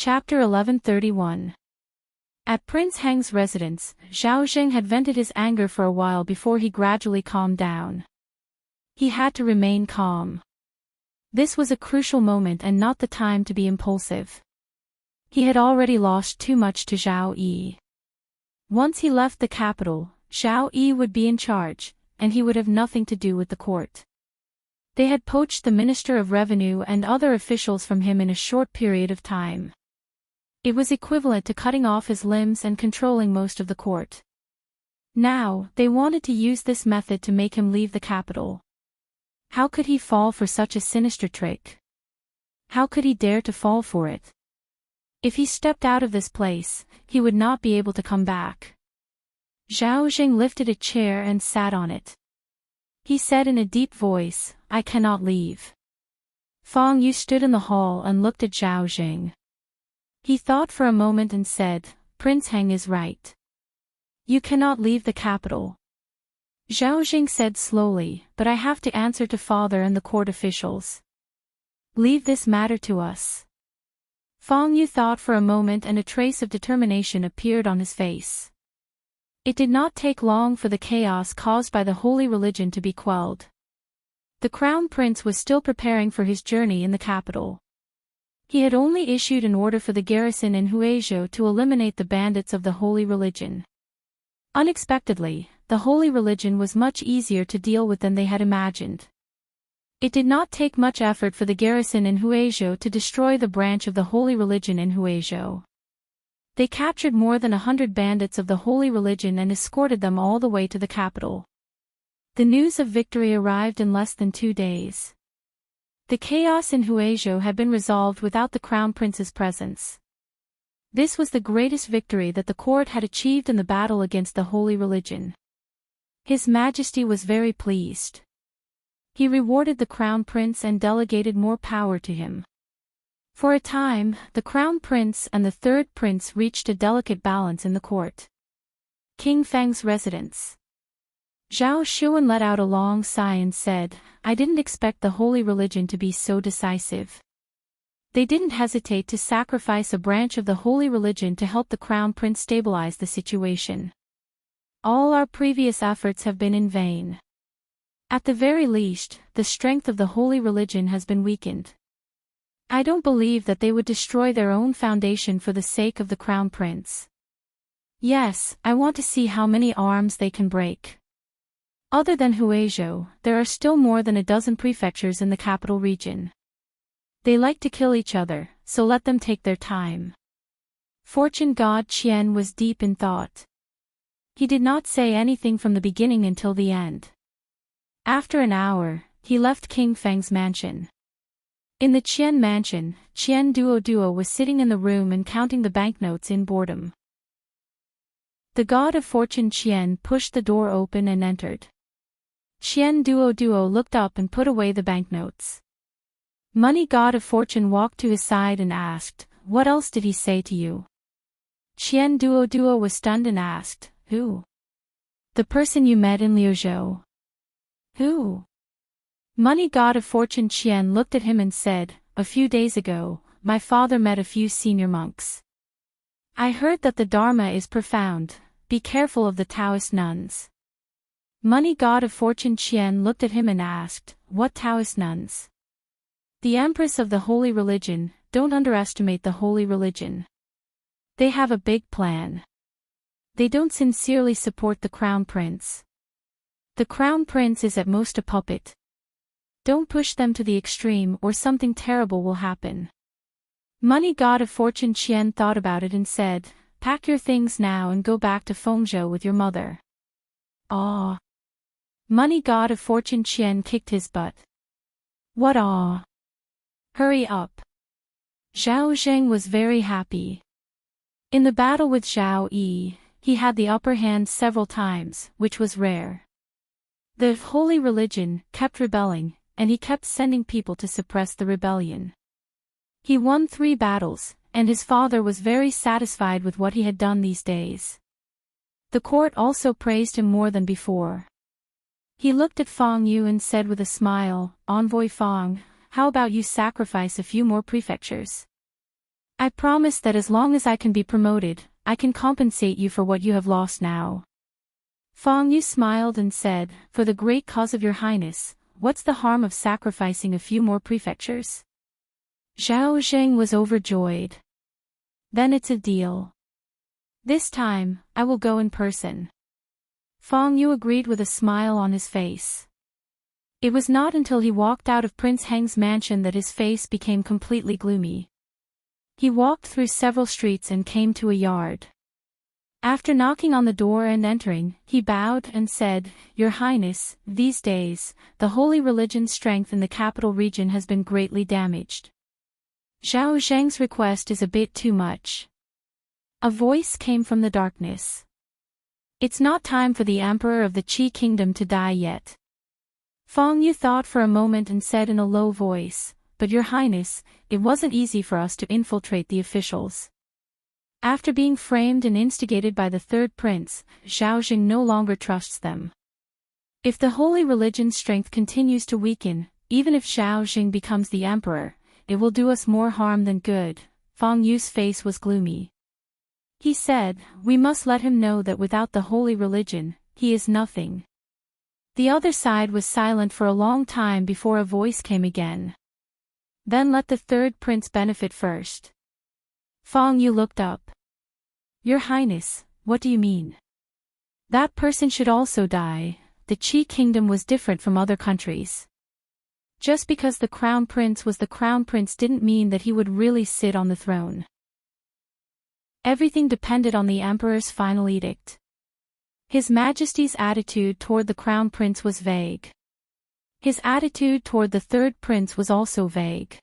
Chapter 1131. At Prince Heng's residence, Zhao Zheng had vented his anger for a while before he gradually calmed down. He had to remain calm. This was a crucial moment and not the time to be impulsive. He had already lost too much to Zhao Yi. Once he left the capital, Zhao Yi would be in charge, and he would have nothing to do with the court. They had poached the Minister of Revenue and other officials from him in a short period of time. It was equivalent to cutting off his limbs and controlling most of the court. Now, they wanted to use this method to make him leave the capital. How could he fall for such a sinister trick? How could he dare to fall for it? If he stepped out of this place, he would not be able to come back. Zhao Zheng lifted a chair and sat on it. He said in a deep voice, "I cannot leave." Fang Yu stood in the hall and looked at Zhao Zheng. He thought for a moment and said, "Prince Heng is right. You cannot leave the capital." Zhao Zheng said slowly, "But I have to answer to father and the court officials. Leave this matter to us." Fang Yu thought for a moment and a trace of determination appeared on his face. It did not take long for the chaos caused by the holy religion to be quelled. The crown prince was still preparing for his journey in the capital. He had only issued an order for the garrison in Huizhou to eliminate the bandits of the holy religion. Unexpectedly, the holy religion was much easier to deal with than they had imagined. It did not take much effort for the garrison in Huizhou to destroy the branch of the holy religion in Huizhou. They captured more than 100 bandits of the holy religion and escorted them all the way to the capital. The news of victory arrived in less than 2 days. The chaos in Huizhou had been resolved without the crown prince's presence. This was the greatest victory that the court had achieved in the battle against the holy religion. His Majesty was very pleased. He rewarded the crown prince and delegated more power to him. For a time, the crown prince and the third prince reached a delicate balance in the court. King Feng's residence. Zhao Xuan let out a long sigh and said, "I didn't expect the holy religion to be so decisive." They didn't hesitate to sacrifice a branch of the holy religion to help the crown prince stabilize the situation. All our previous efforts have been in vain. At the very least, the strength of the holy religion has been weakened. I don't believe that they would destroy their own foundation for the sake of the crown prince. Yes, I want to see how many arms they can break. Other than Huizhou, there are still more than a dozen prefectures in the capital region. They like to kill each other, so let them take their time. Fortune god Qian was deep in thought. He did not say anything from the beginning until the end. After an hour, he left King Feng's mansion. In the Qian mansion, Qian Duo was sitting in the room and counting the banknotes in boredom. The god of fortune Qian pushed the door open and entered. Qian Duo looked up and put away the banknotes. Money god of fortune walked to his side and asked, "What else did he say to you?" Qian Duo was stunned and asked, "Who?" "The person you met in Liuzhou." "Who?" Money god of fortune Qian looked at him and said, "A few days ago, my father met a few senior monks. I heard that the Dharma is profound. Be careful of the Taoist nuns." Money god of fortune Qian looked at him and asked, "What Taoist nuns?" "The empress of the holy religion. Don't underestimate the holy religion. They have a big plan. They don't sincerely support the crown prince. The crown prince is at most a puppet. Don't push them to the extreme or something terrible will happen." Money god of fortune Qian thought about it and said, "Pack your things now and go back to Fengzhou with your mother." "Aw." Money god of fortune Qian kicked his butt. "What aw? Hurry up." Zhao Zheng was very happy. In the battle with Zhao Yi, he had the upper hand several times, which was rare. The holy religion kept rebelling, and he kept sending people to suppress the rebellion. He won 3 battles, and his father was very satisfied with what he had done these days. The court also praised him more than before. He looked at Fang Yu and said with a smile, "Envoy Fang, how about you sacrifice a few more prefectures? I promise that as long as I can be promoted, I can compensate you for what you have lost now. Feng Yu smiled and said, for the great cause of your highness, what's the harm of sacrificing a few more prefectures? Zhao Zheng was overjoyed. Then it's a deal. This time, I will go in person. Feng Yu agreed with a smile on his face. It was not until he walked out of Prince Heng's mansion that his face became completely gloomy. He walked through several streets and came to a yard. After knocking on the door and entering, he bowed and said, Your Highness, these days, the holy religion's strength in the capital region has been greatly damaged. Zhao Zheng's request is a bit too much. A voice came from the darkness. It's not time for the Emperor of the Qi Kingdom to die yet. Feng Yu thought for a moment and said in a low voice, But Your Highness, it wasn't easy for us to infiltrate the officials. After being framed and instigated by the third prince, Zhao Zheng no longer trusts them. If the holy religion's strength continues to weaken, even if Zhao Zheng becomes the emperor, it will do us more harm than good. Feng Yu's face was gloomy. He said, We must let him know that without the holy religion, he is nothing. The other side was silent for a long time before a voice came again. Then let the third prince benefit first. Feng Yu looked up. Your Highness, what do you mean? That person should also die. The Qi Kingdom was different from other countries. Just because the crown prince was the crown prince didn't mean that he would really sit on the throne. Everything depended on the emperor's final edict. His Majesty's attitude toward the crown prince was vague. His attitude toward the third prince was also vague.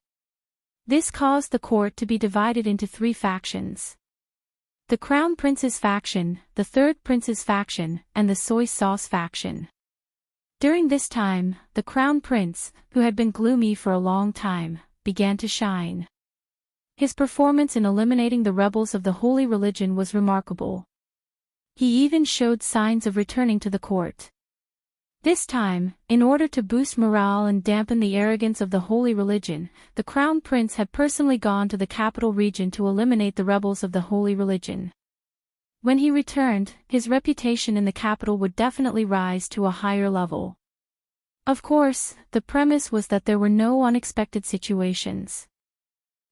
This caused the court to be divided into three factions. The crown prince's faction, the third prince's faction, and the soy sauce faction. During this time, the crown prince, who had been gloomy for a long time, began to shine. His performance in eliminating the rebels of the holy religion was remarkable. He even showed signs of returning to the court. This time, in order to boost morale and dampen the arrogance of the holy religion, the crown prince had personally gone to the capital region to eliminate the rebels of the holy religion. When he returned, his reputation in the capital would definitely rise to a higher level. Of course, the premise was that there were no unexpected situations.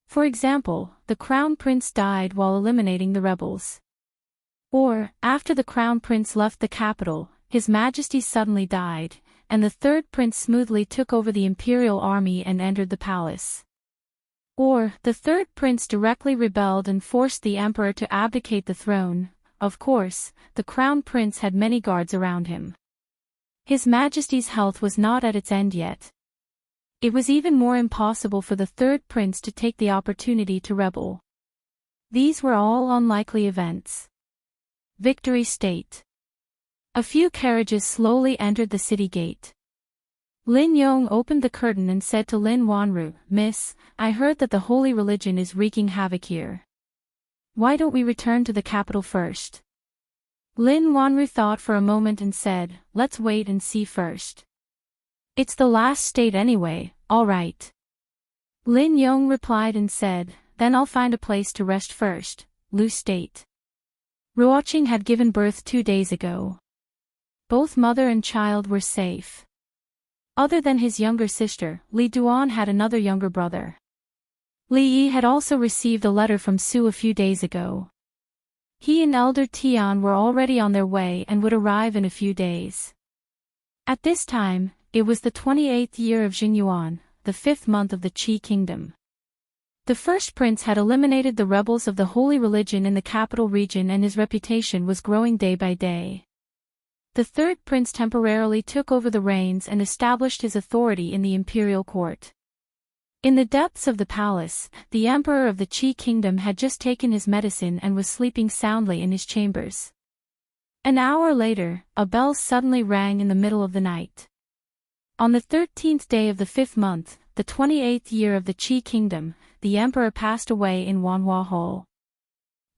For example, the crown prince died while eliminating the rebels. Or, after the crown prince left the capital, His Majesty suddenly died, and the third prince smoothly took over the imperial army and entered the palace. Or, the third prince directly rebelled and forced the emperor to abdicate the throne. Of course, the crown prince had many guards around him. His Majesty's health was not at its end yet. It was even more impossible for the third prince to take the opportunity to rebel. These were all unlikely events. Victory State. A few carriages slowly entered the city gate. Lin Yong opened the curtain and said to Lin Wanru, Miss, I heard that the holy religion is wreaking havoc here. Why don't we return to the capital first? Lin Wanru thought for a moment and said, Let's wait and see first. It's the last state anyway, all right. Lin Yong replied and said, Then I'll find a place to rest first. Lu State. Ruoqing had given birth 2 days ago. Both mother and child were safe. Other than his younger sister, Li Duan had another younger brother. Li Yi had also received a letter from Su a few days ago. He and elder Tian were already on their way and would arrive in a few days. At this time, it was the 28th year of Jingyuan, the 5th month of the Qi Kingdom. The first prince had eliminated the rebels of the holy religion in the capital region and his reputation was growing day by day. The third prince temporarily took over the reins and established his authority in the imperial court. In the depths of the palace, the emperor of the Qi Kingdom had just taken his medicine and was sleeping soundly in his chambers. An hour later, a bell suddenly rang in the middle of the night. On the 13th day of the 5th month, the 28th year of the Qi Kingdom, the emperor passed away in Wanhua Hall.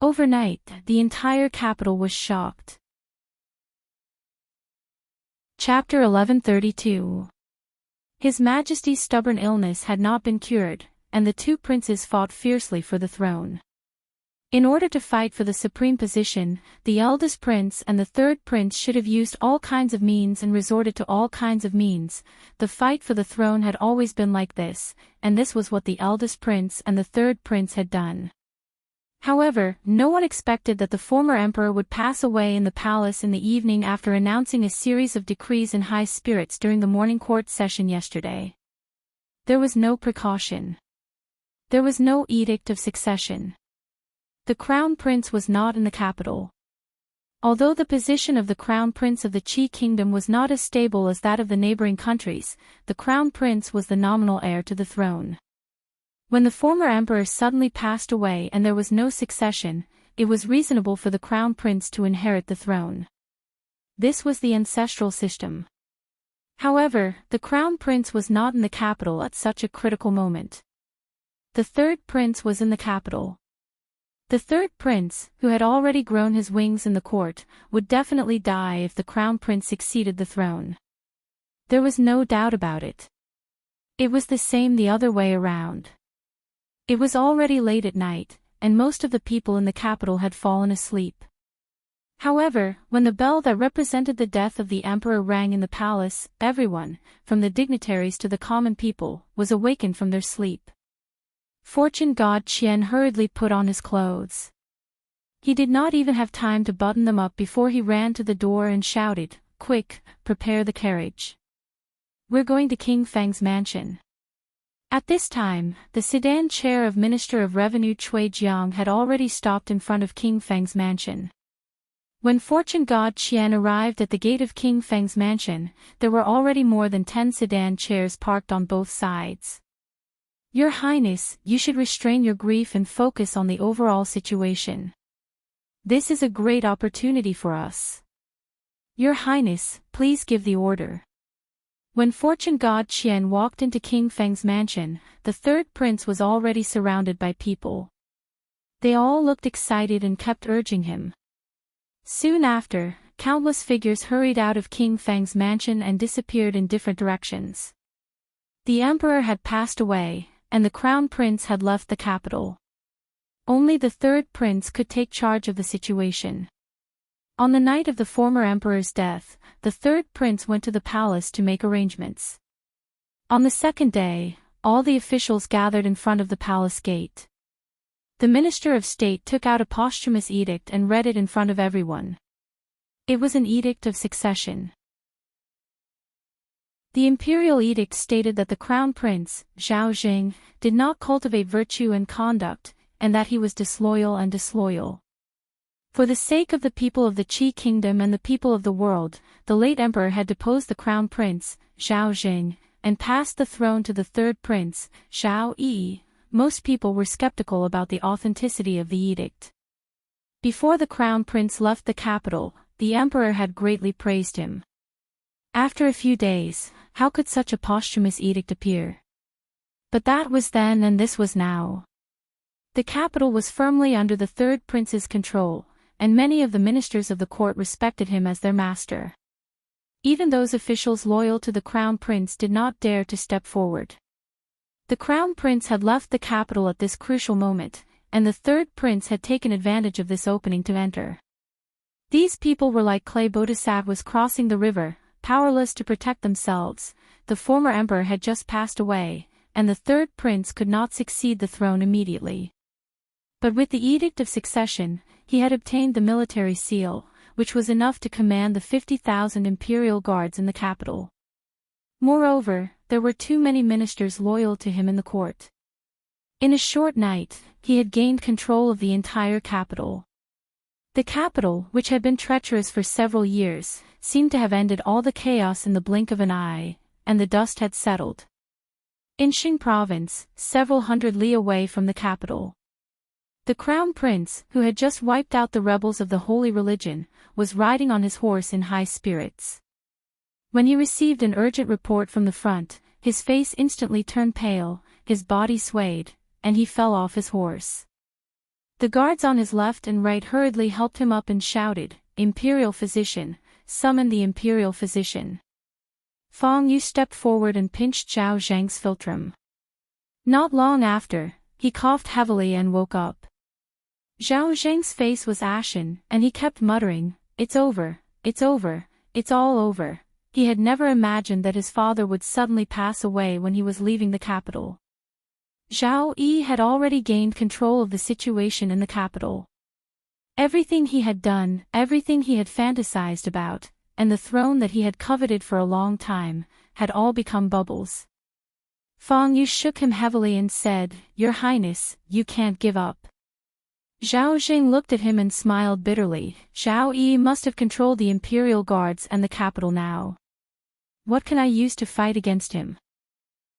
Overnight, the entire capital was shocked. Chapter 1132. His Majesty's stubborn illness had not been cured, and the two princes fought fiercely for the throne. In order to fight for the supreme position, the eldest prince and the third prince should have used all kinds of means and resorted to all kinds of means. The fight for the throne had always been like this, and this was what the eldest prince and the third prince had done. However, no one expected that the former emperor would pass away in the palace in the evening after announcing a series of decrees in high spirits during the morning court session yesterday. There was no precaution. There was no edict of succession. The crown prince was not in the capital. Although the position of the crown prince of the Qi kingdom was not as stable as that of the neighboring countries, the crown prince was the nominal heir to the throne. When the former emperor suddenly passed away and there was no succession, it was reasonable for the crown prince to inherit the throne. This was the ancestral system. However, the crown prince was not in the capital at such a critical moment. The third prince was in the capital. The third prince, who had already grown his wings in the court, would definitely die if the crown prince succeeded the throne. There was no doubt about it. It was the same the other way around. It was already late at night, and most of the people in the capital had fallen asleep. However, when the bell that represented the death of the emperor rang in the palace, everyone, from the dignitaries to the common people, was awakened from their sleep. Fortune god Qian hurriedly put on his clothes. He did not even have time to button them up before he ran to the door and shouted, "Quick, prepare the carriage. We're going to King Feng's mansion." At this time, the sedan chair of Minister of Revenue Cui Jiang had already stopped in front of King Feng's mansion. When fortune god Qian arrived at the gate of King Feng's mansion, there were already more than 10 sedan chairs parked on both sides. "Your Highness, you should restrain your grief and focus on the overall situation. This is a great opportunity for us. Your Highness, please give the order." When fortune god Qian walked into King Feng's mansion, the third prince was already surrounded by people. They all looked excited and kept urging him. Soon after, countless figures hurried out of King Feng's mansion and disappeared in different directions. The emperor had passed away, and the crown prince had left the capital. Only the third prince could take charge of the situation. On the night of the former emperor's death, the third prince went to the palace to make arrangements. On the second day, all the officials gathered in front of the palace gate. The Minister of State took out a posthumous edict and read it in front of everyone. It was an edict of succession. The imperial edict stated that the crown prince, Zhao Jing, did not cultivate virtue and conduct, and that he was disloyal and disloyal. For the sake of the people of the Qi kingdom and the people of the world, the late emperor had deposed the crown prince, Zhao Jing, and passed the throne to the third prince, Zhao Yi. Most people were skeptical about the authenticity of the edict. Before the crown prince left the capital, the emperor had greatly praised him. After a few days, how could such a posthumous edict appear? But that was then and this was now. The capital was firmly under the third prince's control, and many of the ministers of the court respected him as their master. Even those officials loyal to the crown prince did not dare to step forward. The crown prince had left the capital at this crucial moment, and the third prince had taken advantage of this opening to enter. These people were like clay bodhisattvas crossing the river, powerless to protect themselves. The former emperor had just passed away, and the third prince could not succeed the throne immediately. But with the edict of succession, he had obtained the military seal, which was enough to command the 50,000 imperial guards in the capital. Moreover, there were too many ministers loyal to him in the court. In a short night, he had gained control of the entire capital. The capital, which had been treacherous for several years, seemed to have ended all the chaos in the blink of an eye, and the dust had settled. In Xing province, several hundred li away from the capital, the crown prince, who had just wiped out the rebels of the holy religion, was riding on his horse in high spirits. When he received an urgent report from the front, his face instantly turned pale, his body swayed, and he fell off his horse. The guards on his left and right hurriedly helped him up and shouted, "Imperial physician, summon the imperial physician." Fong Yu stepped forward and pinched Zhao Zhang's philtrum. Not long after, he coughed heavily and woke up. Zhao Zheng's face was ashen, and he kept muttering, "It's over, it's over, it's all over." He had never imagined that his father would suddenly pass away when he was leaving the capital. Zhao Yi had already gained control of the situation in the capital. Everything he had done, everything he had fantasized about, and the throne that he had coveted for a long time, had all become bubbles. Feng Yu shook him heavily and said, "Your Highness, you can't give up." Zhao Jing looked at him and smiled bitterly. Zhao Yi must have controlled the imperial guards and the capital now. What can I use to fight against him?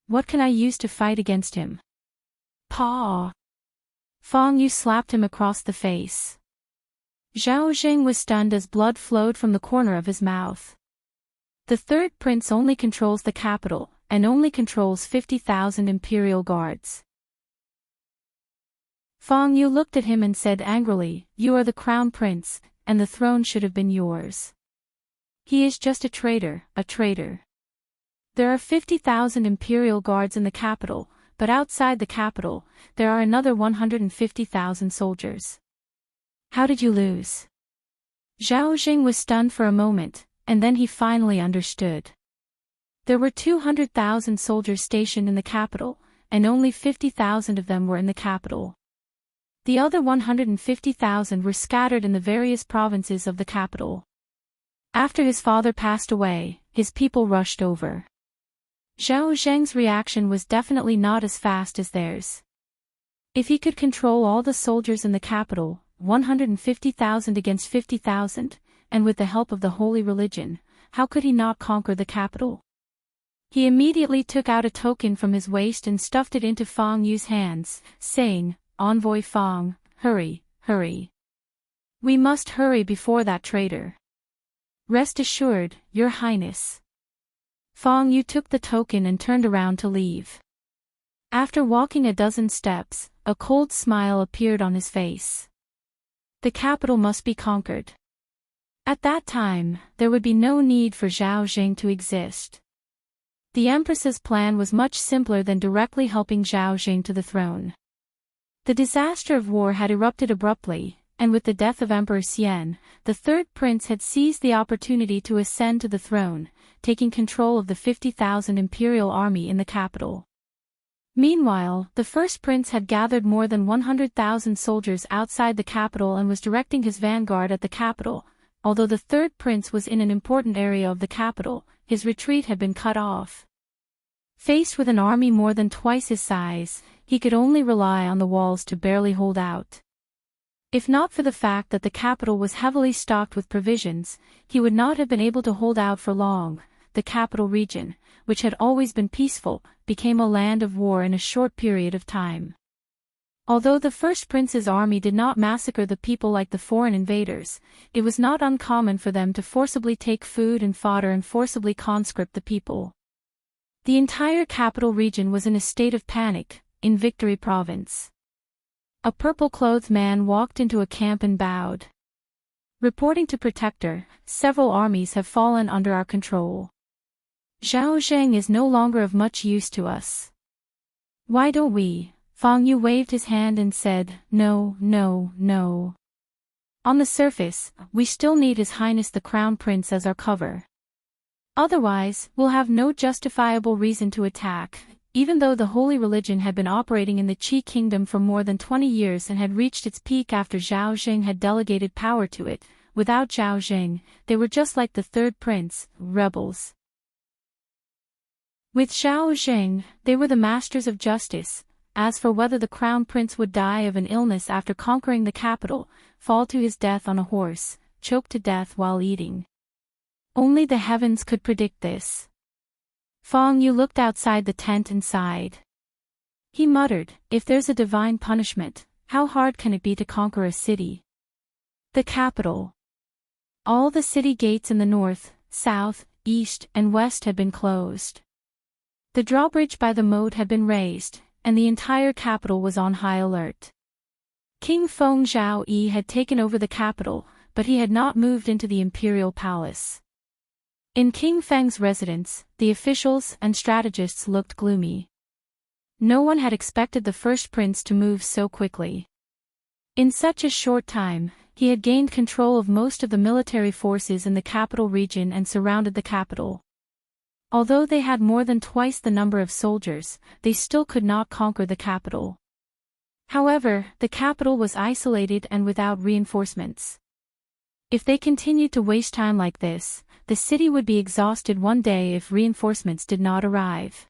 What can I use to fight against him? Paw! Feng Yu slapped him across the face. Zhao Jing was stunned as blood flowed from the corner of his mouth. The third prince only controls the capital, and only controls 50,000 imperial guards. Feng Yu looked at him and said angrily, "You are the crown prince, and the throne should have been yours. He is just a traitor, a traitor. There are 50,000 imperial guards in the capital, but outside the capital, there are another 150,000 soldiers. How did you lose?" Zhao Jing was stunned for a moment, and then he finally understood. There were 200,000 soldiers stationed in the capital, and only 50,000 of them were in the capital. The other 150,000 were scattered in the various provinces of the capital. After his father passed away, his people rushed over. Zhao Zheng's reaction was definitely not as fast as theirs. If he could control all the soldiers in the capital, 150,000 against 50,000, and with the help of the holy religion, how could he not conquer the capital? He immediately took out a token from his waist and stuffed it into Feng Yu's hands, saying, "Envoy Feng, hurry, hurry. We must hurry before that traitor." "Rest assured, Your Highness." Feng Yu took the token and turned around to leave. After walking a dozen steps, a cold smile appeared on his face. The capital must be conquered. At that time, there would be no need for Zhao Jing to exist. The Empress's plan was much simpler than directly helping Zhao Jing to the throne. The disaster of war had erupted abruptly, and with the death of Emperor Xian, the third prince had seized the opportunity to ascend to the throne, taking control of the 50,000 imperial army in the capital. Meanwhile, the first prince had gathered more than 100,000 soldiers outside the capital and was directing his vanguard at the capital. Although the third prince was in an important area of the capital, his retreat had been cut off. Faced with an army more than twice his size, he could only rely on the walls to barely hold out. If not for the fact that the capital was heavily stocked with provisions, he would not have been able to hold out for long. The capital region, which had always been peaceful, became a land of war in a short period of time. Although the first prince's army did not massacre the people like the foreign invaders, it was not uncommon for them to forcibly take food and fodder and forcibly conscript the people. The entire capital region was in a state of panic. In Victory Province, a purple-clothed man walked into a camp and bowed. Reporting to Protector, several armies have fallen under our control. Zhao Zheng is no longer of much use to us. Why don't we? Feng Yu waved his hand and said, "No, no, no. On the surface, we still need His Highness the Crown Prince as our cover. Otherwise, we'll have no justifiable reason to attack." Even though the holy religion had been operating in the Qi kingdom for more than 20 years and had reached its peak after Zhao Jing had delegated power to it, without Zhao Jing, they were just like the third prince, rebels. With Zhao Jing, they were the masters of justice. As for whether the crown prince would die of an illness after conquering the capital, fall to his death on a horse, choke to death while eating, only the heavens could predict this. Feng Yu looked outside the tent and sighed. He muttered, "If there's a divine punishment, how hard can it be to conquer a city?" The capital. All the city gates in the north, south, east, and west had been closed. The drawbridge by the moat had been raised, and the entire capital was on high alert. King Feng Zhao Yi had taken over the capital, but he had not moved into the imperial palace. In King Feng's residence, the officials and strategists looked gloomy. No one had expected the first prince to move so quickly. In such a short time, he had gained control of most of the military forces in the capital region and surrounded the capital. Although they had more than twice the number of soldiers, they still could not conquer the capital. However, the capital was isolated and without reinforcements. If they continued to waste time like this, the city would be exhausted one day if reinforcements did not arrive.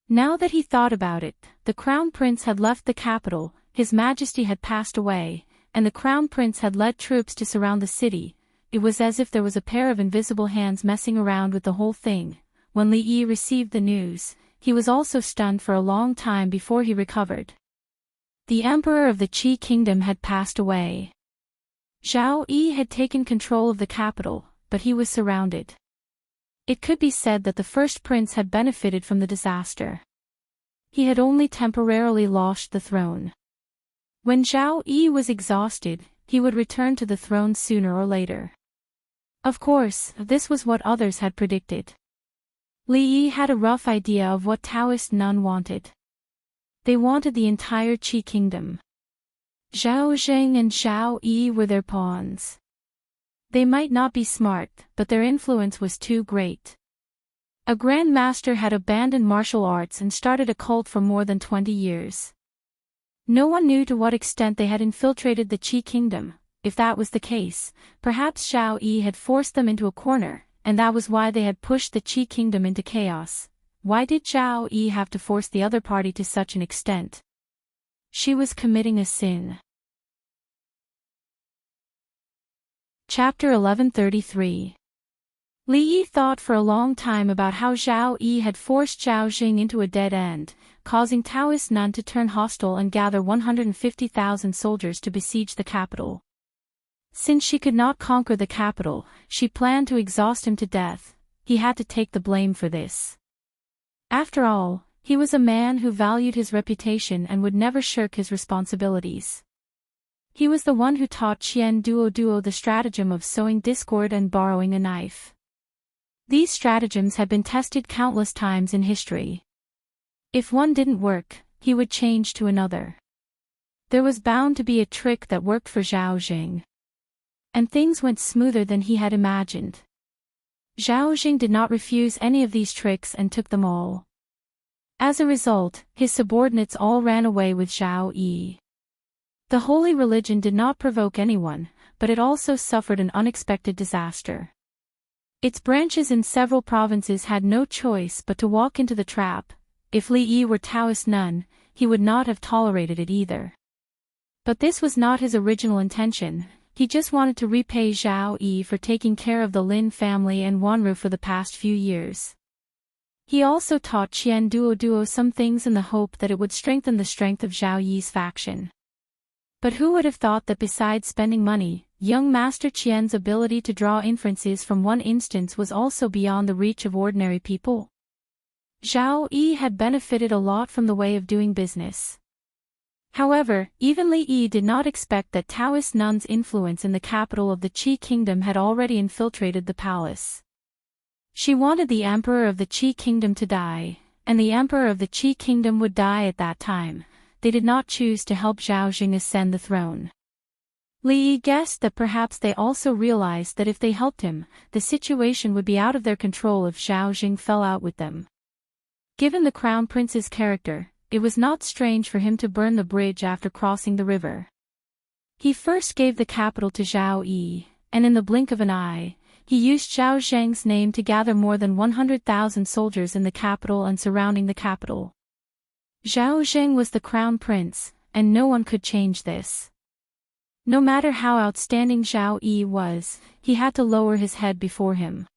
Now that he thought about it, the crown prince had left the capital, his majesty had passed away, and the crown prince had led troops to surround the city. It was as if there was a pair of invisible hands messing around with the whole thing. When Li Yi received the news, he was also stunned for a long time before he recovered. The emperor of the Qi kingdom had passed away. Zhao Yi had taken control of the capital, but he was surrounded. It could be said that the first prince had benefited from the disaster. He had only temporarily lost the throne. When Zhao Yi was exhausted, he would return to the throne sooner or later. Of course, this was what others had predicted. Li Yi had a rough idea of what Taoist nun wanted. They wanted the entire Qi kingdom. Zhao Zheng and Zhao Yi were their pawns. They might not be smart, but their influence was too great. A grand master had abandoned martial arts and started a cult for more than 20 years. No one knew to what extent they had infiltrated the Qi kingdom. If that was the case, perhaps Zhao Yi had forced them into a corner, and that was why they had pushed the Qi kingdom into chaos. Why did Zhao Yi have to force the other party to such an extent? She was committing a sin. Chapter 1133. Li Yi thought for a long time about how Zhao Yi had forced Zhao Jing into a dead end, causing Taoist nun to turn hostile and gather 150,000 soldiers to besiege the capital. Since she could not conquer the capital, she planned to exhaust him to death. He had to take the blame for this. After all, he was a man who valued his reputation and would never shirk his responsibilities. He was the one who taught Qian Duo the stratagem of sowing discord and borrowing a knife. These stratagems had been tested countless times in history. If one didn't work, he would change to another. There was bound to be a trick that worked for Zhao Jing. And things went smoother than he had imagined. Zhao Jing did not refuse any of these tricks and took them all. As a result, his subordinates all ran away with Zhao Yi. The holy religion did not provoke anyone, but it also suffered an unexpected disaster. Its branches in several provinces had no choice but to walk into the trap. If Li Yi were Taoist nun, he would not have tolerated it either. But this was not his original intention. He just wanted to repay Zhao Yi for taking care of the Lin family and Wanru for the past few years. He also taught Qian Duo some things in the hope that it would strengthen the strength of Zhao Yi's faction. But who would have thought that besides spending money, young Master Qian's ability to draw inferences from one instance was also beyond the reach of ordinary people? Zhao Yi had benefited a lot from the way of doing business. However, even Li Yi did not expect that Taoist nun's influence in the capital of the Qi kingdom had already infiltrated the palace. She wanted the emperor of the Qi kingdom to die, and the emperor of the Qi kingdom would die at that time. They did not choose to help Zhao Jing ascend the throne. Li Yi guessed that perhaps they also realized that if they helped him, the situation would be out of their control if Zhao Jing fell out with them. Given the crown prince's character, it was not strange for him to burn the bridge after crossing the river. He first gave the capital to Zhao Yi, and in the blink of an eye, he used Zhao Zheng's name to gather more than 100,000 soldiers in the capital and surrounding the capital. Zhao Zheng was the crown prince, and no one could change this. No matter how outstanding Zhao Yi was, he had to lower his head before him.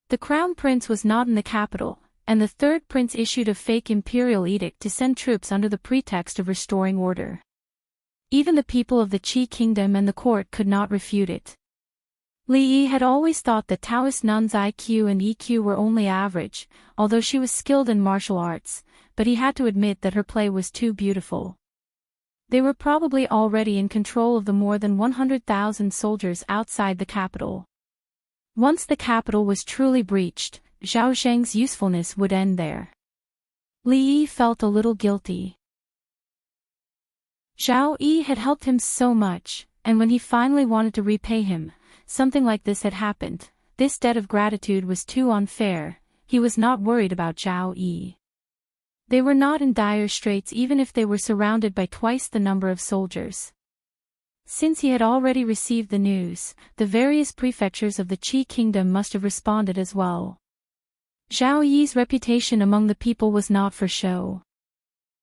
The crown prince was not in the capital, and the third prince issued a fake imperial edict to send troops under the pretext of restoring order. Even the people of the Qi kingdom and the court could not refute it. Li Yi had always thought that Taoist nun's IQ and EQ were only average, although she was skilled in martial arts, but he had to admit that her play was too beautiful. They were probably already in control of the more than 100,000 soldiers outside the capital. Once the capital was truly breached, Zhao Zheng's usefulness would end there. Li Yi felt a little guilty. Zhao Yi had helped him so much, and when he finally wanted to repay him, something like this had happened. This debt of gratitude was too unfair. He was not worried about Zhao Yi. They were not in dire straits even if they were surrounded by twice the number of soldiers. Since he had already received the news, the various prefectures of the Qi kingdom must have responded as well. Zhao Yi's reputation among the people was not for show.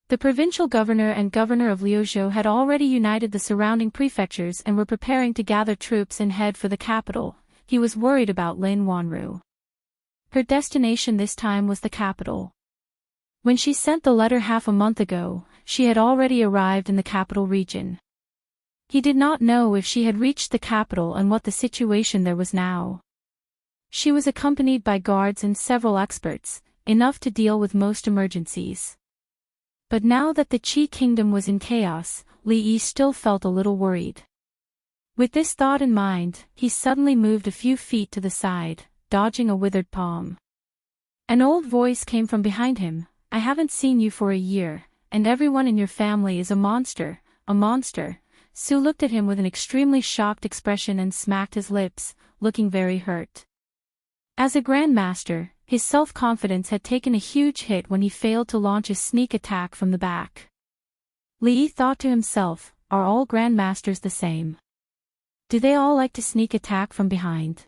The provincial governor and governor of Liuzhou had already united the surrounding prefectures and were preparing to gather troops and head for the capital. He was worried about Lin Wanru. Her destination this time was the capital. When she sent the letter half a month ago, she had already arrived in the capital region. He did not know if she had reached the capital and what the situation there was now. She was accompanied by guards and several experts, enough to deal with most emergencies. But now that the Qi kingdom was in chaos, Li Yi still felt a little worried. With this thought in mind, he suddenly moved a few feet to the side, dodging a withered palm. An old voice came from behind him. I haven't seen you for a year, and everyone in your family is a monster, a monster. Su looked at him with an extremely shocked expression and smacked his lips, looking very hurt. As a grandmaster, his self-confidence had taken a huge hit when he failed to launch a sneak attack from the back. Li Yi thought to himself, are all grandmasters the same? Do they all like to sneak attack from behind?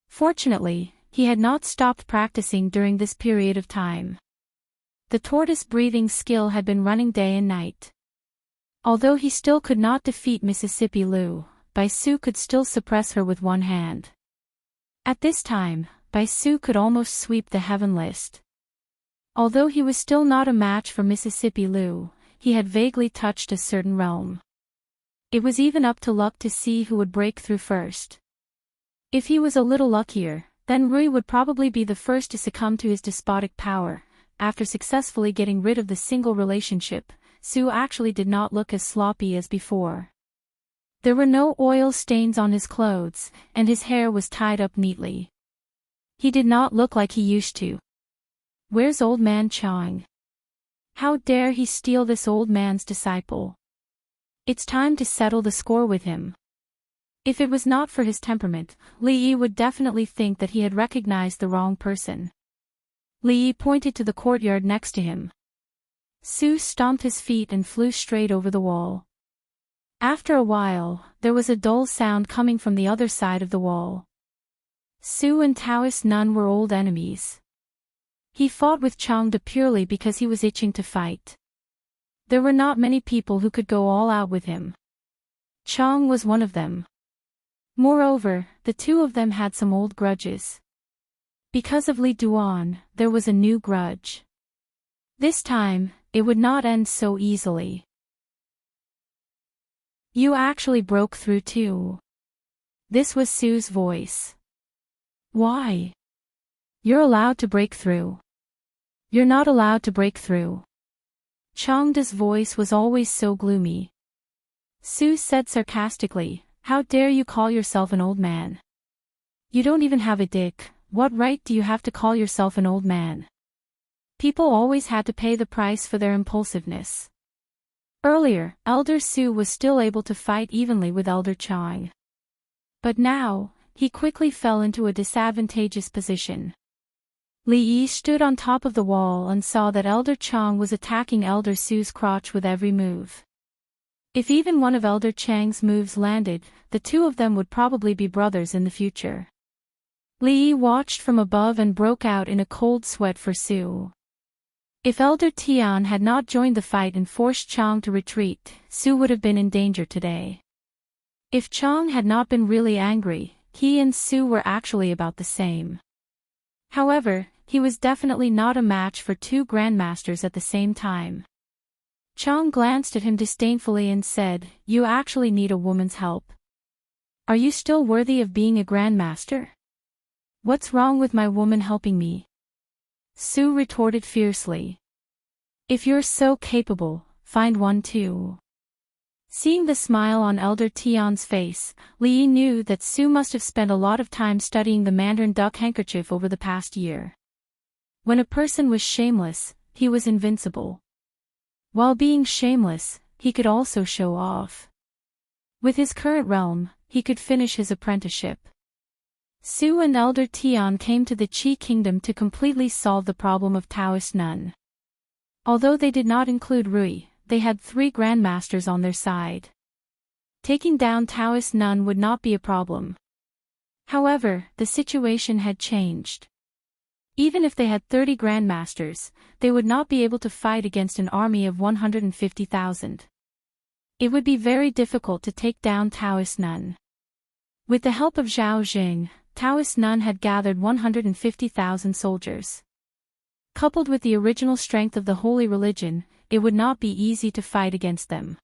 Fortunately, he had not stopped practicing during this period of time. The tortoise breathing skill had been running day and night. Although he still could not defeat Mississippi Liu, Bai Su could still suppress her with one hand. At this time, Bai Su could almost sweep the heaven list. Although he was still not a match for Mississippi Liu, he had vaguely touched a certain realm. It was even up to luck to see who would break through first. If he was a little luckier, then Rui would probably be the first to succumb to his despotic power. After successfully getting rid of the single relationship, Su actually did not look as sloppy as before. There were no oil stains on his clothes, and his hair was tied up neatly. He did not look like he used to. Where's old man Chang? How dare he steal this old man's disciple? It's time to settle the score with him. If it was not for his temperament, Li Yi would definitely think that he had recognized the wrong person. Li Yi pointed to the courtyard next to him. Su stomped his feet and flew straight over the wall. After a while, there was a dull sound coming from the other side of the wall. Su and Taoist Nun were old enemies. He fought with Changde purely because he was itching to fight. There were not many people who could go all out with him. Chang was one of them. Moreover, the two of them had some old grudges. Because of Li Duan, there was a new grudge. This time, it would not end so easily. You actually broke through too. This was Su's voice. Why? You're allowed to break through. You're not allowed to break through. Changde's voice was always so gloomy. Su said sarcastically, how dare you call yourself an old man? You don't even have a dick. What right do you have to call yourself an old man? People always had to pay the price for their impulsiveness. Earlier, Elder Su was still able to fight evenly with Elder Chang. But now, he quickly fell into a disadvantageous position. Li Yi stood on top of the wall and saw that Elder Chang was attacking Elder Su's crotch with every move. If even one of Elder Chang's moves landed, the two of them would probably be brothers in the future. Li Yi watched from above and broke out in a cold sweat for Su. If Elder Tian had not joined the fight and forced Chang to retreat, Su would have been in danger today. If Chang had not been really angry, he and Su were actually about the same. However, he was definitely not a match for two grandmasters at the same time. Chang glanced at him disdainfully and said, you actually need a woman's help. Are you still worthy of being a grandmaster? What's wrong with my woman helping me? Su retorted fiercely. If you're so capable, find one too. Seeing the smile on Elder Tian's face, Li Yi knew that Su must have spent a lot of time studying the Mandarin duck handkerchief over the past year. When a person was shameless, he was invincible. While being shameless, he could also show off. With his current realm, he could finish his apprenticeship. Su and Elder Tian came to the Qi Kingdom to completely solve the problem of Taoist Nun. Although they did not include Rui, they had 3 grandmasters on their side. Taking down Taoist Nun would not be a problem. However, the situation had changed. Even if they had 30 grandmasters, they would not be able to fight against an army of 150,000. It would be very difficult to take down Taoist Nun. With the help of Zhao Jing, Taoist Nun had gathered 150,000 soldiers. Coupled with the original strength of the holy religion, it would not be easy to fight against them.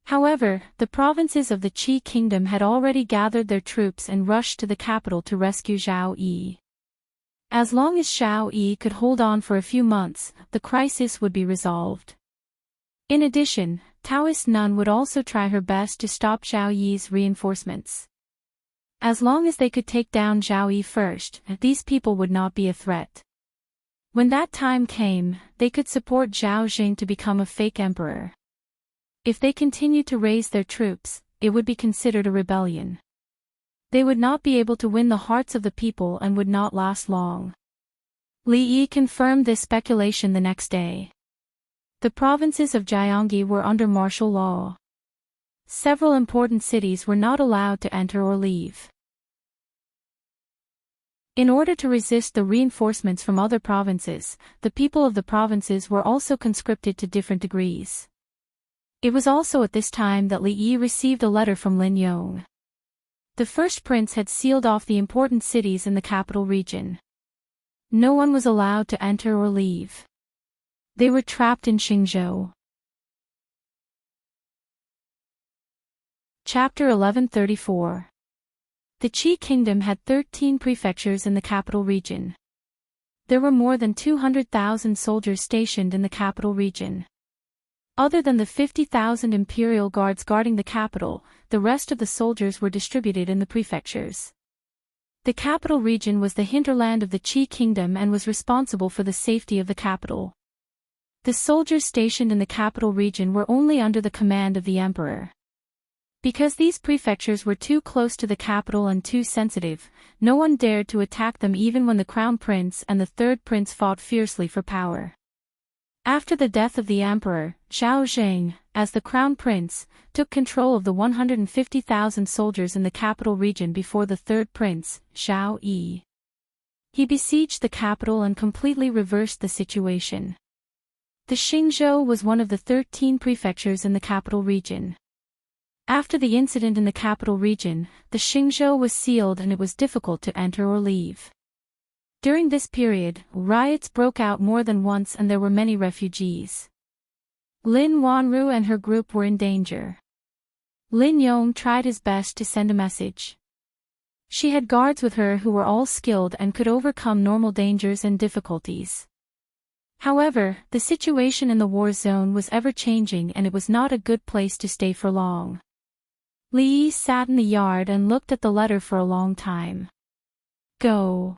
However, the provinces of the Qi Kingdom had already gathered their troops and rushed to the capital to rescue Zhao Yi. As long as Zhao Yi could hold on for a few months, the crisis would be resolved. In addition, Taoist Nun would also try her best to stop Zhao Yi's reinforcements. As long as they could take down Zhao Yi first, these people would not be a threat. When that time came, they could support Zhao Jing to become a fake emperor. If they continued to raise their troops, it would be considered a rebellion. They would not be able to win the hearts of the people and would not last long. Li Yi confirmed this speculation the next day. The provinces of Jiangyi were under martial law. Several important cities were not allowed to enter or leave. In order to resist the reinforcements from other provinces, the people of the provinces were also conscripted to different degrees. It was also at this time that Li Yi received a letter from Lin Yong. The first prince had sealed off the important cities in the capital region. No one was allowed to enter or leave. They were trapped in Xingzhou. Chapter 1134. The Qi Kingdom had 13 prefectures in the capital region. There were more than 200,000 soldiers stationed in the capital region. Other than the 50,000 imperial guards guarding the capital, the rest of the soldiers were distributed in the prefectures. The capital region was the hinterland of the Qi Kingdom and was responsible for the safety of the capital. The soldiers stationed in the capital region were only under the command of the emperor. Because these prefectures were too close to the capital and too sensitive, no one dared to attack them even when the crown prince and the third prince fought fiercely for power. After the death of the emperor, Zhao Jing, as the crown prince, took control of the 150,000 soldiers in the capital region before the third prince, Zhao Yi. He besieged the capital and completely reversed the situation. The Xingzhou was one of the 13 prefectures in the capital region. After the incident in the capital region, the Xingzhou was sealed and it was difficult to enter or leave. During this period, riots broke out more than once and there were many refugees. Lin Wanru and her group were in danger. Lin Yong tried his best to send a message. She had guards with her who were all skilled and could overcome normal dangers and difficulties. However, the situation in the war zone was ever-changing and it was not a good place to stay for long. Li Yi sat in the yard and looked at the letter for a long time. Go.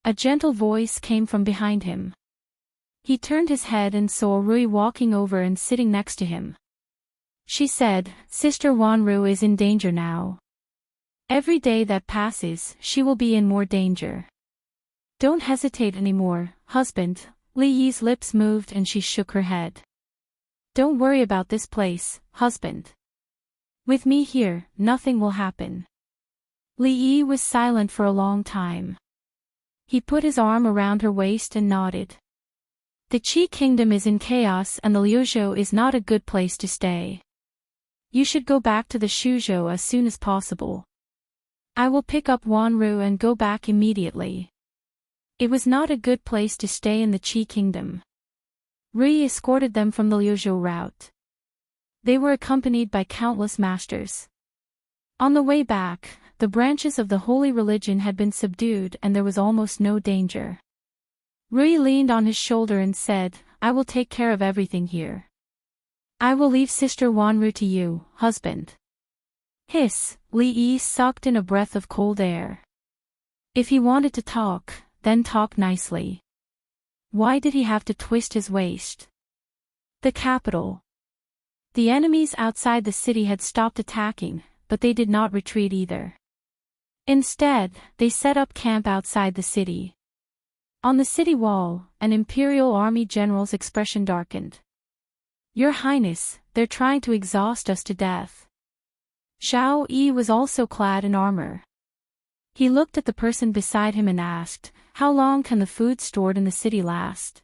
A gentle voice came from behind him. He turned his head and saw Rui walking over and sitting next to him. She said, Sister Wanru is in danger now. Every day that passes, she will be in more danger. Don't hesitate anymore, husband. Li Yi's lips moved and she shook her head. Don't worry about this place, husband. With me here, nothing will happen. Li Yi was silent for a long time. He put his arm around her waist and nodded. The Qi Kingdom is in chaos and the Liuzhou is not a good place to stay. You should go back to the Shuzhou as soon as possible. I will pick up Wanru and go back immediately. It was not a good place to stay in the Qi Kingdom. Rui escorted them from the Liuzhou route. They were accompanied by countless masters. On the way back, the branches of the holy religion had been subdued and there was almost no danger. Rui leaned on his shoulder and said, I will take care of everything here. I will leave Sister Wanru to you, husband. Hiss, Li Yi sucked in a breath of cold air. If he wanted to talk, then talk nicely. Why did he have to twist his waist? The capital. The enemies outside the city had stopped attacking, but they did not retreat either. Instead, they set up camp outside the city. On the city wall, an imperial army general's expression darkened. "Your Highness, they're trying to exhaust us to death." Xiao Yi was also clad in armor. He looked at the person beside him and asked, "How long can the food stored in the city last?"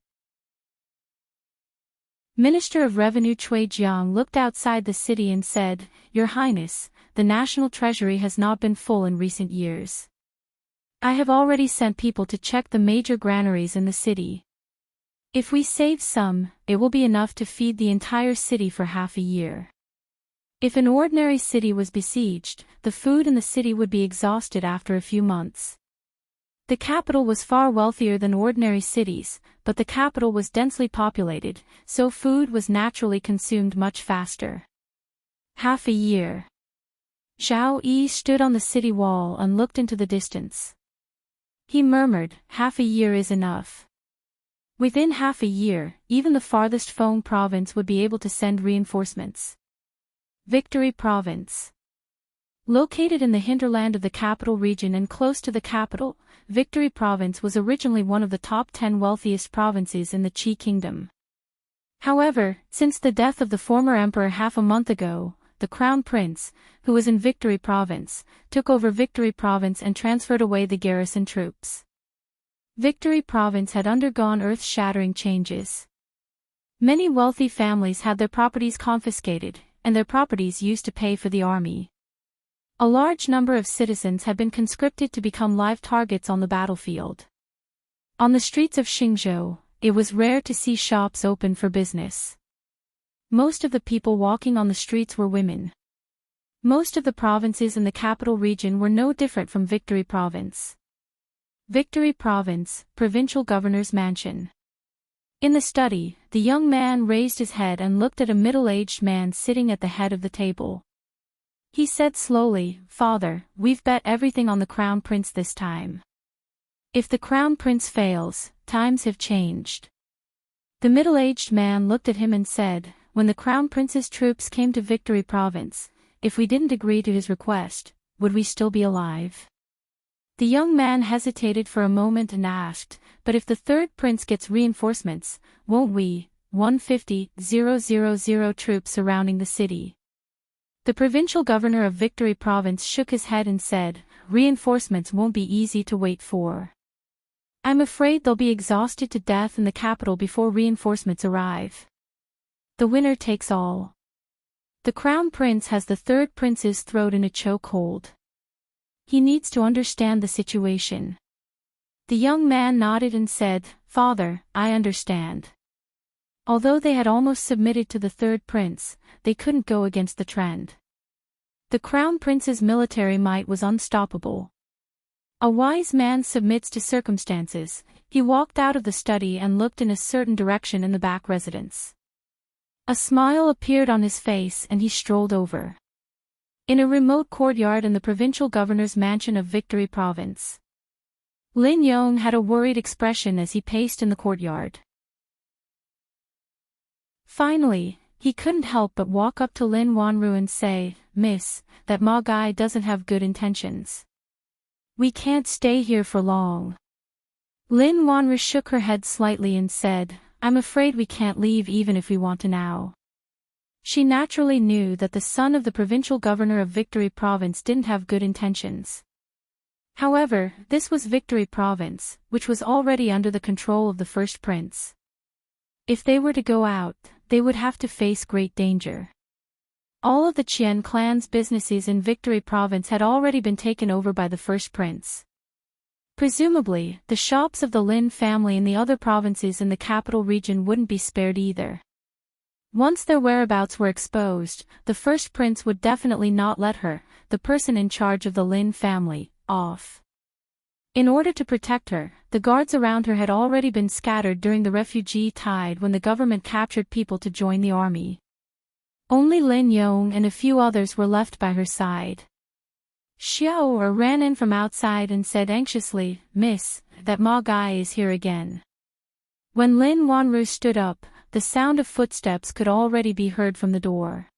Minister of Revenue Cui Jiang looked outside the city and said, "Your Highness, the national treasury has not been full in recent years. I have already sent people to check the major granaries in the city. If we save some, it will be enough to feed the entire city for half a year. If an ordinary city was besieged, the food in the city would be exhausted after a few months." The capital was far wealthier than ordinary cities, but the capital was densely populated, so food was naturally consumed much faster. Half a year. Xiao Yi stood on the city wall and looked into the distance. He murmured, "Half a year is enough." Within half a year, even the farthest Feng province would be able to send reinforcements. Victory Province. Located in the hinterland of the capital region and close to the capital, Victory Province was originally one of the top 10 wealthiest provinces in the Qi Kingdom. However, since the death of the former emperor half a month ago, the Crown Prince, who was in Victory Province, took over Victory Province and transferred away the garrison troops. Victory Province had undergone earth-shattering changes. Many wealthy families had their properties confiscated, and their properties used to pay for the army. A large number of citizens had been conscripted to become live targets on the battlefield. On the streets of Xingzhou, it was rare to see shops open for business. Most of the people walking on the streets were women. Most of the provinces in the capital region were no different from Victory Province. Victory Province, Provincial Governor's Mansion. In the study, the young man raised his head and looked at a middle-aged man sitting at the head of the table. He said slowly, "Father, we've bet everything on the Crown Prince this time. If the Crown Prince fails, times have changed." The middle-aged man looked at him and said, "When the Crown Prince's troops came to Victory Province, if we didn't agree to his request, would we still be alive?" The young man hesitated for a moment and asked, "But if the third prince gets reinforcements, won't we?" 150,000 troops surrounding the city. The provincial governor of Victory Province shook his head and said, "Reinforcements won't be easy to wait for. I'm afraid they'll be exhausted to death in the capital before reinforcements arrive. The winner takes all. The Crown Prince has the third prince's throat in a chokehold. He needs to understand the situation." The young man nodded and said, "Father, I understand." Although they had almost submitted to the third prince, they couldn't go against the trend. The Crown Prince's military might was unstoppable. A wise man submits to circumstances. He walked out of the study and looked in a certain direction in the back residence. A smile appeared on his face and he strolled over. In a remote courtyard in the provincial governor's mansion of Victory Province, Lin Yong had a worried expression as he paced in the courtyard. Finally, he couldn't help but walk up to Lin Wanru and say, "Miss, that Ma guy doesn't have good intentions. We can't stay here for long." Lin Wanru shook her head slightly and said, "I'm afraid we can't leave even if we want to now." She naturally knew that the son of the provincial governor of Victory Province didn't have good intentions. However, this was Victory Province, which was already under the control of the first prince. If they were to go out, they would have to face great danger. All of the Qian clan's businesses in Victory Province had already been taken over by the first prince. Presumably, the shops of the Lin family in the other provinces in the capital region wouldn't be spared either. Once their whereabouts were exposed, the first prince would definitely not let her, the person in charge of the Lin family, off. In order to protect her, the guards around her had already been scattered during the refugee tide when the government captured people to join the army. Only Lin Yong and a few others were left by her side. Xiao ran in from outside and said anxiously, "Miss, that Ma guy is here again." When Lin Wanru stood up, the sound of footsteps could already be heard from the door.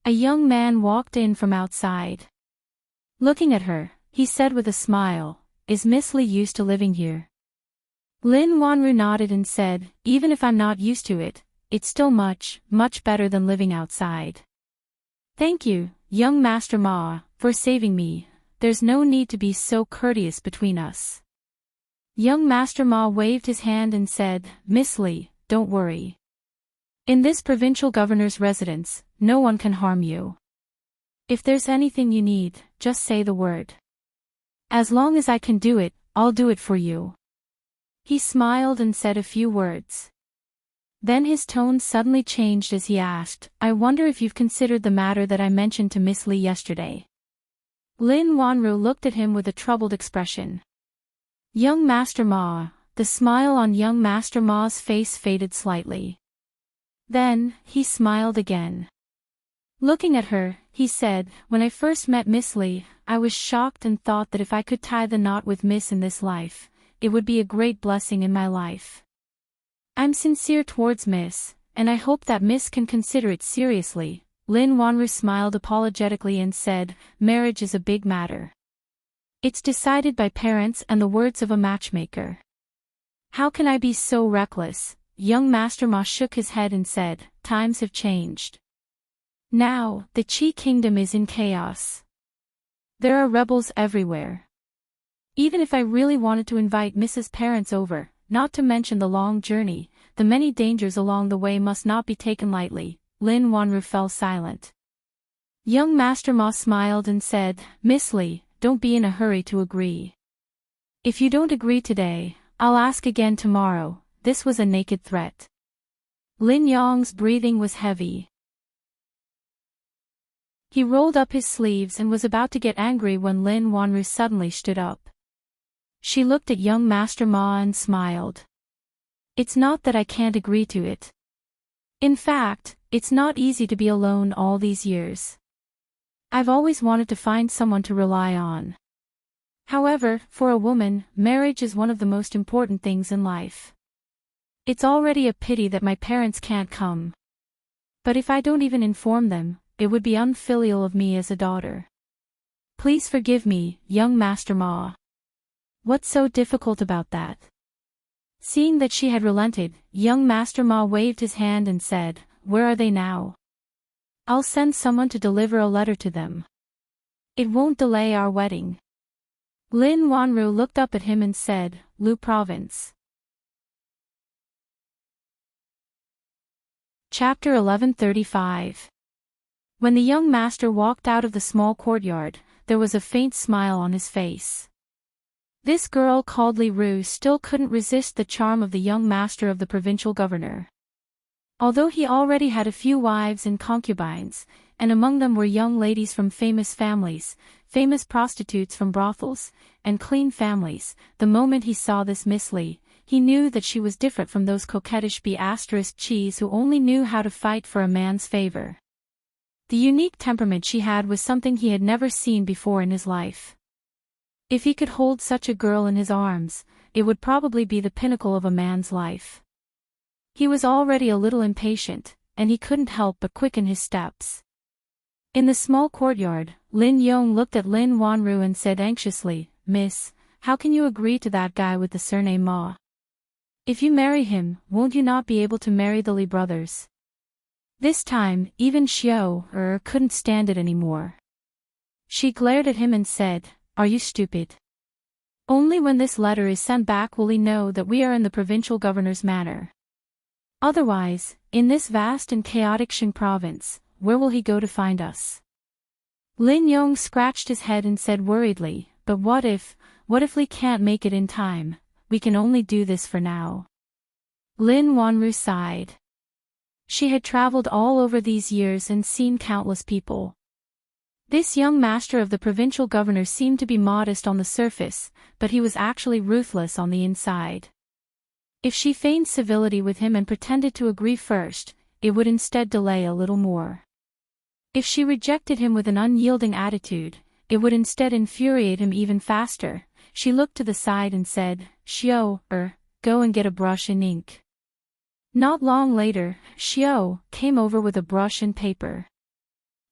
A young man walked in from outside. Looking at her, he said with a smile, "Is Miss Lee used to living here?" Lin Wanru nodded and said, "Even if I'm not used to it, it's still much, much better than living outside." "Thank you, young Master Ma, for saving me. There's no need to be so courteous between us." Young Master Ma waved his hand and said, "Miss Lee, don't worry. In this provincial governor's residence, no one can harm you. If there's anything you need, just say the word. As long as I can do it, I'll do it for you." He smiled and said a few words. Then his tone suddenly changed as he asked, "I wonder if you've considered the matter that I mentioned to Miss Lee yesterday?" Lin Wanru looked at him with a troubled expression. "Young Master Ma," the smile on young Master Ma's face faded slightly. Then, he smiled again. Looking at her, he said, "When I first met Miss Lee, I was shocked and thought that if I could tie the knot with Miss in this life, it would be a great blessing in my life. I'm sincere towards Miss, and I hope that Miss can consider it seriously." Lin Wanru smiled apologetically and said, "Marriage is a big matter. It's decided by parents and the words of a matchmaker. How can I be so reckless?" Young Master Ma shook his head and said, "Times have changed. Now, the Qi kingdom is in chaos. There are rebels everywhere. Even if I really wanted to invite Mrs. Parents over, not to mention the long journey, the many dangers along the way must not be taken lightly." Lin Wanru fell silent. Young Master Ma smiled and said, "Miss Lee, don't be in a hurry to agree. If you don't agree today, I'll ask again tomorrow." This was a naked threat. Lin Yong's breathing was heavy. He rolled up his sleeves and was about to get angry when Lin Wanru suddenly stood up. She looked at young Master Ma and smiled. "It's not that I can't agree to it. In fact, it's not easy to be alone all these years. I've always wanted to find someone to rely on. However, for a woman, marriage is one of the most important things in life. It's already a pity that my parents can't come. But if I don't even inform them, it would be unfilial of me as a daughter. Please forgive me, young Master Ma. What's so difficult about that?" Seeing that she had relented, young Master Ma waved his hand and said, "Where are they now? I'll send someone to deliver a letter to them. It won't delay our wedding." Lin Wanru looked up at him and said, "Lu Province." Chapter 1135. When the young master walked out of the small courtyard, there was a faint smile on his face. This girl called Li Ru still couldn't resist the charm of the young master of the provincial governor. Although he already had a few wives and concubines, and among them were young ladies from famous families, famous prostitutes from brothels, and clean families, the moment he saw this Miss Lee, he knew that she was different from those coquettish B*****s who only knew how to fight for a man's favor. The unique temperament she had was something he had never seen before in his life. If he could hold such a girl in his arms, it would probably be the pinnacle of a man's life. He was already a little impatient, and he couldn't help but quicken his steps. In the small courtyard, Lin Yong looked at Lin Wanru and said anxiously, "Miss, how can you agree to that guy with the surname Ma? If you marry him, won't you not be able to marry the Li brothers?" This time, even Xiao couldn't stand it anymore. She glared at him and said, "Are you stupid? Only when this letter is sent back will he know that we are in the provincial governor's manor. Otherwise, in this vast and chaotic Qing province, where will he go to find us?" Lin Yong scratched his head and said worriedly, "But what if Li can't make it in time? We can only do this for now." Lin Wanru sighed. She had traveled all over these years and seen countless people. This young master of the provincial governor seemed to be modest on the surface, but he was actually ruthless on the inside. If she feigned civility with him and pretended to agree first, it would instead delay a little more. If she rejected him with an unyielding attitude, it would instead infuriate him even faster. She looked to the side and said, "Xiao, go and get a brush and ink. Not long later, Xiao came over with a brush and paper.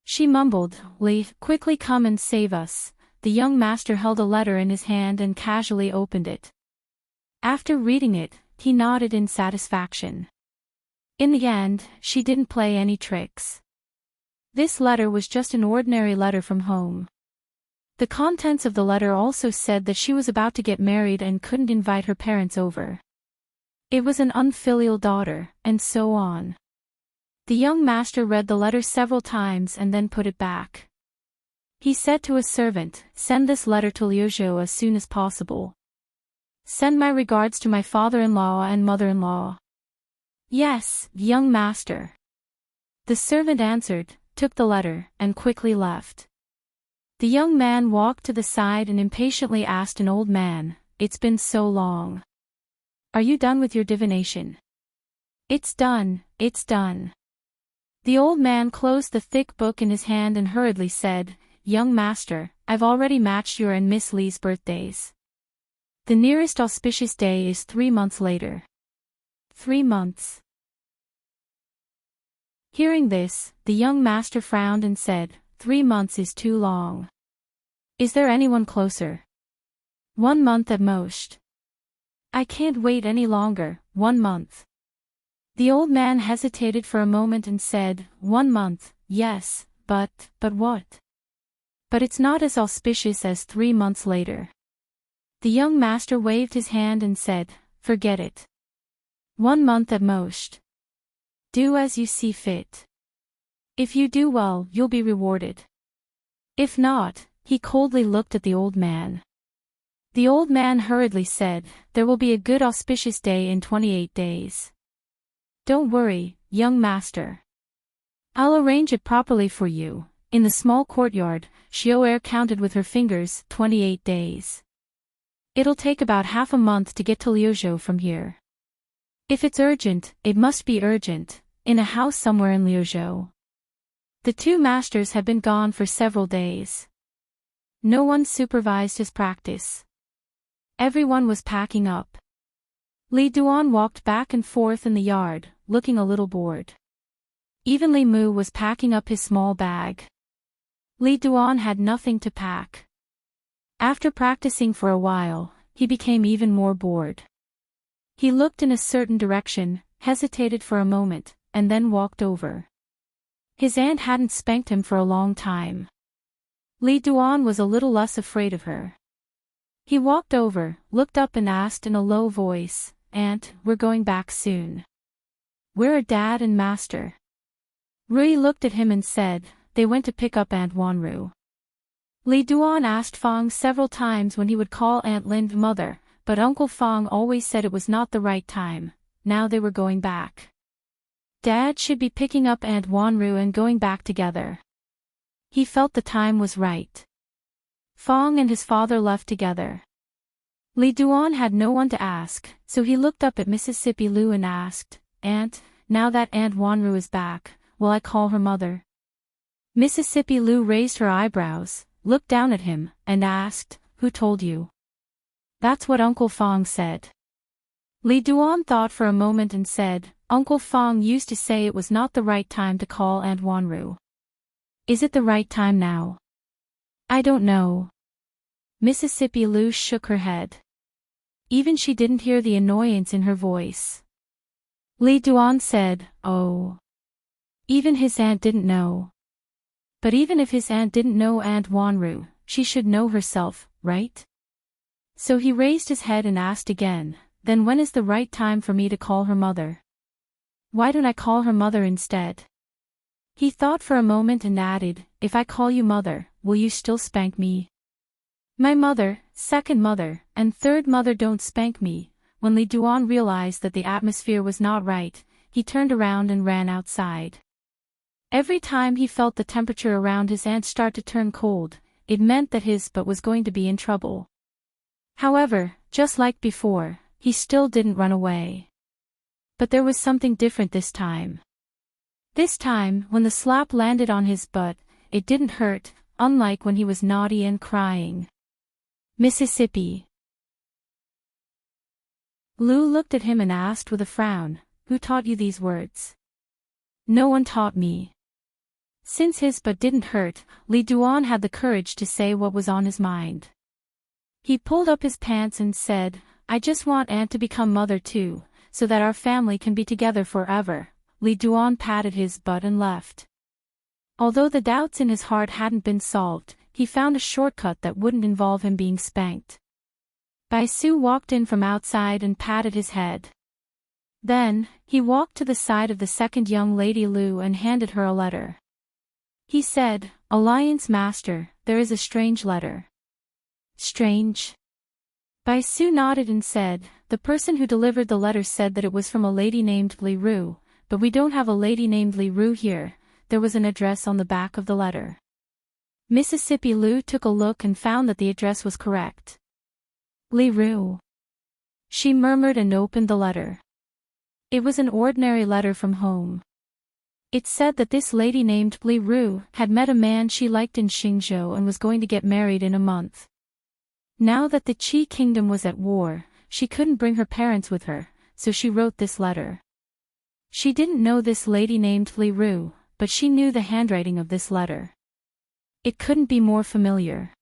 She mumbled, "Li, quickly come and save us." The young master held a letter in his hand and casually opened it. After reading it, he nodded in satisfaction. In the end, she didn't play any tricks. This letter was just an ordinary letter from home. The contents of the letter also said that she was about to get married and couldn't invite her parents over. It was an unfilial daughter, and so on. The young master read the letter several times and then put it back. He said to a servant, "Send this letter to Liuzhou as soon as possible. Send my regards to my father-in-law and mother-in-law." "Yes, young master." The servant answered, took the letter, and quickly left. The young man walked to the side and impatiently asked an old man, "It's been so long. Are you done with your divination?" "It's done, it's done." The old man closed the thick book in his hand and hurriedly said, "Young master, I've already matched your and Miss Li's birthdays. The nearest auspicious day is 3 months later." 3 months. Hearing this, the young master frowned and said, 3 months is too long. Is there anyone closer? 1 month at most. I can't wait any longer, 1 month. The old man hesitated for a moment and said, 1 month, yes, but what? But it's not as auspicious as 3 months later. The young master waved his hand and said, forget it. 1 month at most. Do as you see fit. If you do well, you'll be rewarded. If not, he coldly looked at the old man. The old man hurriedly said, there will be a good auspicious day in 28 days. Don't worry, young master. I'll arrange it properly for you. In the small courtyard, Xiao counted with her fingers, 28 days. It'll take about half a month to get to Liuzhou from here. If it's urgent, it must be urgent, in a house somewhere in Liuzhou. The 2 masters had been gone for several days. No one supervised his practice. Everyone was packing up. Li Duan walked back and forth in the yard, looking a little bored. Even Li Mu was packing up his small bag. Li Duan had nothing to pack. After practicing for a while, he became even more bored. He looked in a certain direction, hesitated for a moment, and then walked over. His aunt hadn't spanked him for a long time. Li Duan was a little less afraid of her. He walked over, looked up and asked in a low voice, "Aunt, we're going back soon. Where are Dad and Master?" Rui looked at him and said, "They went to pick up Aunt Wanru." Li Duan asked Fang several times when he would call Aunt Lind mother, but Uncle Fang always said it was not the right time. Now they were going back. Dad should be picking up Aunt Wanru and going back together. He felt the time was right. Fang and his father left together. Li Duan had no one to ask, so he looked up at Mississippi Lu and asked, "Aunt, now that Aunt Wanru is back, will I call her mother?" Mississippi Lu raised her eyebrows, looked down at him, and asked, "Who told you?" "That's what Uncle Fang said." Li Duan thought for a moment and said, "Uncle Fang used to say it was not the right time to call Aunt Wanru. Is it the right time now?" "I don't know." Mississippi Lu shook her head. Even she didn't hear the annoyance in her voice. Li Duan said, "Oh." Even his aunt didn't know. But even if his aunt didn't know Aunt Wanru, she should know herself, right? So he raised his head and asked again, "Then when is the right time for me to call her mother? Why don't I call her mother instead?" He thought for a moment and added, "If I call you mother, will you still spank me?" "My mother, second mother, and third mother don't spank me." When Li Duan realized that the atmosphere was not right, he turned around and ran outside. Every time he felt the temperature around his aunt start to turn cold, it meant that his butt was going to be in trouble. However, just like before, he still didn't run away. But there was something different this time. This time, when the slap landed on his butt, it didn't hurt, unlike when he was naughty and crying. Mississippi. Lu looked at him and asked with a frown, "Who taught you these words?" "No one taught me." Since his but didn't hurt, Li Duan had the courage to say what was on his mind. He pulled up his pants and said, "I just want Aunt to become mother too, so that our family can be together forever." Li Duan patted his butt and left. Although the doubts in his heart hadn't been solved, he found a shortcut that wouldn't involve him being spanked. Bai Su walked in from outside and patted his head. Then, he walked to the side of the second young lady Lu and handed her a letter. He said, "Alliance Master, there is a strange letter." "Strange?" Bai Su nodded and said, "The person who delivered the letter said that it was from a lady named Li Ru, but we don't have a lady named Li Ru here." There was an address on the back of the letter. Mississippi Lu took a look and found that the address was correct. Li Ru. She murmured and opened the letter. It was an ordinary letter from home. It said that this lady named Li Ru had met a man she liked in Xingzhou and was going to get married in a month. Now that the Qi kingdom was at war, she couldn't bring her parents with her, so she wrote this letter. She didn't know this lady named Li Ru, but she knew the handwriting of this letter. It couldn't be more familiar.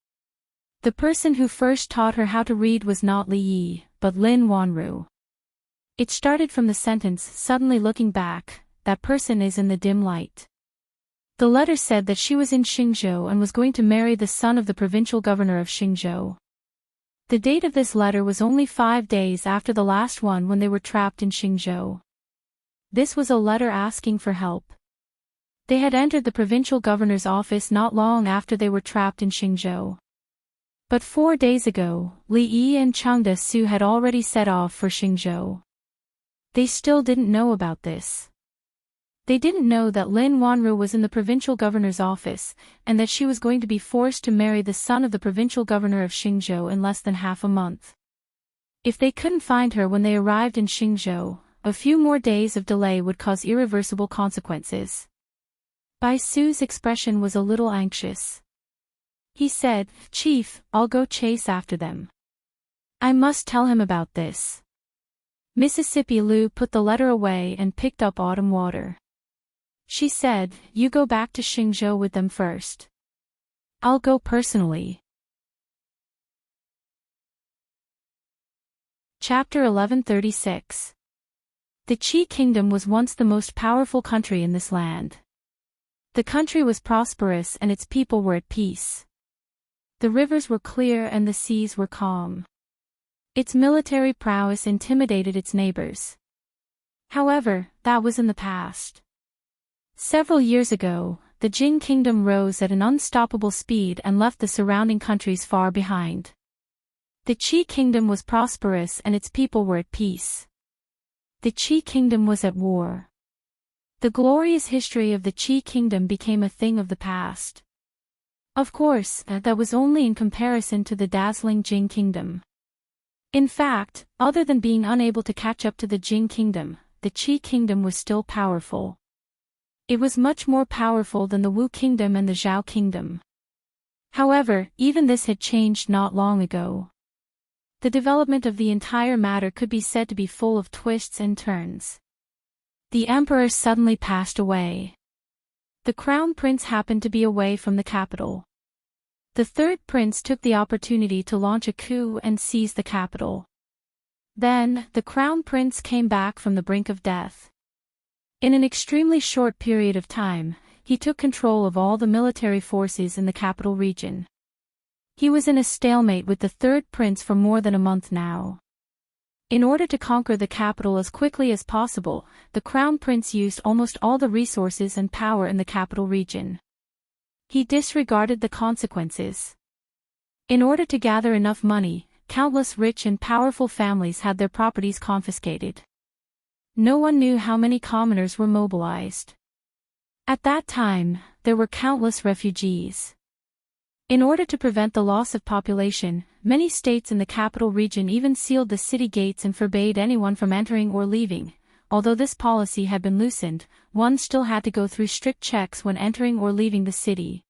The person who first taught her how to read was not Li Yi, but Lin Wanru. It started from the sentence, "Suddenly looking back, that person is in the dim light." The letter said that she was in Xingzhou and was going to marry the son of the provincial governor of Xingzhou. The date of this letter was only 5 days after the last one when they were trapped in Xingzhou. This was a letter asking for help. They had entered the provincial governor's office not long after they were trapped in Xingzhou. But 4 days ago, Li Yi and Chengde Su had already set off for Xingzhou. They still didn't know about this. They didn't know that Lin Wanru was in the provincial governor's office, and that she was going to be forced to marry the son of the provincial governor of Xingzhou in less than half a month. If they couldn't find her when they arrived in Xingzhou, a few more days of delay would cause irreversible consequences. Bai Su's expression was a little anxious. He said, "Chief, I'll go chase after them. I must tell him about this." Mississippi Lu put the letter away and picked up autumn water. She said, "You go back to Xingzhou with them first. I'll go personally." Chapter 1136. The Qi Kingdom was once the most powerful country in this land. The country was prosperous and its people were at peace. The rivers were clear and the seas were calm. Its military prowess intimidated its neighbors. However, that was in the past. Several years ago, the Jing Kingdom rose at an unstoppable speed and left the surrounding countries far behind. The Qi Kingdom was prosperous and its people were at peace. The Qi Kingdom was at war. The glorious history of the Qi Kingdom became a thing of the past. Of course, that was only in comparison to the dazzling Jing Kingdom. In fact, other than being unable to catch up to the Jing Kingdom, the Qi Kingdom was still powerful. It was much more powerful than the Wu Kingdom and the Zhao Kingdom. However, even this had changed not long ago. The development of the entire matter could be said to be full of twists and turns. The emperor suddenly passed away. The crown prince happened to be away from the capital. The third prince took the opportunity to launch a coup and seize the capital. Then, the crown prince came back from the brink of death. In an extremely short period of time, he took control of all the military forces in the capital region. He was in a stalemate with the third prince for more than a month now. In order to conquer the capital as quickly as possible, the crown prince used almost all the resources and power in the capital region. He disregarded the consequences. In order to gather enough money, countless rich and powerful families had their properties confiscated. No one knew how many commoners were mobilized. At that time, there were countless refugees. In order to prevent the loss of population, many states in the capital region even sealed the city gates and forbade anyone from entering or leaving. Although this policy had been loosened, one still had to go through strict checks when entering or leaving the city.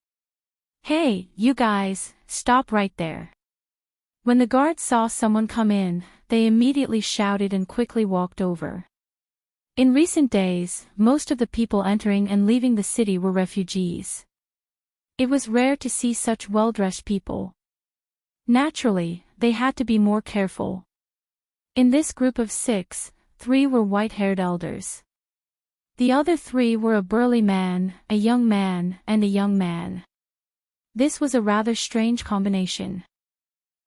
"Hey, you guys, stop right there. When the guards saw someone come in, they immediately shouted and quickly walked over. In recent days, most of the people entering and leaving the city were refugees. It was rare to see such well-dressed people. Naturally, they had to be more careful. In this group of 6, 3 were white-haired elders. The other 3 were a burly man, a young man, and a young man. This was a rather strange combination.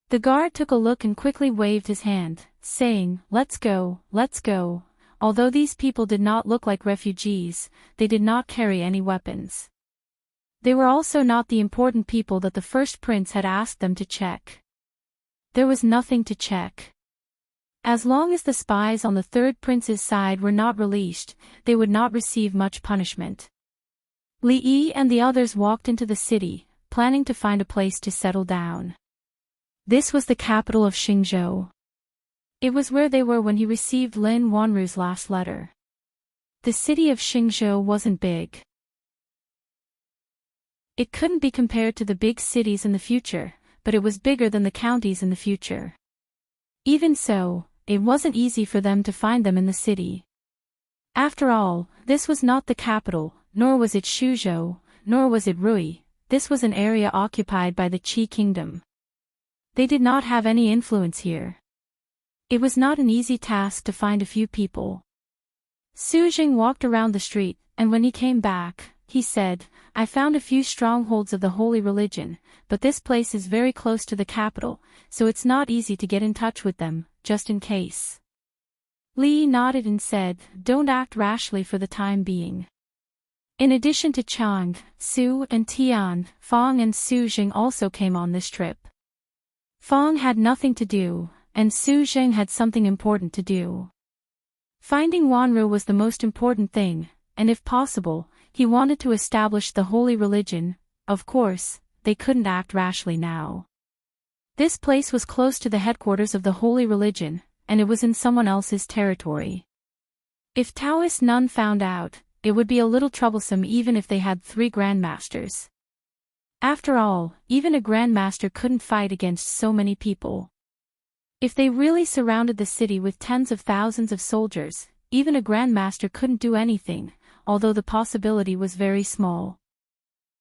The guard took a look and quickly waved his hand, saying, "Let's go, let's go." Although these people did not look like refugees, they did not carry any weapons. They were also not the important people that the first prince had asked them to check. There was nothing to check. As long as the spies on the third prince's side were not released, they would not receive much punishment. Li Yi and the others walked into the city, planning to find a place to settle down. This was the capital of Xingzhou. It was where they were when he received Lin Wanru's last letter. The city of Xingzhou wasn't big. It couldn't be compared to the big cities in the future, but it was bigger than the counties in the future. Even so, it wasn't easy for them to find them in the city. After all, this was not the capital, nor was it Xuzhou, nor was it Rui. This was an area occupied by the Qi kingdom. They did not have any influence here. It was not an easy task to find a few people. Su Jing walked around the street, and when he came back, he said, "I found a few strongholds of the holy religion, but this place is very close to the capital, so it's not easy to get in touch with them, just in case." Li nodded and said, "Don't act rashly for the time being." In addition to Chang, Su and Tian, Fong and Su Jing also came on this trip. Fong had nothing to do, and Su Jing had something important to do. Finding Wanru was the most important thing, and if possible, he wanted to establish the holy religion. Of course, they couldn't act rashly now. This place was close to the headquarters of the holy religion, and it was in someone else's territory. If Taoist none found out, it would be a little troublesome even if they had 3 grandmasters. After all, even a grandmaster couldn't fight against so many people. If they really surrounded the city with tens of thousands of soldiers, even a grandmaster couldn't do anything, although the possibility was very small.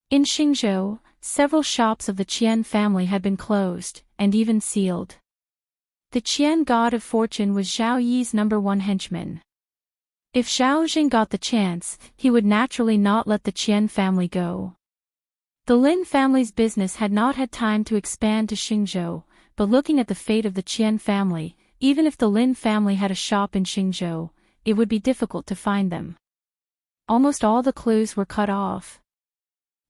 In Xingzhou, several shops of the Qian family had been closed, and even sealed. The Qian god of fortune was Zhao Yi's #1 henchman. If Zhao Jing got the chance, he would naturally not let the Qian family go. The Lin family's business had not had time to expand to Xingzhou, but looking at the fate of the Qian family, even if the Lin family had a shop in Xingzhou, it would be difficult to find them. Almost all the clues were cut off.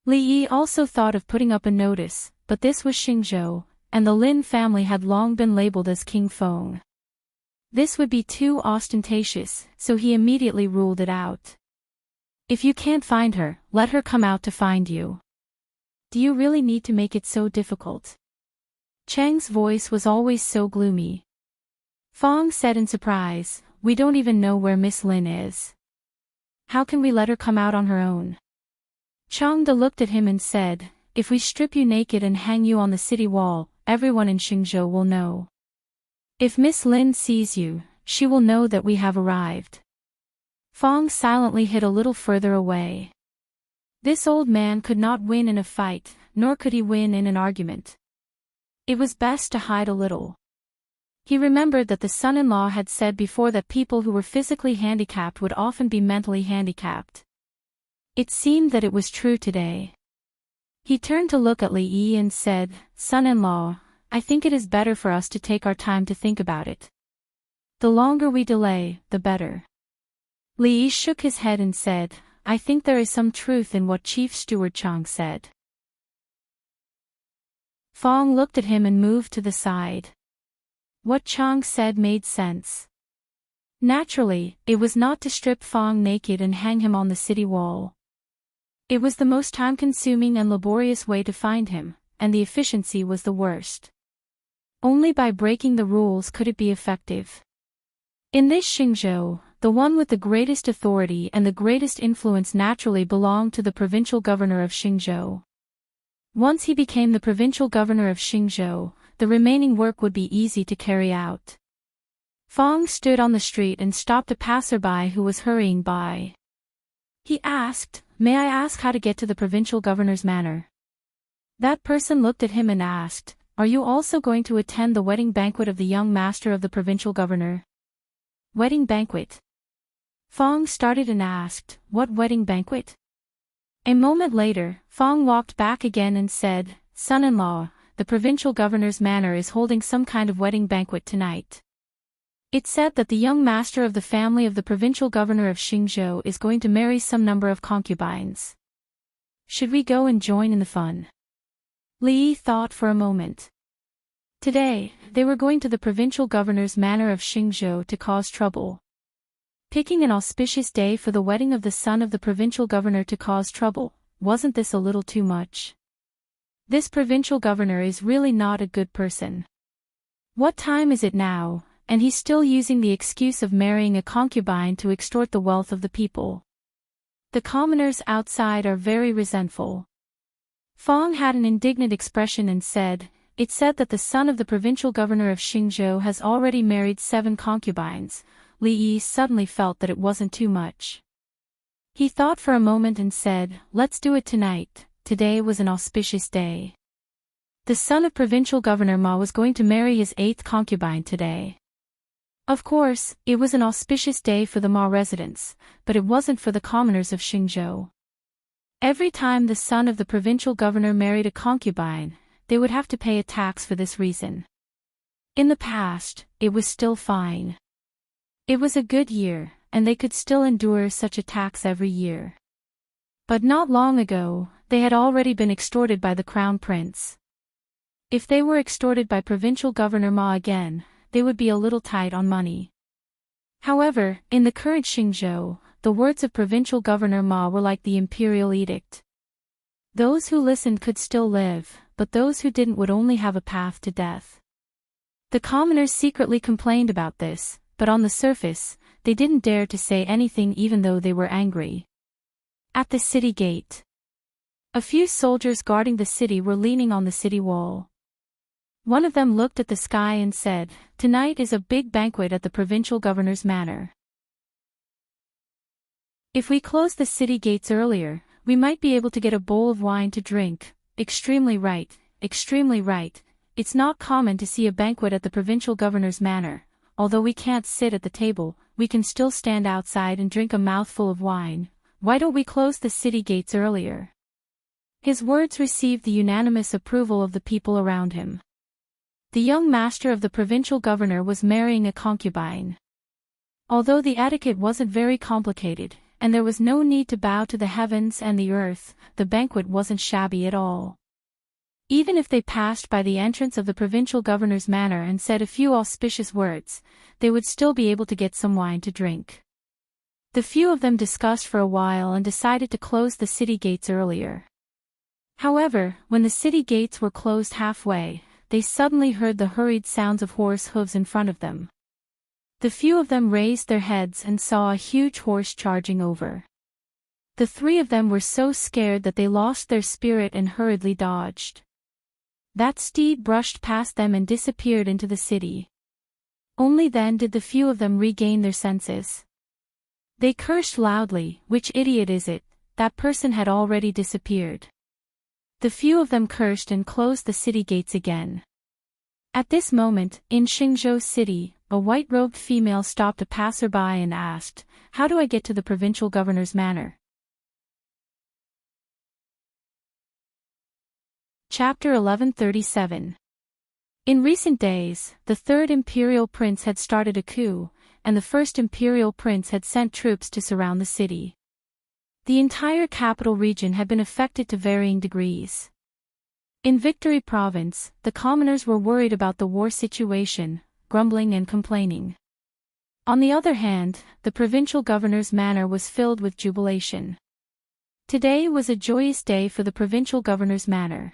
Li Yi also thought of putting up a notice, but this was Xingzhou, and the Lin family had long been labeled as King Feng. This would be too ostentatious, so he immediately ruled it out. "If you can't find her, let her come out to find you. Do you really need to make it so difficult?" Cheng's voice was always so gloomy. Fong said in surprise, "We don't even know where Miss Lin is. How can we let her come out on her own?" Changde looked at him and said, "If we strip you naked and hang you on the city wall, everyone in Xingzhou will know. If Miss Lin sees you, she will know that we have arrived." Fong silently hid a little further away. This old man could not win in a fight, nor could he win in an argument. It was best to hide a little. He remembered that the son-in-law had said before that people who were physically handicapped would often be mentally handicapped. It seemed that it was true today. He turned to look at Li Yi and said, "Son-in-law, I think it is better for us to take our time to think about it. The longer we delay, the better." Li Yi shook his head and said, "I think there is some truth in what Chief Steward Chang said." Fong looked at him and moved to the side. What Chang said made sense. Naturally, it was not to strip Fong naked and hang him on the city wall. It was the most time-consuming and laborious way to find him, and the efficiency was the worst. Only by breaking the rules could it be effective. In this Xingzhou, the one with the greatest authority and the greatest influence naturally belonged to the provincial governor of Xingzhou. Once he became the provincial governor of Xingzhou, the remaining work would be easy to carry out. Fong stood on the street and stopped a passerby who was hurrying by. He asked, "May I ask how to get to the provincial governor's manor?" That person looked at him and asked, "Are you also going to attend the wedding banquet of the young master of the provincial governor?" Wedding banquet? Fong started and asked, "What wedding banquet?" A moment later, Fong walked back again and said, "Son-in-law, the provincial governor's manor is holding some kind of wedding banquet tonight. It said that the young master of the family of the provincial governor of Xingzhou is going to marry some number of concubines. Should we go and join in the fun?" Li thought for a moment. Today, they were going to the provincial governor's manor of Xingzhou to cause trouble. Picking an auspicious day for the wedding of the son of the provincial governor to cause trouble, wasn't this a little too much? This provincial governor is really not a good person. What time is it now? And he's still using the excuse of marrying a concubine to extort the wealth of the people. The commoners outside are very resentful. Fong had an indignant expression and said, "It said that the son of the provincial governor of Xingzhou has already married 7 concubines. Li Yi suddenly felt that it wasn't too much. He thought for a moment and said, "Let's do it tonight." Today was an auspicious day. The son of provincial governor Ma was going to marry his 8th concubine today. Of course, it was an auspicious day for the Ma residents, but it wasn't for the commoners of Xingzhou. Every time the son of the provincial governor married a concubine, they would have to pay a tax for this reason. In the past, it was still fine. It was a good year, and they could still endure such a tax every year. But not long ago, they had already been extorted by the crown prince. If they were extorted by provincial governor Ma again, they would be a little tight on money. However, in the current Xingzhou, the words of provincial governor Ma were like the imperial edict. Those who listened could still live, but those who didn't would only have a path to death. The commoners secretly complained about this, but on the surface, they didn't dare to say anything even though they were angry. At the city gate, a few soldiers guarding the city were leaning on the city wall. One of them looked at the sky and said, "Tonight is a big banquet at the provincial governor's manor. If we close the city gates earlier, we might be able to get a bowl of wine to drink." Extremely right, extremely right. It's not common to see a banquet at the provincial governor's manor. Although we can't sit at the table, we can still stand outside and drink a mouthful of wine. Why don't we close the city gates earlier? His words received the unanimous approval of the people around him. The young master of the provincial governor was marrying a concubine. Although the etiquette wasn't very complicated, and there was no need to bow to the heavens and the earth, the banquet wasn't shabby at all. Even if they passed by the entrance of the provincial governor's manor and said a few auspicious words, they would still be able to get some wine to drink. The few of them discussed for a while and decided to close the city gates earlier. However, when the city gates were closed halfway, they suddenly heard the hurried sounds of horse hooves in front of them. The few of them raised their heads and saw a huge horse charging over. The 3 of them were so scared that they lost their spirit and hurriedly dodged. That steed brushed past them and disappeared into the city. Only then did the few of them regain their senses. They cursed loudly, "Which idiot is it? That person had already disappeared." The few of them cursed and closed the city gates again. At this moment, in Xingzhou City, a white-robed female stopped a passerby and asked, "How do I get to the provincial governor's manor?" Chapter 1137. In recent days, the 3rd imperial prince had started a coup, and the 1st imperial prince had sent troops to surround the city. The entire capital region had been affected to varying degrees. In Victory Province, the commoners were worried about the war situation, grumbling and complaining. On the other hand, the provincial governor's manor was filled with jubilation. Today was a joyous day for the provincial governor's manor.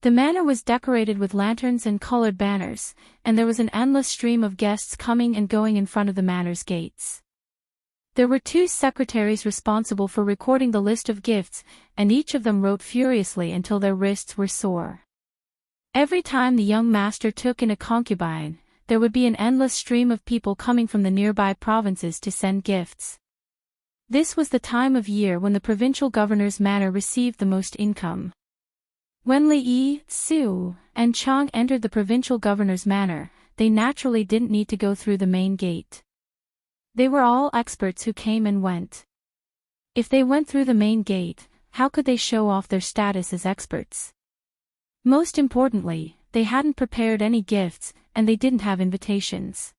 The manor was decorated with lanterns and colored banners, and there was an endless stream of guests coming and going in front of the manor's gates. There were 2 secretaries responsible for recording the list of gifts, and each of them wrote furiously until their wrists were sore. Every time the young master took in a concubine, there would be an endless stream of people coming from the nearby provinces to send gifts. This was the time of year when the provincial governor's manor received the most income. When Li, Su, and Chang entered the provincial governor's manor, they naturally didn't need to go through the main gate. They were all experts who came and went. If they went through the main gate, how could they show off their status as experts? Most importantly, they hadn't prepared any gifts, and they didn't have invitations.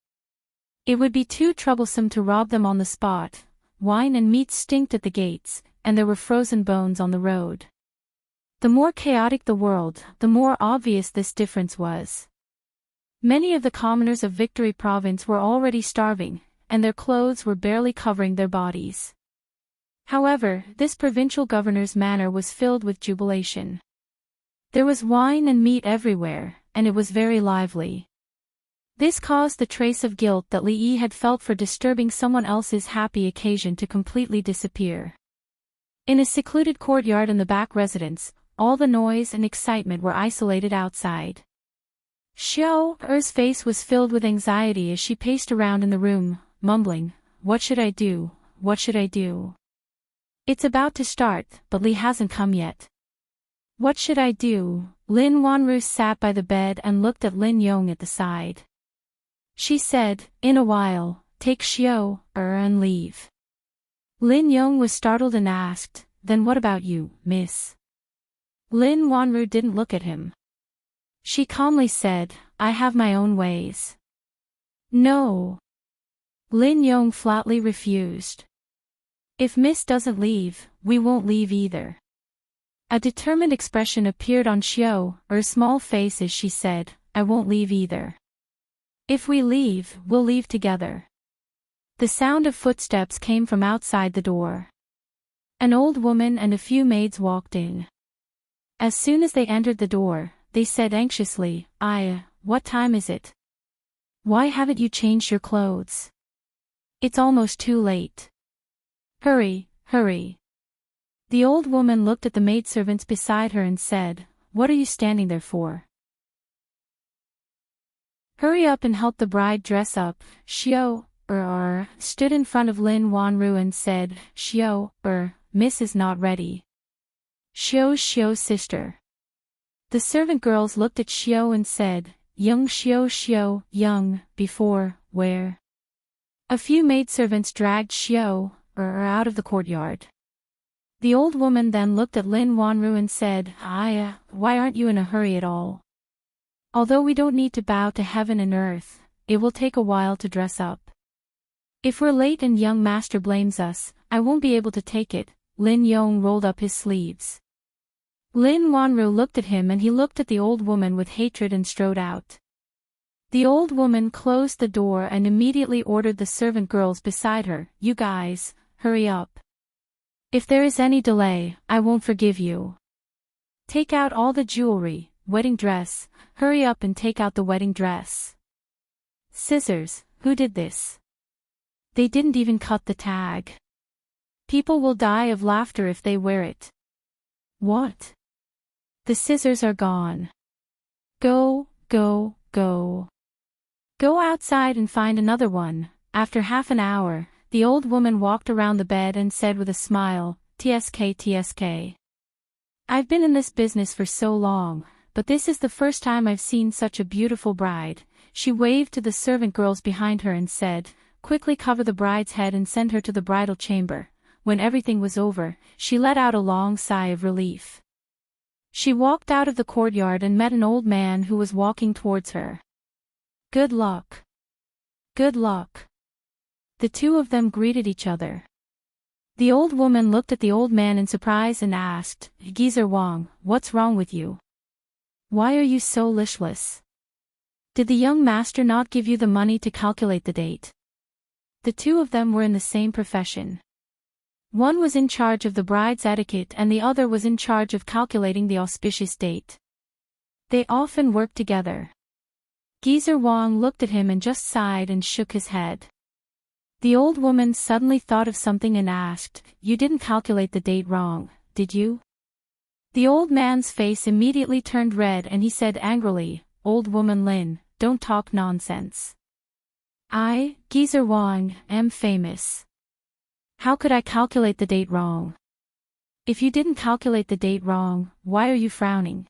It would be too troublesome to rob them on the spot. Wine and meat stinked at the gates, and there were frozen bones on the road. The more chaotic the world, the more obvious this difference was. Many of the commoners of Victory Province were already starving, and their clothes were barely covering their bodies. However, this provincial governor's manor was filled with jubilation. There was wine and meat everywhere, and it was very lively. This caused the trace of guilt that Li Yi had felt for disturbing someone else's happy occasion to completely disappear. In a secluded courtyard in the back residence, all the noise and excitement were isolated outside. Xiao Er's face was filled with anxiety as she paced around in the room, mumbling, "What should I do? What should I do? It's about to start, but Li hasn't come yet. What should I do?" Lin Wanru sat by the bed and looked at Lin Yong at the side. She said, "In a while, take Xiao Er and leave." Lin Yong was startled and asked, "Then what about you, miss?" Lin Wanru didn't look at him. She calmly said, "I have my own ways." "No." Lin Yong flatly refused. "If miss doesn't leave, we won't leave either." A determined expression appeared on Xiao Er's small face as she said, "I won't leave either. If we leave, we'll leave together." The sound of footsteps came from outside the door. An old woman and a few maids walked in. As soon as they entered the door, they said anxiously, "What time is it? Why haven't you changed your clothes? It's almost too late. Hurry, hurry." The old woman looked at the maidservants beside her and said, "What are you standing there for? Hurry up and help the bride dress up." Xiao Er stood in front of Lin Wanru and said, "Xiao Er, miss is not ready." Xiao's sister. The servant girls looked at Xiao and said, "Young Xiao, young, before, where?" A few maidservants dragged Xiao Er out of the courtyard. The old woman then looked at Lin Wanru and said, "Why aren't you in a hurry at all? Although we don't need to bow to heaven and earth, it will take a while to dress up. If we're late and young master blames us, I won't be able to take it." Lin Yong rolled up his sleeves. Lin Wanru looked at him and he looked at the old woman with hatred and strode out. The old woman closed the door and immediately ordered the servant girls beside her, "You guys, hurry up. If there is any delay, I won't forgive you. Take out all the jewelry, wedding dress, hurry up and take out the wedding dress. Scissors, who did this? They didn't even cut the tag. People will die of laughter if they wear it. What? The scissors are gone. Go, go, go. Go outside and find another one." After half an hour, the old woman walked around the bed and said with a smile, "TSK, TSK. I've been in this business for so long, but this is the first time I've seen such a beautiful bride." She waved to the servant girls behind her and said, "Quickly cover the bride's head and send her to the bridal chamber." When everything was over, she let out a long sigh of relief. She walked out of the courtyard and met an old man who was walking towards her. "Good luck. Good luck." The two of them greeted each other. The old woman looked at the old man in surprise and asked, "Geezer Wang, what's wrong with you? Why are you so listless? Did the young master not give you the money to calculate the date?" The two of them were in the same profession. One was in charge of the bride's etiquette and the other was in charge of calculating the auspicious date. They often worked together. Geezer Wang looked at him and just sighed and shook his head. The old woman suddenly thought of something and asked, "You didn't calculate the date wrong, did you?" The old man's face immediately turned red and he said angrily, "Old woman Lin, don't talk nonsense. I, Geezer Wang, am famous. How could I calculate the date wrong? If you didn't calculate the date wrong, why are you frowning?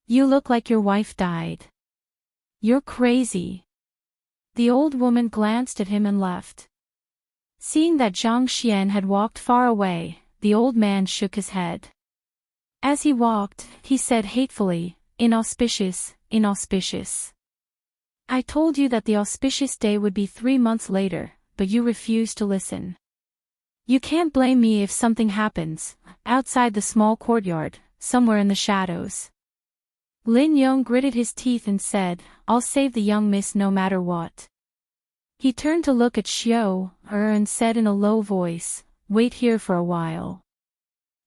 You look like your wife died. You're crazy." The old woman glanced at him and left. Seeing that Zhang Xian had walked far away, the old man shook his head. As he walked, he said hatefully, "Inauspicious, inauspicious. I told you that the auspicious day would be 3 months later, but you refused to listen. You can't blame me if something happens, outside the small courtyard, somewhere in the shadows." Lin Yong gritted his teeth and said, "I'll save the young miss no matter what." He turned to look at Xiao and said in a low voice, "Wait here for a while.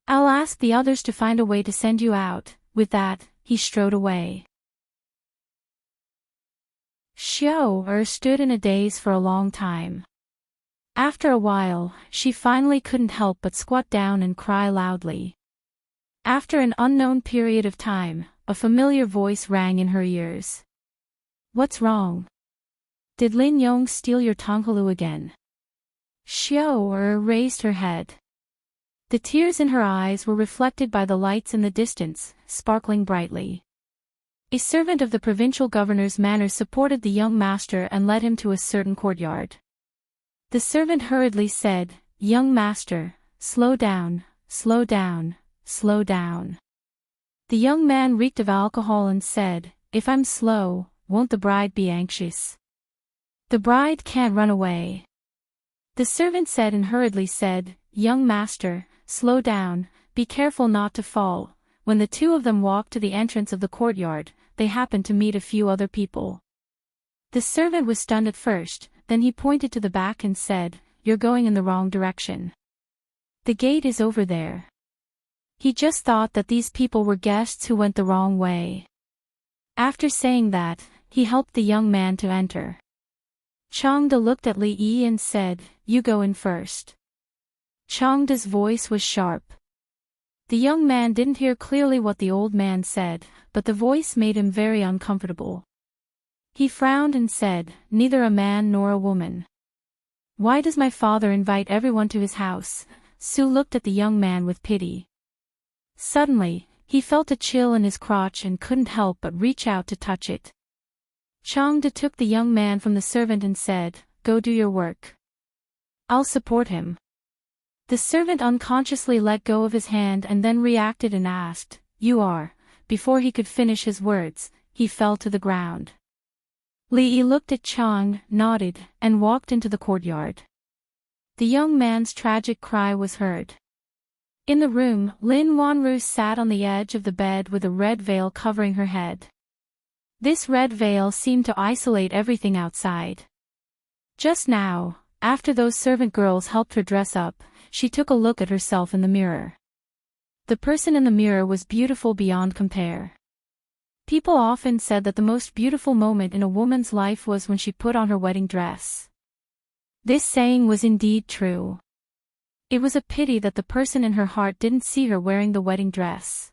I'll ask the others to find a way to send you out." With that, he strode away. Xiao stood in a daze for a long time. After a while, she finally couldn't help but squat down and cry loudly. After an unknown period of time, a familiar voice rang in her ears. "What's wrong? Did Lin Yong steal your Tonghalu again?" Xiao raised her head. The tears in her eyes were reflected by the lights in the distance, sparkling brightly. A servant of the provincial governor's manor supported the young master and led him to a certain courtyard. The servant hurriedly said, "Young master, slow down, slow down, slow down." The young man reeked of alcohol and said, "If I'm slow, won't the bride be anxious? The bride can't run away." The servant said and hurriedly said, "Young master, slow down, be careful not to fall." When the two of them walked to the entrance of the courtyard, they happened to meet a few other people. The servant was stunned at first, then he pointed to the back and said, "You're going in the wrong direction. The gate is over there." He just thought that these people were guests who went the wrong way. After saying that, he helped the young man to enter. Changde looked at Li Yi and said, "You go in first." Changde's voice was sharp. The young man didn't hear clearly what the old man said, but the voice made him very uncomfortable. He frowned and said, "Neither a man nor a woman. Why does my father invite everyone to his house?" Su looked at the young man with pity. Suddenly, he felt a chill in his crotch and couldn't help but reach out to touch it. Changde took the young man from the servant and said, "Go do your work. I'll support him." The servant unconsciously let go of his hand and then reacted and asked, "You are?" Before he could finish his words, he fell to the ground. Li Yi looked at Chang, nodded, and walked into the courtyard. The young man's tragic cry was heard. In the room, Lin Wanru sat on the edge of the bed with a red veil covering her head. This red veil seemed to isolate everything outside. Just now, after those servant girls helped her dress up, she took a look at herself in the mirror. The person in the mirror was beautiful beyond compare. People often said that the most beautiful moment in a woman's life was when she put on her wedding dress. This saying was indeed true. It was a pity that the person in her heart didn't see her wearing the wedding dress.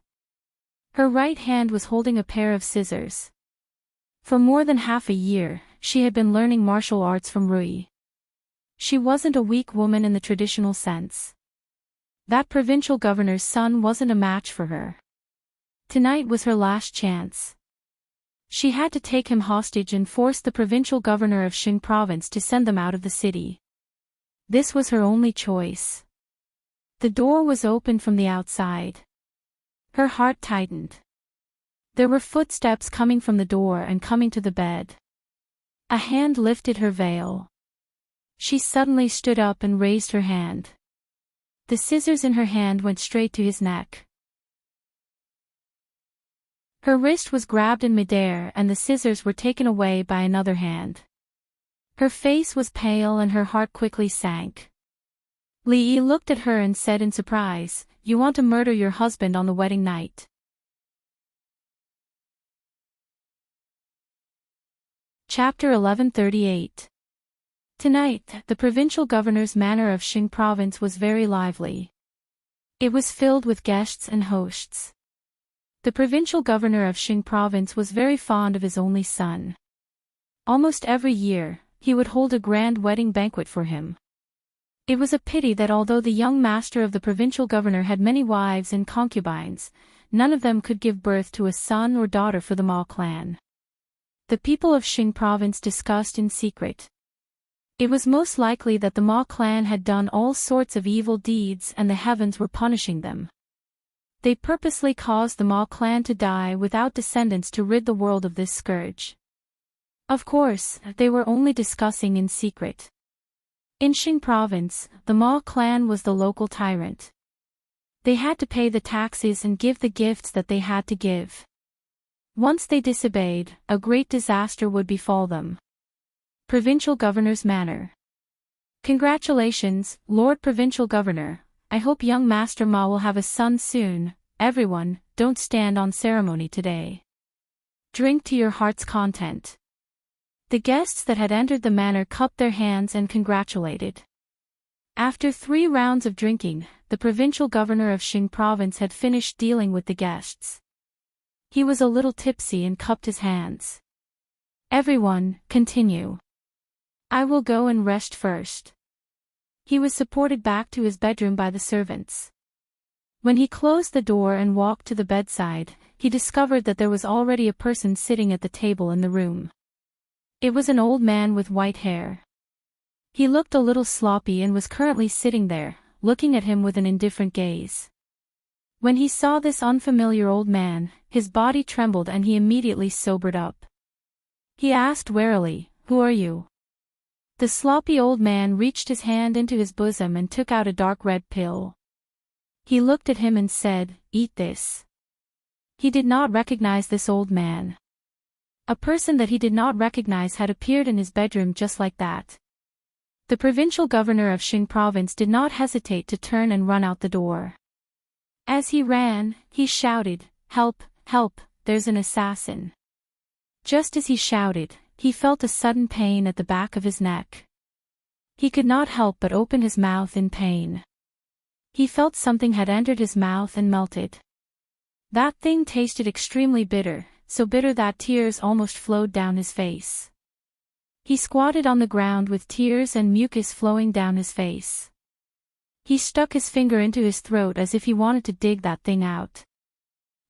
Her right hand was holding a pair of scissors. For more than half a year, she had been learning martial arts from Rui. She wasn't a weak woman in the traditional sense. That provincial governor's son wasn't a match for her. Tonight was her last chance. She had to take him hostage and force the provincial governor of Xing province to send them out of the city. This was her only choice. The door was open from the outside. Her heart tightened. There were footsteps coming from the door and coming to the bed. A hand lifted her veil. She suddenly stood up and raised her hand. The scissors in her hand went straight to his neck. Her wrist was grabbed in midair and the scissors were taken away by another hand. Her face was pale and her heart quickly sank. Li Yi looked at her and said in surprise, "You want to murder your husband on the wedding night?" Chapter 1138. Tonight, the provincial governor's manor of Xing province was very lively. It was filled with guests and hosts. The provincial governor of Xing province was very fond of his only son. Almost every year, he would hold a grand wedding banquet for him. It was a pity that although the young master of the provincial governor had many wives and concubines, none of them could give birth to a son or daughter for the Ma clan. The people of Xing province discussed in secret. It was most likely that the Ma clan had done all sorts of evil deeds and the heavens were punishing them. They purposely caused the Ma clan to die without descendants to rid the world of this scourge. Of course, they were only discussing in secret. In Xing province, the Ma clan was the local tyrant. They had to pay the taxes and give the gifts that they had to give. Once they disobeyed, a great disaster would befall them. Provincial Governor's Manor. Congratulations, Lord Provincial Governor. I hope young Master Ma will have a son soon. Everyone, don't stand on ceremony today. Drink to your heart's content. The guests that had entered the manor cupped their hands and congratulated. After 3 rounds of drinking, the provincial governor of Xing province had finished dealing with the guests. He was a little tipsy and cupped his hands. Everyone, continue. I will go and rest first. He was supported back to his bedroom by the servants. When he closed the door and walked to the bedside, he discovered that there was already a person sitting at the table in the room. It was an old man with white hair. He looked a little sloppy and was currently sitting there, looking at him with an indifferent gaze. When he saw this unfamiliar old man, his body trembled and he immediately sobered up. He asked warily, "Who are you?" The sloppy old man reached his hand into his bosom and took out a dark red pill. He looked at him and said, "Eat this." He did not recognize this old man. A person that he did not recognize had appeared in his bedroom just like that. The provincial governor of Xing province did not hesitate to turn and run out the door. As he ran, he shouted, "Help, help, there's an assassin." Just as he shouted, he felt a sudden pain at the back of his neck. He could not help but open his mouth in pain. He felt something had entered his mouth and melted. That thing tasted extremely bitter, so bitter that tears almost flowed down his face. He squatted on the ground with tears and mucus flowing down his face. He stuck his finger into his throat as if he wanted to dig that thing out.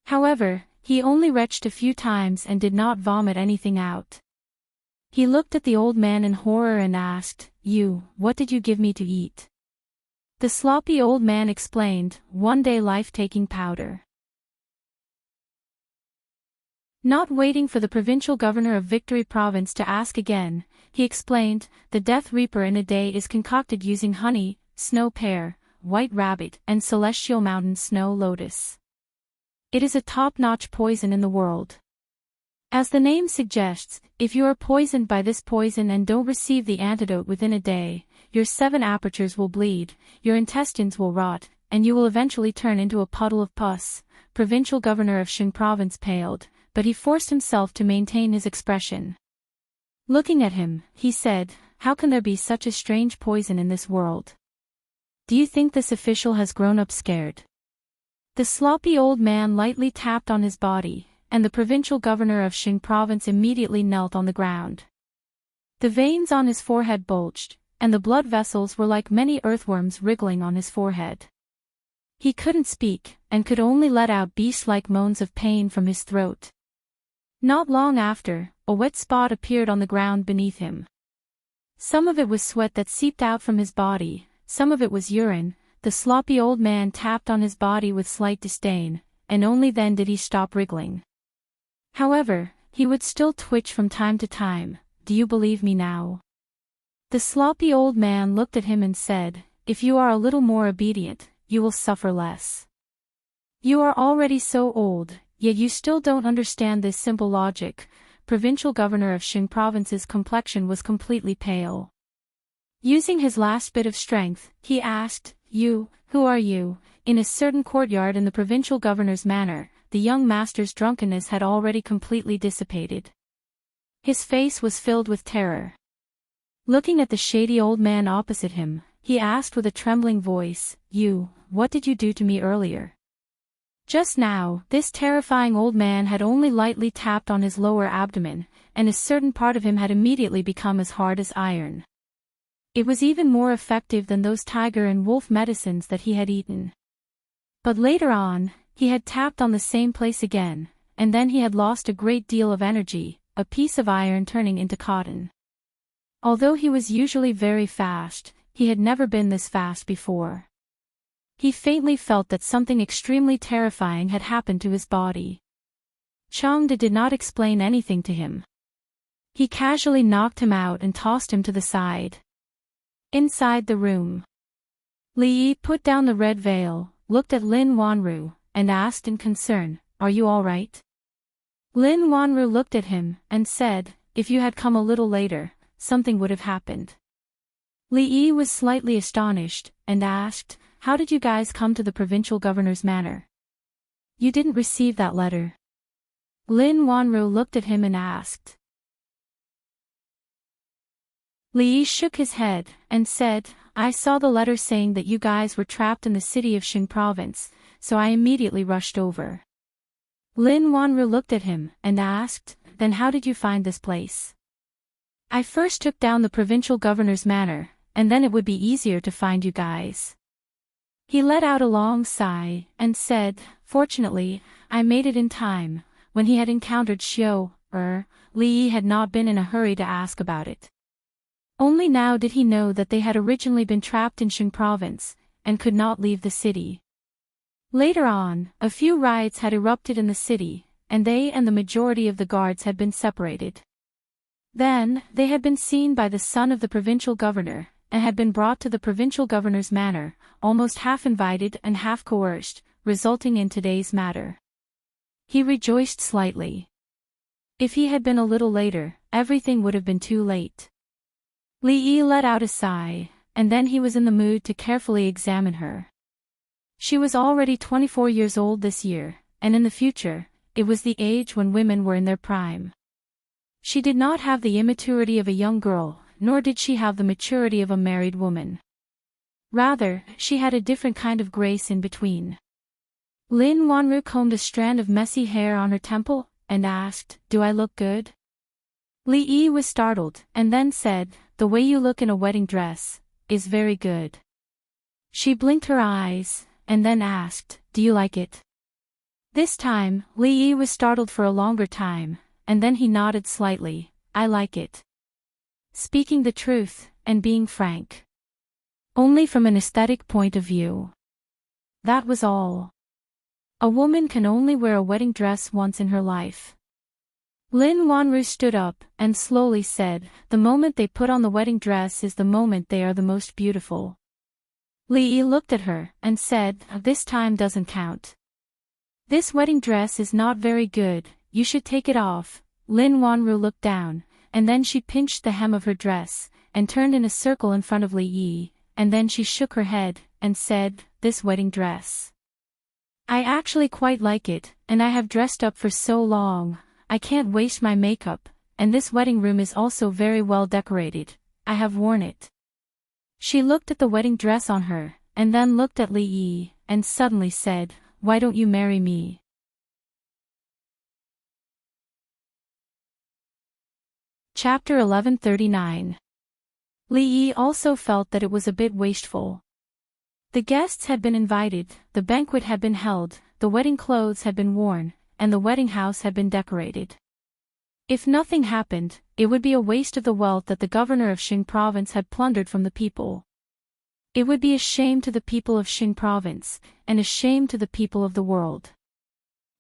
However, he only retched a few times and did not vomit anything out. He looked at the old man in horror and asked, "You, what did you give me to eat?" The sloppy old man explained, "One-day life-taking powder." Not waiting for the provincial governor of Victory Province to ask again, he explained, "The Death Reaper in a day is concocted using honey, snow pear, white rabbit, and celestial mountain snow lotus. It is a top-notch poison in the world. As the name suggests, if you are poisoned by this poison and don't receive the antidote within a day, your 7 apertures will bleed, your intestines will rot, and you will eventually turn into a puddle of pus." Provincial governor of Xing province paled, but he forced himself to maintain his expression. Looking at him, he said, "How can there be such a strange poison in this world? Do you think this official has grown up scared?" The sloppy old man lightly tapped on his body, and the provincial governor of Xing province immediately knelt on the ground. The veins on his forehead bulged, and the blood vessels were like many earthworms wriggling on his forehead. He couldn't speak, and could only let out beast-like moans of pain from his throat. Not long after, a wet spot appeared on the ground beneath him. Some of it was sweat that seeped out from his body, some of it was urine. The sloppy old man tapped on his body with slight disdain, and only then did he stop wriggling. However, he would still twitch from time to time. "Do you believe me now?" The sloppy old man looked at him and said, "If you are a little more obedient, you will suffer less. You are already so old, yet you still don't understand this simple logic." Provincial governor of Xing province's complexion was completely pale. Using his last bit of strength, he asked, "You, who are you?" In a certain courtyard in the provincial governor's manor, the young master's drunkenness had already completely dissipated. His face was filled with terror. Looking at the shady old man opposite him, he asked with a trembling voice, "You, what did you do to me earlier?" Just now, this terrifying old man had only lightly tapped on his lower abdomen, and a certain part of him had immediately become as hard as iron. It was even more effective than those tiger and wolf medicines that he had eaten. But later on, he had tapped on the same place again, and then he had lost a great deal of energy, a piece of iron turning into cotton. Although he was usually very fast, he had never been this fast before. He faintly felt that something extremely terrifying had happened to his body. Changde did not explain anything to him. He casually knocked him out and tossed him to the side. Inside the room, Li Yi put down the red veil, looked at Lin Wanru, and asked in concern, "Are you all right?" Lin Wanru looked at him and said, "If you had come a little later, something would have happened." Li Yi was slightly astonished, and asked, "How did you guys come to the provincial governor's manor? You didn't receive that letter?" Lin Wanru looked at him and asked. Li Yi shook his head, and said, "I saw the letter saying that you guys were trapped in the city of Xing province, so I immediately rushed over." Lin Wanru looked at him, and asked, "Then how did you find this place?" "I first took down the provincial governor's manor, and then it would be easier to find you guys." He let out a long sigh, and said, "Fortunately, I made it in time." When he had encountered Xiao, Li Yi had not been in a hurry to ask about it. Only now did he know that they had originally been trapped in Xing province, and could not leave the city. Later on, a few riots had erupted in the city, and they and the majority of the guards had been separated. Then, they had been seen by the son of the provincial governor, and had been brought to the provincial governor's manor, almost half invited and half coerced, resulting in today's matter. He rejoiced slightly. If he had been a little later, everything would have been too late. Li Yi let out a sigh, and then he was in the mood to carefully examine her. She was already 24 years old this year, and in the future, it was the age when women were in their prime. She did not have the immaturity of a young girl, nor did she have the maturity of a married woman. Rather, she had a different kind of grace in between. Lin Wanru combed a strand of messy hair on her temple, and asked, "Do I look good?" Li Yi was startled, and then said, "The way you look in a wedding dress is very good." She blinked her eyes, and then asked, "Do you like it?" This time, Li Yi was startled for a longer time, and then he nodded slightly, "I like it." Speaking the truth, and being frank. Only from an aesthetic point of view. That was all. A woman can only wear a wedding dress once in her life. Lin Wanru stood up, and slowly said, "The moment they put on the wedding dress is the moment they are the most beautiful." Li Yi looked at her, and said, "This time doesn't count. This wedding dress is not very good, you should take it off." Lin Wanru looked down, and then she pinched the hem of her dress, and turned in a circle in front of Li Yi, and then she shook her head, and said, "This wedding dress. I actually quite like it, and I have dressed up for so long, I can't waste my makeup, and this wedding room is also very well decorated, I have worn it." She looked at the wedding dress on her, and then looked at Li Yi, and suddenly said, "Why don't you marry me?" Chapter 1139. Li Yi also felt that it was a bit wasteful. The guests had been invited, the banquet had been held, the wedding clothes had been worn, and the wedding house had been decorated. If nothing happened, it would be a waste of the wealth that the governor of Xing province had plundered from the people. It would be a shame to the people of Xing province, and a shame to the people of the world.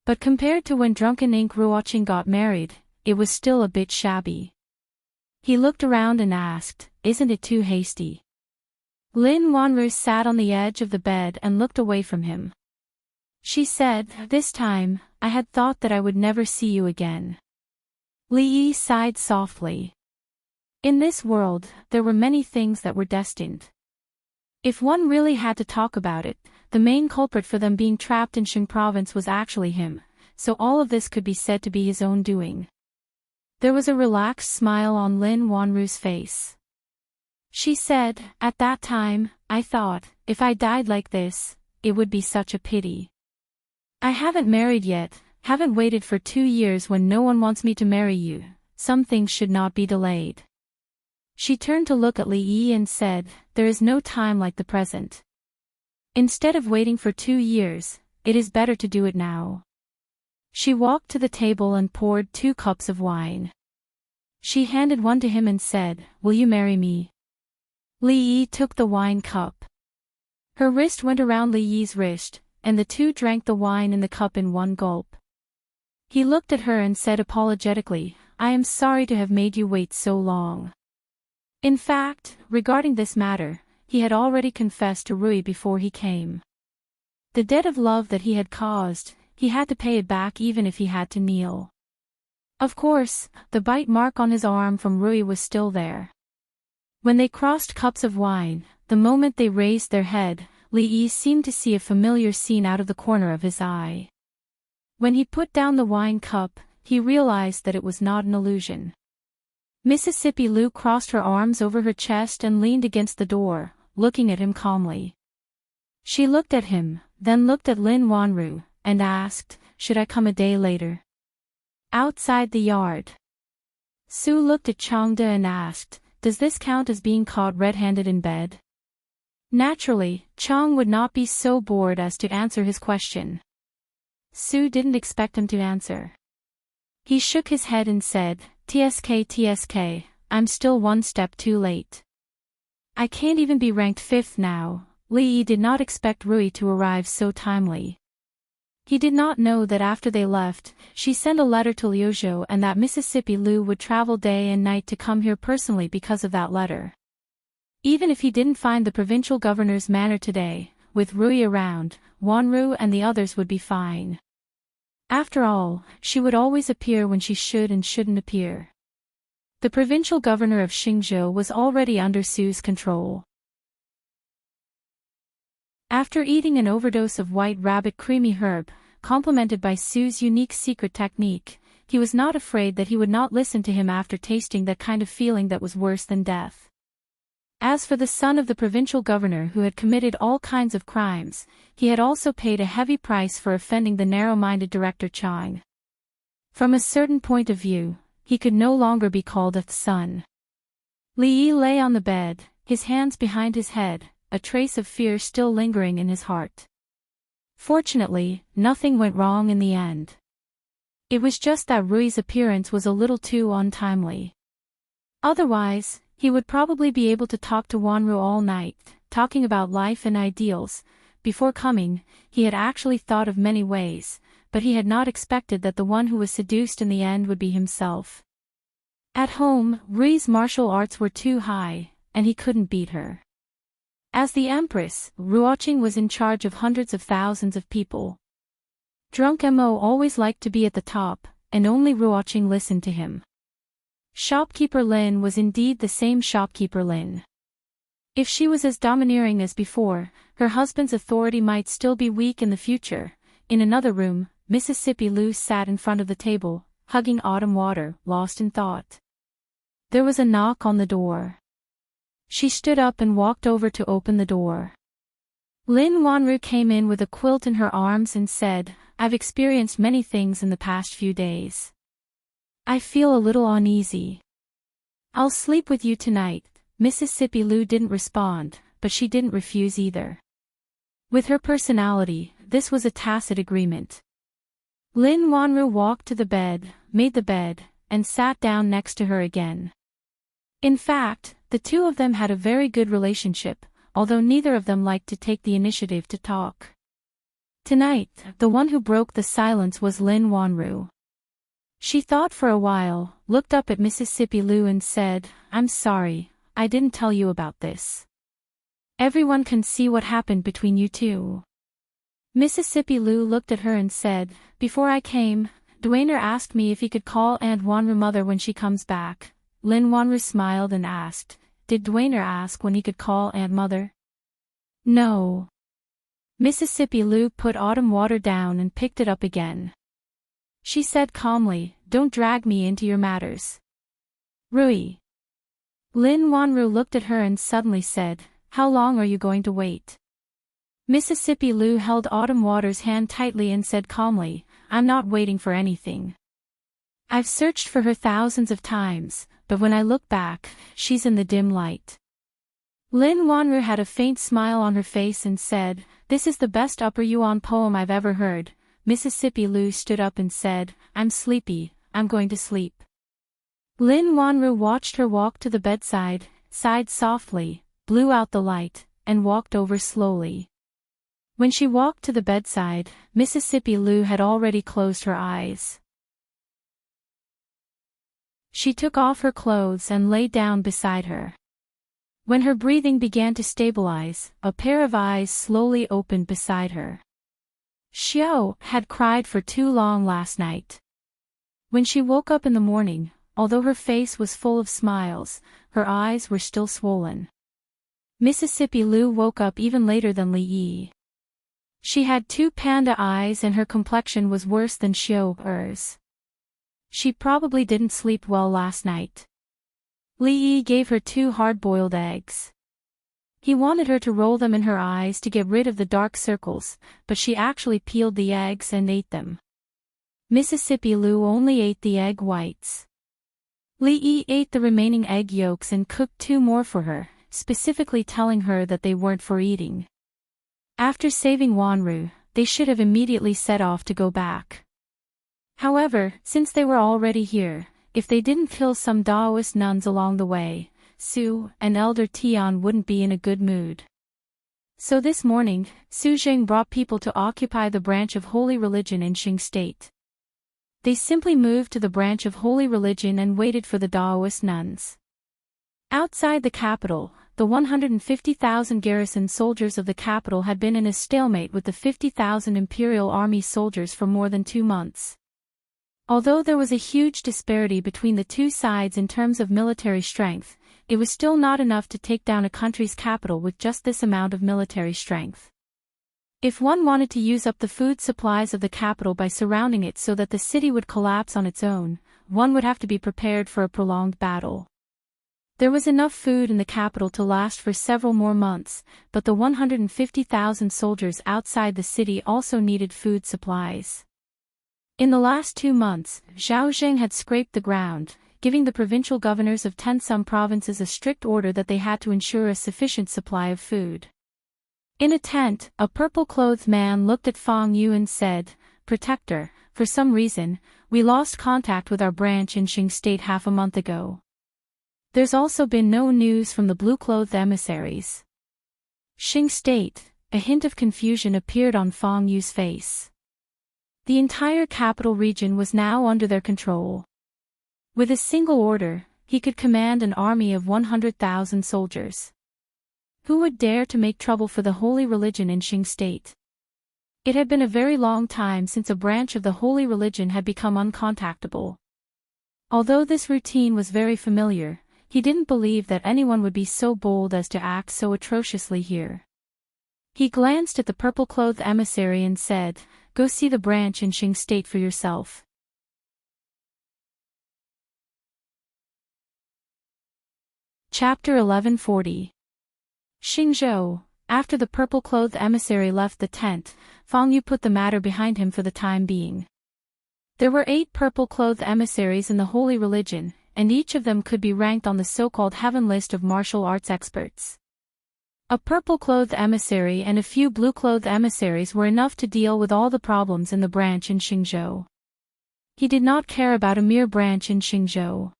But compared to when drunken Ink Ruoqing got married, it was still a bit shabby. He looked around and asked, "Isn't it too hasty?" Lin Wanru sat on the edge of the bed and looked away from him. She said, "This time, I had thought that I would never see you again." Li Yi sighed softly. In this world, there were many things that were destined. If one really had to talk about it, the main culprit for them being trapped in Xing province was actually him, so all of this could be said to be his own doing. There was a relaxed smile on Lin Wanru's face. She said, "At that time, I thought, if I died like this, it would be such a pity. I haven't married yet, haven't waited for 2 years when no one wants me to marry you. Some things should not be delayed. She turned to look at Li Yi and said, there is no time like the present. Instead of waiting for 2 years, it is better to do it now. She walked to the table and poured 2 cups of wine. She handed one to him and said, will you marry me? Li Yi took the wine cup. Her wrist went around Li Yi's wrist, and the two drank the wine in the cup in one gulp. He looked at her and said apologetically, I am sorry to have made you wait so long. In fact, regarding this matter, he had already confessed to Rui before he came. The debt of love that he had caused, he had to pay it back even if he had to kneel. Of course, the bite mark on his arm from Rui was still there. When they crossed cups of wine, the moment they raised their head, Li Yi seemed to see a familiar scene out of the corner of his eye. When he put down the wine cup, he realized that it was not an illusion. Mississippi Lu crossed her arms over her chest and leaned against the door, looking at him calmly. She looked at him, then looked at Lin Wanru, and asked, should I come a day later? Outside the yard. Su looked at Changde and asked, does this count as being caught red-handed in bed? Naturally, Chang would not be so bored as to answer his question. Su didn't expect him to answer. He shook his head and said, TSK, I'm still one step too late. I can't even be ranked 5th now. Li Yi did not expect Rui to arrive so timely. He did not know that after they left, she sent a letter to Liuzhou and that Mississippi Lu would travel day and night to come here personally because of that letter. Even if he didn't find the provincial governor's manor today, with Rui around, Wanru and the others would be fine. After all, she would always appear when she should and shouldn't appear. The provincial governor of Xingzhou was already under Su's control. After eating an overdose of white rabbit creamy herb, complemented by Su's unique secret technique, he was not afraid that he would not listen to him after tasting that kind of feeling that was worse than death. As for the son of the provincial governor who had committed all kinds of crimes, he had also paid a heavy price for offending the narrow-minded director Chang. From a certain point of view, he could no longer be called a son. Li Yi lay on the bed, his hands behind his head, a trace of fear still lingering in his heart. Fortunately, nothing went wrong in the end. It was just that Rui's appearance was a little too untimely. Otherwise, he would probably be able to talk to Wanru all night, talking about life and ideals. Before coming, he had actually thought of many ways, but he had not expected that the one who was seduced in the end would be himself. At home, Rui's martial arts were too high, and he couldn't beat her. As the Empress, Ruoqing was in charge of hundreds of thousands of people. Drunk Mo always liked to be at the top, and only Ruoqing listened to him. Shopkeeper Lin was indeed the same shopkeeper Lin. If she was as domineering as before, her husband's authority might still be weak in the future. In another room, Mississippi Lu sat in front of the table, hugging Autumn Water, lost in thought. There was a knock on the door. She stood up and walked over to open the door. Lin Wanru came in with a quilt in her arms and said, I've experienced many things in the past few days. I feel a little uneasy. I'll sleep with you tonight. Mississippi Lu didn't respond, but she didn't refuse either. With her personality, this was a tacit agreement. Lin Wanru walked to the bed, made the bed, and sat down next to her again. In fact, the two of them had a very good relationship, although neither of them liked to take the initiative to talk. Tonight, the one who broke the silence was Lin Wanru. She thought for a while, looked up at Mississippi Lu and said, I'm sorry, I didn't tell you about this. Everyone can see what happened between you two. Mississippi Lu looked at her and said, before I came, Dwayner asked me if he could call Aunt Wanru mother when she comes back. Lin Wanru smiled and asked, did Dwayner ask when he could call Aunt Mother? No. Mississippi Lu put Autumn Water down and picked it up again. She said calmly, don't drag me into your matters. Rui. Lin Wanru looked at her and suddenly said, how long are you going to wait? Mississippi Lou held Autumn Water's hand tightly and said calmly, "I'm not waiting for anything. I've searched for her thousands of times, but when I look back, she's in the dim light." Lin Wanru had a faint smile on her face and said, "This is the best Upper Yuan poem I've ever heard." Mississippi Lou stood up and said, "I'm sleepy, I'm going to sleep." Lin Wanru watched her walk to the bedside, sighed softly, blew out the light, and walked over slowly. When she walked to the bedside, Mississippi Lou had already closed her eyes. She took off her clothes and lay down beside her. When her breathing began to stabilize, a pair of eyes slowly opened beside her. Xiao had cried for too long last night. When she woke up in the morning, although her face was full of smiles, her eyes were still swollen. Mississippi Lou woke up even later than Li Yi. She had two panda eyes and her complexion was worse than Xiao-er's. She probably didn't sleep well last night. Li Yi gave her 2 hard-boiled eggs. He wanted her to roll them in her eyes to get rid of the dark circles, but she actually peeled the eggs and ate them. Mississippi Lou only ate the egg whites. Li Yi ate the remaining egg yolks and cooked 2 more for her, specifically telling her that they weren't for eating. After saving Wanru, they should have immediately set off to go back. However, since they were already here, if they didn't kill some Taoist nuns along the way, Su and Elder Tian wouldn't be in a good mood. So this morning, Su Jing brought people to occupy the branch of holy religion in Qing State. They simply moved to the branch of holy religion and waited for the Taoist nuns. Outside the capital, the 150,000 garrison soldiers of the capital had been in a stalemate with the 50,000 Imperial Army soldiers for more than 2 months. Although there was a huge disparity between the two sides in terms of military strength, it was still not enough to take down a country's capital with just this amount of military strength. If one wanted to use up the food supplies of the capital by surrounding it so that the city would collapse on its own, one would have to be prepared for a prolonged battle. There was enough food in the capital to last for several more months, but the 150,000 soldiers outside the city also needed food supplies. In the last 2 months, Zhao Zheng had scraped the ground, giving the provincial governors of 10 some provinces a strict order that they had to ensure a sufficient supply of food. In a tent, a purple-clothed man looked at Fang Yu and said, "Protector, for some reason, we lost contact with our branch in Qing State half a month ago. There's also been no news from the blue-clothed emissaries." Qing State, a hint of confusion appeared on Fang Yu's face. The entire capital region was now under their control. With a single order, he could command an army of 100,000 soldiers. Who would dare to make trouble for the holy religion in Qing State? It had been a very long time since a branch of the holy religion had become uncontactable. Although this routine was very familiar, he didn't believe that anyone would be so bold as to act so atrociously here. He glanced at the purple-clothed emissary and said, "Go see the branch in Qing State for yourself." Chapter 1140. Xingzhou. After the purple-clothed emissary left the tent, Fang Yu put the matter behind him for the time being. There were 8 purple-clothed emissaries in the holy religion, and each of them could be ranked on the so-called heaven list of martial arts experts. A purple-clothed emissary and a few blue-clothed emissaries were enough to deal with all the problems in the branch in Xingzhou. He did not care about a mere branch in Xingzhou.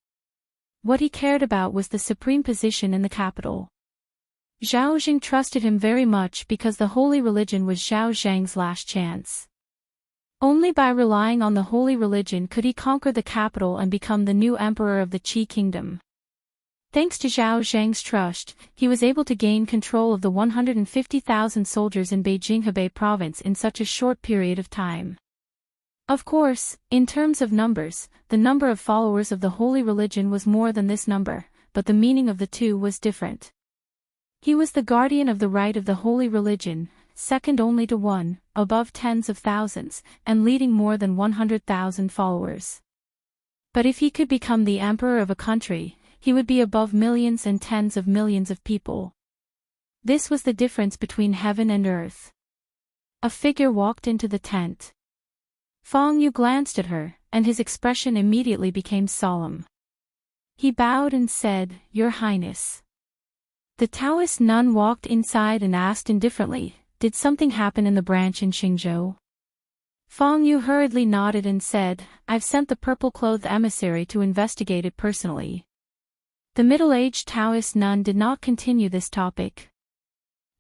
What he cared about was the supreme position in the capital. Zhao Jing trusted him very much because the holy religion was Zhao Zheng's last chance. Only by relying on the holy religion could he conquer the capital and become the new emperor of the Qi kingdom. Thanks to Zhao Zheng's trust, he was able to gain control of the 150,000 soldiers in Beijing Hebei province in such a short period of time. Of course, in terms of numbers, the number of followers of the holy religion was more than this number, but the meaning of the two was different. He was the guardian of the right of the holy religion, second only to one, above tens of thousands, and leading more than 100,000 followers. But if he could become the emperor of a country, he would be above millions and tens of millions of people. This was the difference between heaven and earth. A figure walked into the tent. Feng Yu glanced at her, and his expression immediately became solemn. He bowed and said, "Your Highness." The Taoist nun walked inside and asked indifferently, "Did something happen in the branch in Xingzhou?" Feng Yu hurriedly nodded and said, "I've sent the purple-clothed emissary to investigate it personally." The middle-aged Taoist nun did not continue this topic.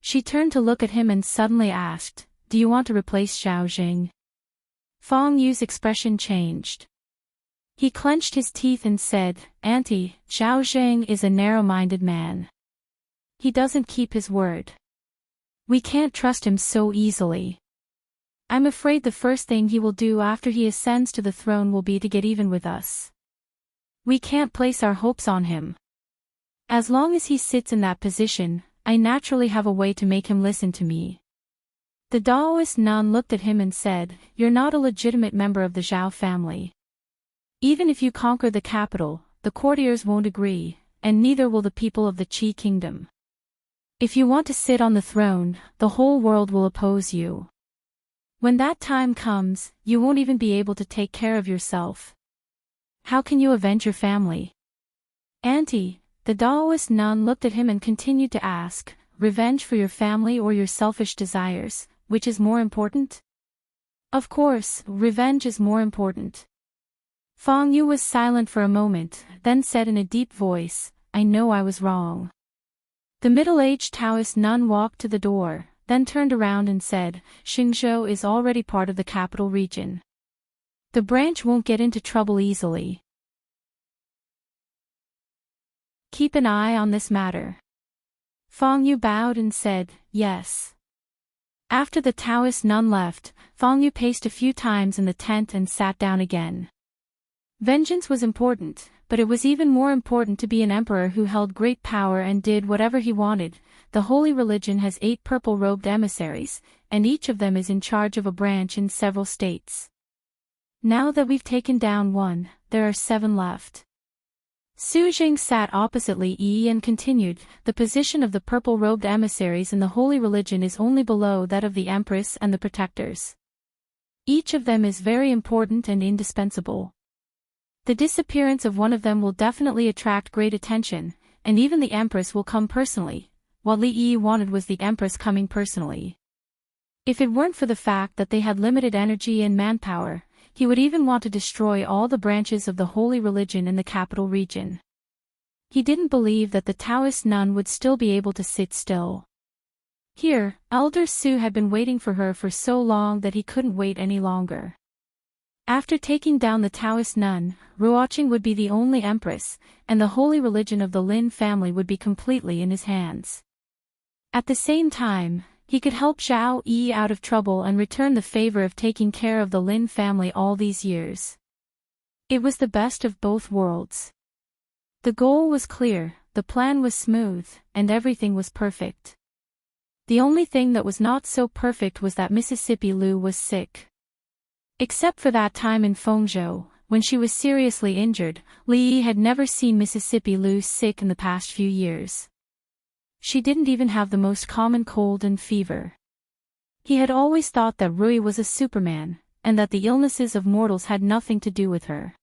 She turned to look at him and suddenly asked, "Do you want to replace Xiao Jing?" Feng Yu's expression changed. He clenched his teeth and said, "Auntie, Xiao Jing is a narrow-minded man. He doesn't keep his word. We can't trust him so easily. I'm afraid the first thing he will do after he ascends to the throne will be to get even with us. We can't place our hopes on him. As long as he sits in that position, I naturally have a way to make him listen to me." The Taoist nun looked at him and said, "You're not a legitimate member of the Zhao family. Even if you conquer the capital, the courtiers won't agree, and neither will the people of the Qi kingdom. If you want to sit on the throne, the whole world will oppose you. When that time comes, you won't even be able to take care of yourself. How can you avenge your family?" "Auntie," the Taoist nun looked at him and continued to ask, "Revenge for your family or your selfish desires, which is more important?" "Of course, revenge is more important." Feng Yu was silent for a moment, then said in a deep voice, "I know I was wrong." The middle-aged Taoist nun walked to the door, then turned around and said, "Xingzhou is already part of the capital region. The branch won't get into trouble easily. Keep an eye on this matter." Feng Yu bowed and said, "Yes." After the Taoist nun left, Feng Yu paced a few times in the tent and sat down again. Vengeance was important, but it was even more important to be an emperor who held great power and did whatever he wanted. The holy religion has 8 purple-robed emissaries, and each of them is in charge of a branch in several states. Now that we've taken down one, there are 7 left. Su Jing sat opposite Li Yi and continued, "The position of the purple-robed emissaries in the holy religion is only below that of the empress and the protectors. Each of them is very important and indispensable. The disappearance of one of them will definitely attract great attention, and even the empress will come personally. What Li Yi wanted was the empress coming personally. If it weren't for the fact that they had limited energy and manpower, he would even want to destroy all the branches of the holy religion in the capital region." He didn't believe that the Taoist nun would still be able to sit still. Here, Elder Su had been waiting for her for so long that he couldn't wait any longer. After taking down the Taoist nun, Ruoqing would be the only empress, and the holy religion of the Lin family would be completely in his hands. At the same time, he could help Zhao Yi out of trouble and return the favor of taking care of the Lin family all these years. It was the best of both worlds. The goal was clear, the plan was smooth, and everything was perfect. The only thing that was not so perfect was that Mississippi Lu was sick. Except for that time in Fengzhou, when she was seriously injured, Li Yi had never seen Mississippi Lu sick in the past few years. She didn't even have the most common cold and fever. He had always thought that Rui was a superman, and that the illnesses of mortals had nothing to do with her.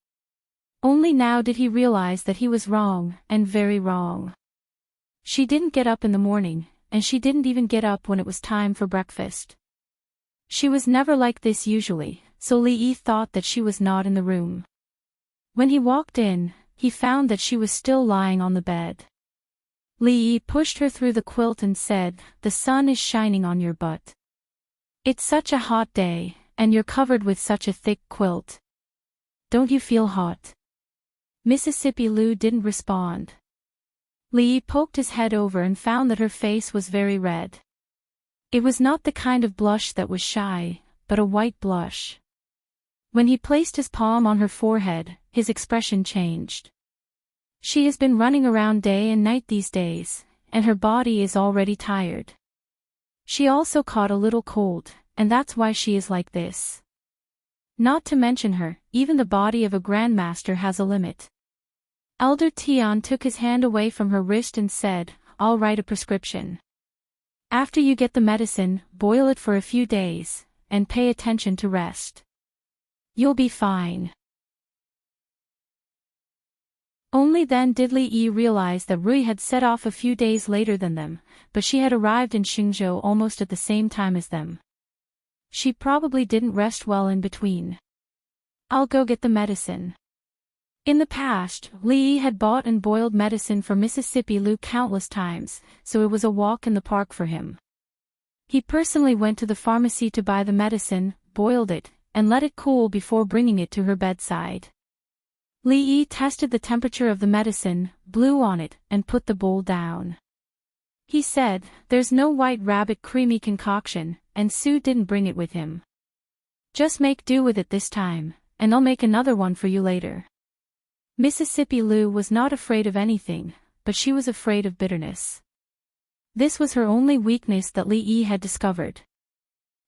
Only now did he realize that he was wrong, and very wrong. She didn't get up in the morning, and she didn't even get up when it was time for breakfast. She was never like this usually, so Li Yi thought that she was not in the room. When he walked in, he found that she was still lying on the bed. Li Yi pushed her through the quilt and said, "The sun is shining on your butt. It's such a hot day, and you're covered with such a thick quilt. Don't you feel hot?" Mississippi Lu didn't respond. Li Yi poked his head over and found that her face was very red. It was not the kind of blush that was shy, but a white blush. When he placed his palm on her forehead, his expression changed. She has been running around day and night these days, and her body is already tired. She also caught a little cold, and that's why she is like this. Not to mention her, even the body of a grandmaster has a limit. Elder Tian took his hand away from her wrist and said, "I'll write a prescription." After you get the medicine, boil it for a few days, and pay attention to rest. You'll be fine. Only then did Li Yi realize that Rui had set off a few days later than them, but she had arrived in Xingzhou almost at the same time as them. She probably didn't rest well in between. I'll go get the medicine. In the past, Li Yi had bought and boiled medicine for Mississippi Lu countless times, so it was a walk in the park for him. He personally went to the pharmacy to buy the medicine, boiled it, and let it cool before bringing it to her bedside. Li Yi tested the temperature of the medicine, blew on it, and put the bowl down. He said, "There's no white rabbit creamy concoction, and Sue didn't bring it with him. Just make do with it this time, and I'll make another one for you later." Mississippi Lu was not afraid of anything, but she was afraid of bitterness. This was her only weakness that Li Yi had discovered.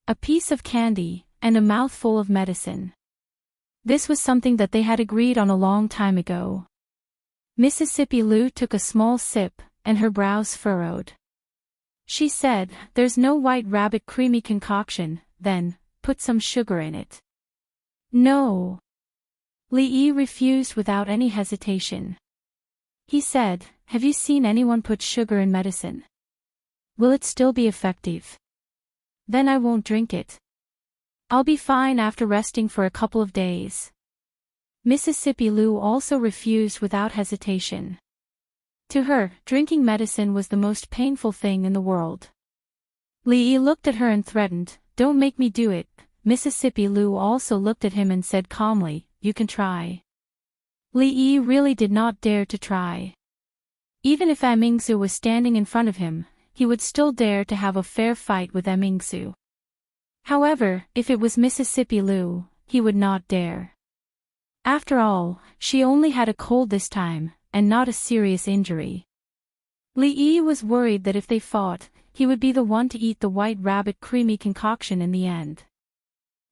A piece of candy, and a mouthful of medicine. This was something that they had agreed on a long time ago. Mississippi Lu took a small sip, and her brows furrowed. She said, "There's no white rabbit creamy concoction, then, put some sugar in it." "No." Li Yi refused without any hesitation. He said, "Have you seen anyone put sugar in medicine? Will it still be effective? Then I won't drink it. I'll be fine after resting for a couple of days." Mississippi Lu also refused without hesitation. To her, drinking medicine was the most painful thing in the world. Li Yi looked at her and threatened, "Don't make me do it." Mississippi Lu also looked at him and said calmly, "You can try." Li Yi really did not dare to try. Even if Mingzu was standing in front of him, he would still dare to have a fair fight with Mingzu. However, if it was Mississippi Lu, he would not dare. After all, she only had a cold this time, and not a serious injury. Li Yi was worried that if they fought, he would be the one to eat the white rabbit creamy concoction in the end.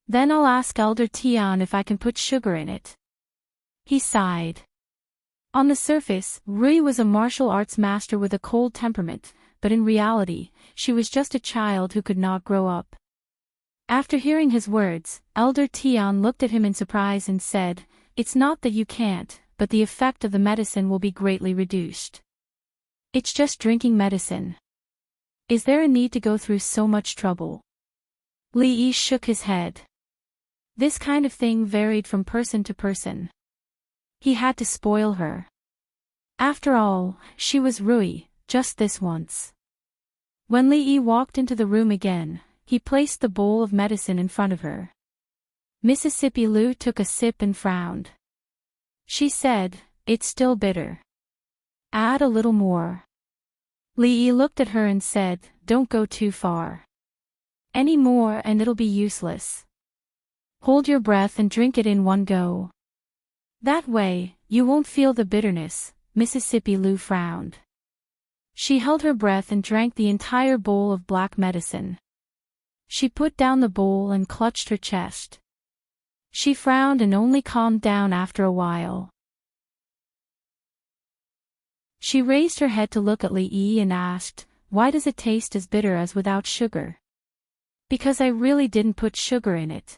"Then I'll ask Elder Tian if I can put sugar in it." He sighed. On the surface, Rui was a martial arts master with a cold temperament, but in reality, she was just a child who could not grow up. After hearing his words, Elder Tian looked at him in surprise and said, "It's not that you can't, but the effect of the medicine will be greatly reduced. It's just drinking medicine. Is there a need to go through so much trouble?" Li Yi shook his head. This kind of thing varied from person to person. He had to spoil her. After all, she was Rui, just this once. When Li Yi walked into the room again, he placed the bowl of medicine in front of her. Mississippi Lu took a sip and frowned. She said, "It's still bitter. Add a little more." Li Yi looked at her and said, "Don't go too far. Any more and it'll be useless. Hold your breath and drink it in one go. That way, you won't feel the bitterness." Mississippi Lu frowned. She held her breath and drank the entire bowl of black medicine. She put down the bowl and clutched her chest. She frowned and only calmed down after a while. She raised her head to look at Li Yi and asked, "Why does it taste as bitter as without sugar?" "Because I really didn't put sugar in it."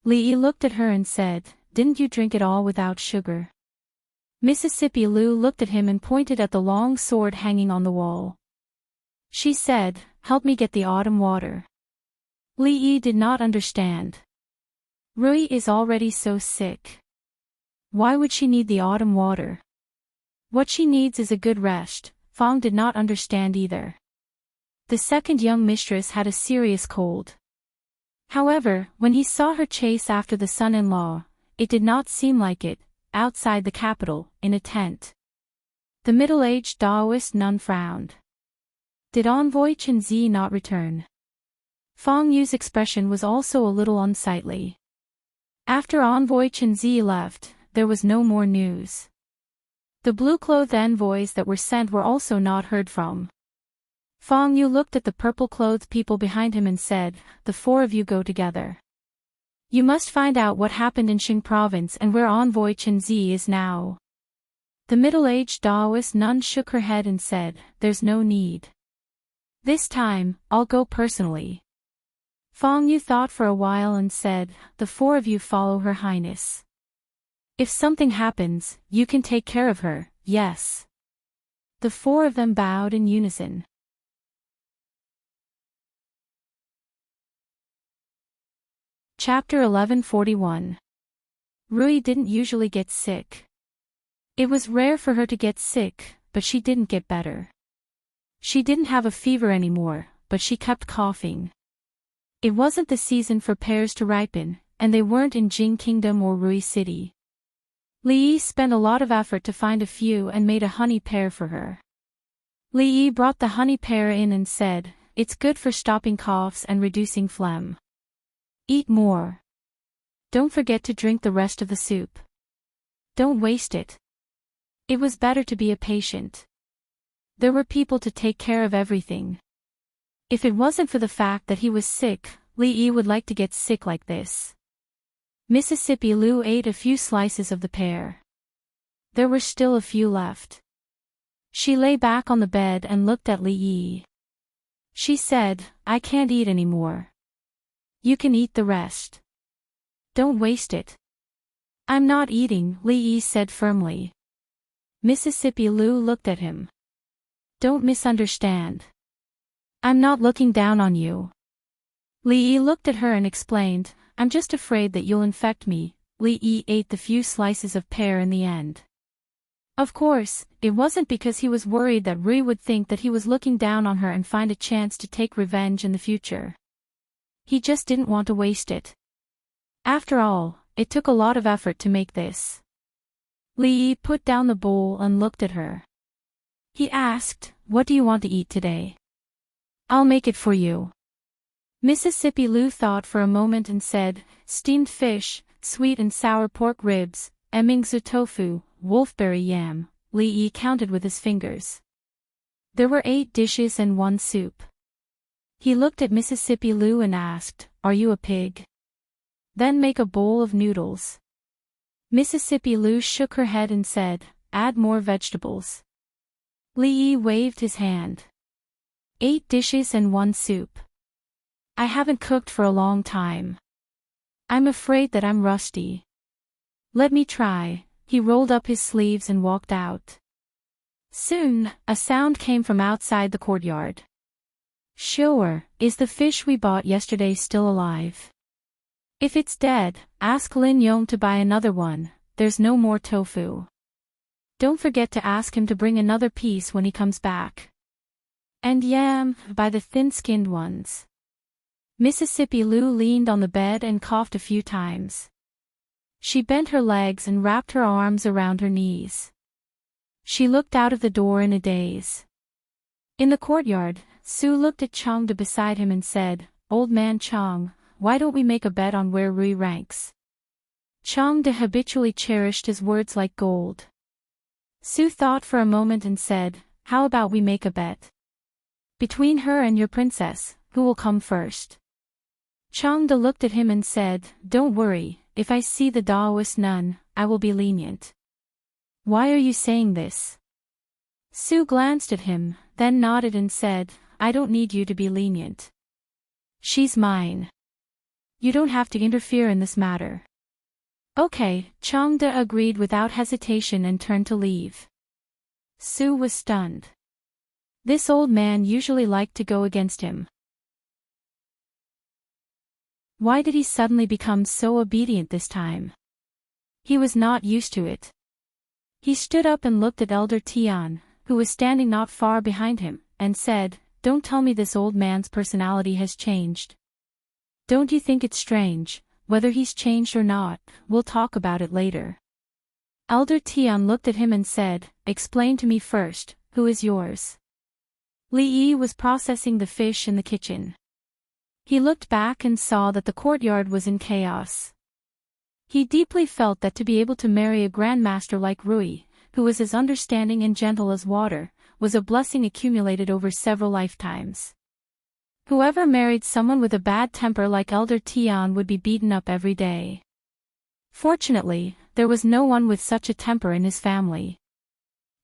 Li Yi looked at her and said, "Didn't you drink it all without sugar?" Mississippi Lu looked at him and pointed at the long sword hanging on the wall. She said, "Help me get the autumn water." Li Yi did not understand. Rui is already so sick. Why would she need the autumn water? What she needs is a good rest. Fong did not understand either. The second young mistress had a serious cold. However, when he saw her chase after the son-in-law, it did not seem like it, outside the capital, in a tent. The middle-aged Taoist nun frowned. Did Envoy Chenzi not return? Fong Yu's expression was also a little unsightly. After Envoy Chenzi left, there was no more news. The blue-clothed envoys that were sent were also not heard from. Fong Yu looked at the purple-clothed people behind him and said, "The four of you go together. You must find out what happened in Xing province and where Envoy Chenzi is now." The middle-aged Taoist nun shook her head and said, "There's no need. This time, I'll go personally. Fong Yu thought for a while and said, the four of you follow Her Highness. If something happens, you can take care of her, yes. The four of them bowed in unison. Chapter 1141. Rui didn't usually get sick. It was rare for her to get sick, but she didn't get better. She didn't have a fever anymore, but she kept coughing. It wasn't the season for pears to ripen, and they weren't in Jing Kingdom or Rui City. Li Yi spent a lot of effort to find a few and made a honey pear for her. Li Yi brought the honey pear in and said, it's good for stopping coughs and reducing phlegm. Eat more. Don't forget to drink the rest of the soup. Don't waste it. It was better to be a patient. There were people to take care of everything. If it wasn't for the fact that he was sick, Li Yi would like to get sick like this. Mississippi Lu ate a few slices of the pear. There were still a few left. She lay back on the bed and looked at Li Yi. She said, I can't eat anymore. You can eat the rest. Don't waste it. I'm not eating, Li Yi said firmly. Mississippi Lu looked at him. Don't misunderstand. I'm not looking down on you. Li Yi looked at her and explained, I'm just afraid that you'll infect me. Li Yi ate the few slices of pear in the end. Of course, it wasn't because he was worried that Rui would think that he was looking down on her and find a chance to take revenge in the future. He just didn't want to waste it. After all, it took a lot of effort to make this. Li Yi put down the bowl and looked at her. He asked, what do you want to eat today? I'll make it for you. Mississippi Lu thought for a moment and said, steamed fish, sweet and sour pork ribs, emingzu tofu, wolfberry yam. Li Yi counted with his fingers. There were 8 dishes and 1 soup. He looked at Mississippi Lu and asked, are you a pig? Then make a bowl of noodles. Mississippi Lu shook her head and said, add more vegetables. Li Yi waved his hand. 8 dishes and 1 soup. I haven't cooked for a long time. I'm afraid that I'm rusty. Let me try. He rolled up his sleeves and walked out. Soon, a sound came from outside the courtyard. Sure, is the fish we bought yesterday still alive? If it's dead, ask Lin Yong to buy another one, there's no more tofu. Don't forget to ask him to bring another piece when he comes back. And yam, buy the thin-skinned ones. Mississippi Lu leaned on the bed and coughed a few times. She bent her legs and wrapped her arms around her knees. She looked out of the door in a daze. In the courtyard, Su looked at Chang De beside him and said, Old man Chang, why don't we make a bet on where Rui ranks? Chang De habitually cherished his words like gold. Su thought for a moment and said, how about we make a bet? Between her and your princess, who will come first? Chang De looked at him and said, don't worry, if I see the Daoist nun, I will be lenient. Why are you saying this? Su glanced at him, then nodded and said, I don't need you to be lenient. She's mine. You don't have to interfere in this matter. Okay, Chang De agreed without hesitation and turned to leave. Su was stunned. This old man usually liked to go against him. Why did he suddenly become so obedient this time? He was not used to it. He stood up and looked at Elder Tian, who was standing not far behind him, and said, Don't tell me this old man's personality has changed. Don't you think it's strange? Whether he's changed or not, we'll talk about it later. Elder Tian looked at him and said, Explain to me first, who is yours? Li Yi was processing the fish in the kitchen. He looked back and saw that the courtyard was in chaos. He deeply felt that to be able to marry a grandmaster like Rui, who was as understanding and gentle as water, was a blessing accumulated over several lifetimes. Whoever married someone with a bad temper like Elder Tian would be beaten up every day. Fortunately, there was no one with such a temper in his family.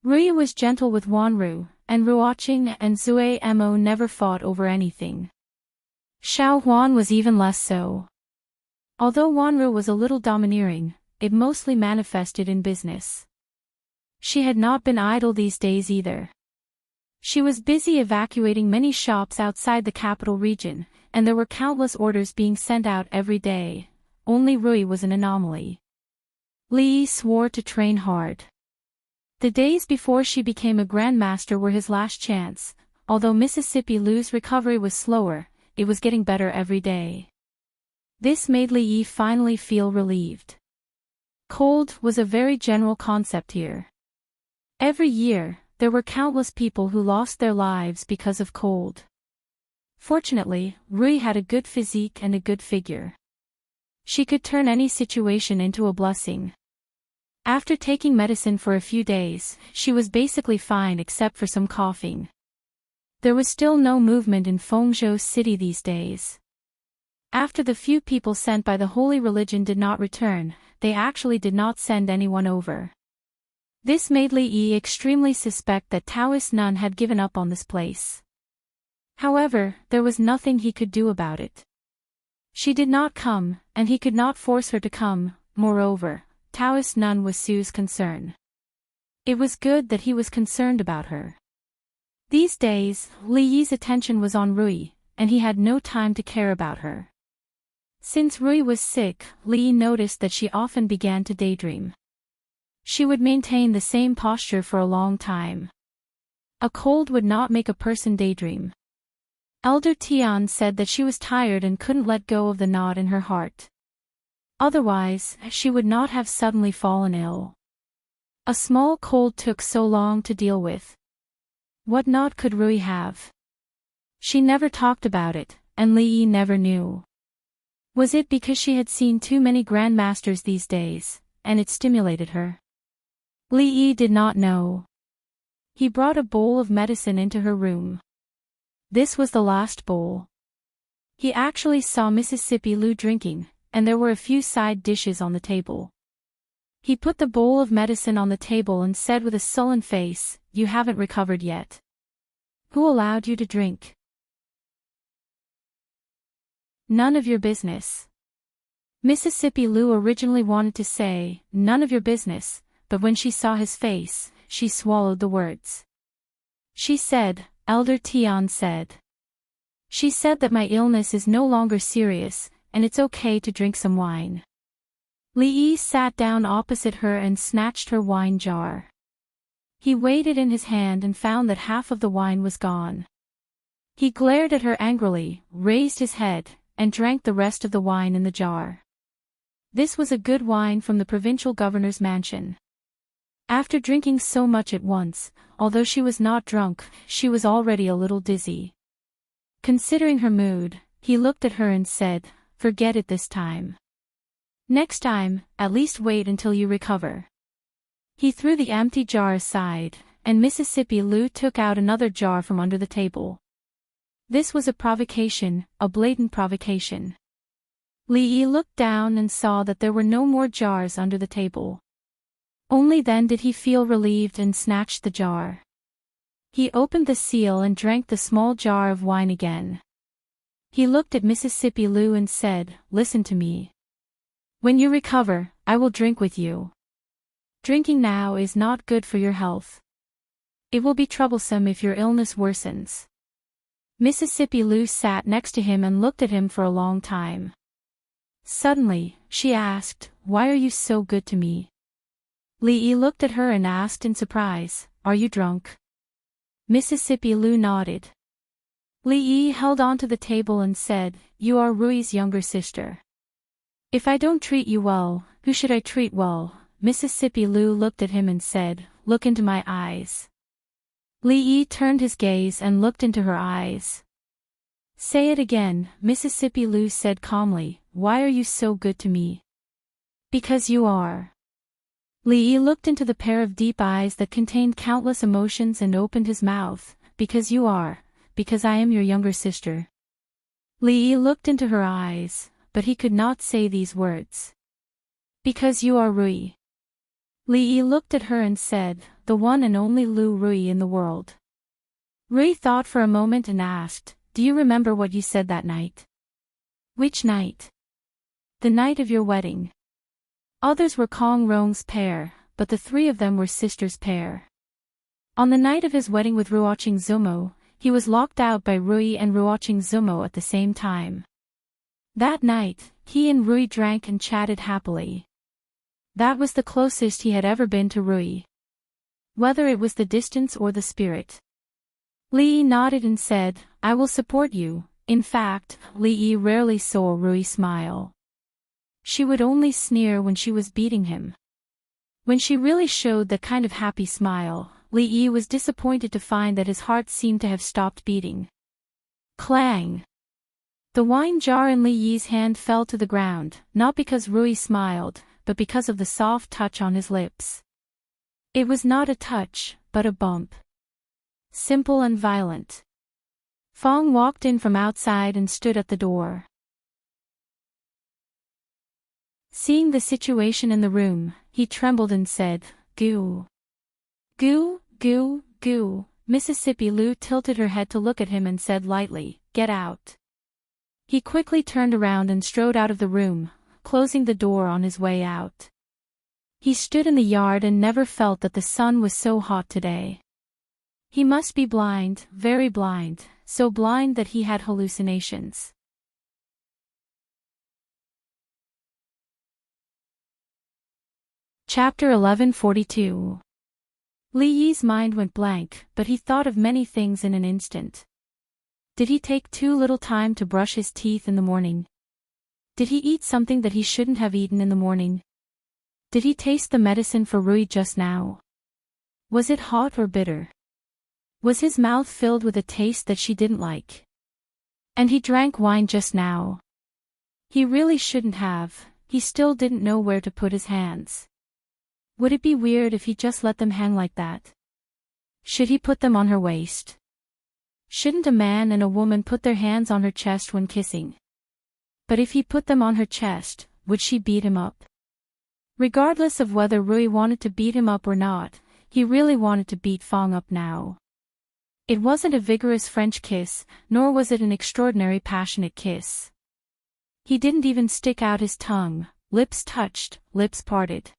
Rui was gentle with Wanru, and Ruoqing and Zui Mo never fought over anything. Xiao Huan was even less so. Although Wanru was a little domineering, it mostly manifested in business. She had not been idle these days either. She was busy evacuating many shops outside the capital region, and there were countless orders being sent out every day. Only Rui was an anomaly. Li Yi swore to train hard. The days before she became a grandmaster were his last chance. Although Mississippi Lu's recovery was slower, it was getting better every day. This made Li Yi finally feel relieved. Cold was a very general concept here. Every year, there were countless people who lost their lives because of cold. Fortunately, Rui had a good physique and a good figure. She could turn any situation into a blessing. After taking medicine for a few days, she was basically fine except for some coughing. There was still no movement in Fengzhou City these days. After the few people sent by the holy religion did not return, they actually did not send anyone over. This made Li Yi extremely suspect that Taoist nun had given up on this place. However, there was nothing he could do about it. She did not come, and he could not force her to come. Moreover, Taoist nun was Sue's concern. It was good that he was concerned about her. These days, Li Yi's attention was on Rui, and he had no time to care about her. Since Rui was sick, Li Yi noticed that she often began to daydream. She would maintain the same posture for a long time. A cold would not make a person daydream. Elder Tian said that she was tired and couldn't let go of the knot in her heart. Otherwise, she would not have suddenly fallen ill. A small cold took so long to deal with. What knot could Rui have? She never talked about it, and Li Yi never knew. Was it because she had seen too many grandmasters these days, and it stimulated her? Li Yi did not know. He brought a bowl of medicine into her room. This was the last bowl. He actually saw Mississippi Lu drinking, and there were a few side dishes on the table. He put the bowl of medicine on the table and said with a sullen face, "You haven't recovered yet. Who allowed you to drink?" "None of your business." Mississippi Lu originally wanted to say, "None of your business," but when she saw his face, she swallowed the words. She said, "Elder Tian said. She said that my illness is no longer serious, and it's okay to drink some wine." Li Yi sat down opposite her and snatched her wine jar. He weighed it in his hand and found that half of the wine was gone. He glared at her angrily, raised his head, and drank the rest of the wine in the jar. This was a good wine from the provincial governor's mansion. After drinking so much at once, although she was not drunk, she was already a little dizzy. Considering her mood, he looked at her and said, "Forget it this time. Next time, at least wait until you recover." He threw the empty jar aside, and Mississippi Lu took out another jar from under the table. This was a provocation, a blatant provocation. Li Yi looked down and saw that there were no more jars under the table. Only then did he feel relieved and snatched the jar. He opened the seal and drank the small jar of wine again. He looked at Mississippi Lu and said, "Listen to me. When you recover, I will drink with you. Drinking now is not good for your health. It will be troublesome if your illness worsens." Mississippi Lu sat next to him and looked at him for a long time. Suddenly, she asked, "Why are you so good to me?" Li Yi looked at her and asked in surprise, "Are you drunk?" Mississippi Lu nodded. Li Yi held onto the table and said, "You are Rui's younger sister. If I don't treat you well, who should I treat well?" Mississippi Lu looked at him and said, "Look into my eyes." Li Yi turned his gaze and looked into her eyes. "Say it again," Mississippi Lu said calmly, "Why are you so good to me?" "Because you are." Li Yi looked into the pair of deep eyes that contained countless emotions and opened his mouth, "Because you are, because I am your younger sister." Li Yi looked into her eyes, but he could not say these words. "Because you are Rui." Li Yi looked at her and said, "The one and only Lu Rui in the world." Rui thought for a moment and asked, "Do you remember what you said that night?" "Which night?" "The night of your wedding." Others were Kong Rong's pair, but the three of them were sisters' pair. On the night of his wedding with Ruoqing Zumo, he was locked out by Rui and Ruoqing Zumo at the same time. That night, he and Rui drank and chatted happily. That was the closest he had ever been to Rui. Whether it was the distance or the spirit. Li Yi nodded and said, "I will support you." In fact, Li Yi rarely saw Rui smile. She would only sneer when she was beating him. When she really showed that kind of happy smile, Li Yi was disappointed to find that his heart seemed to have stopped beating. Clang! The wine jar in Li Yi's hand fell to the ground, not because Rui smiled, but because of the soft touch on his lips. It was not a touch, but a bump. Simple and violent. Fong walked in from outside and stood at the door. Seeing the situation in the room, he trembled and said, "Goo. Goo, goo, goo." Mississippi Lu tilted her head to look at him and said lightly, "Get out." He quickly turned around and strode out of the room, closing the door on his way out. He stood in the yard and never felt that the sun was so hot today. He must be blind, very blind, so blind that he had hallucinations. Chapter 1142. Li Yi's mind went blank, but he thought of many things in an instant. Did he take too little time to brush his teeth in the morning? Did he eat something that he shouldn't have eaten in the morning? Did he taste the medicine for Rui just now? Was it hot or bitter? Was his mouth filled with a taste that she didn't like? And he drank wine just now. He really shouldn't have, he still didn't know where to put his hands. Would it be weird if he just let them hang like that? Should he put them on her waist? Shouldn't a man and a woman put their hands on her chest when kissing? But if he put them on her chest, would she beat him up? Regardless of whether Rui wanted to beat him up or not, he really wanted to beat Fong up now. It wasn't a vigorous French kiss, nor was it an extraordinary passionate kiss. He didn't even stick out his tongue, lips touched, lips parted.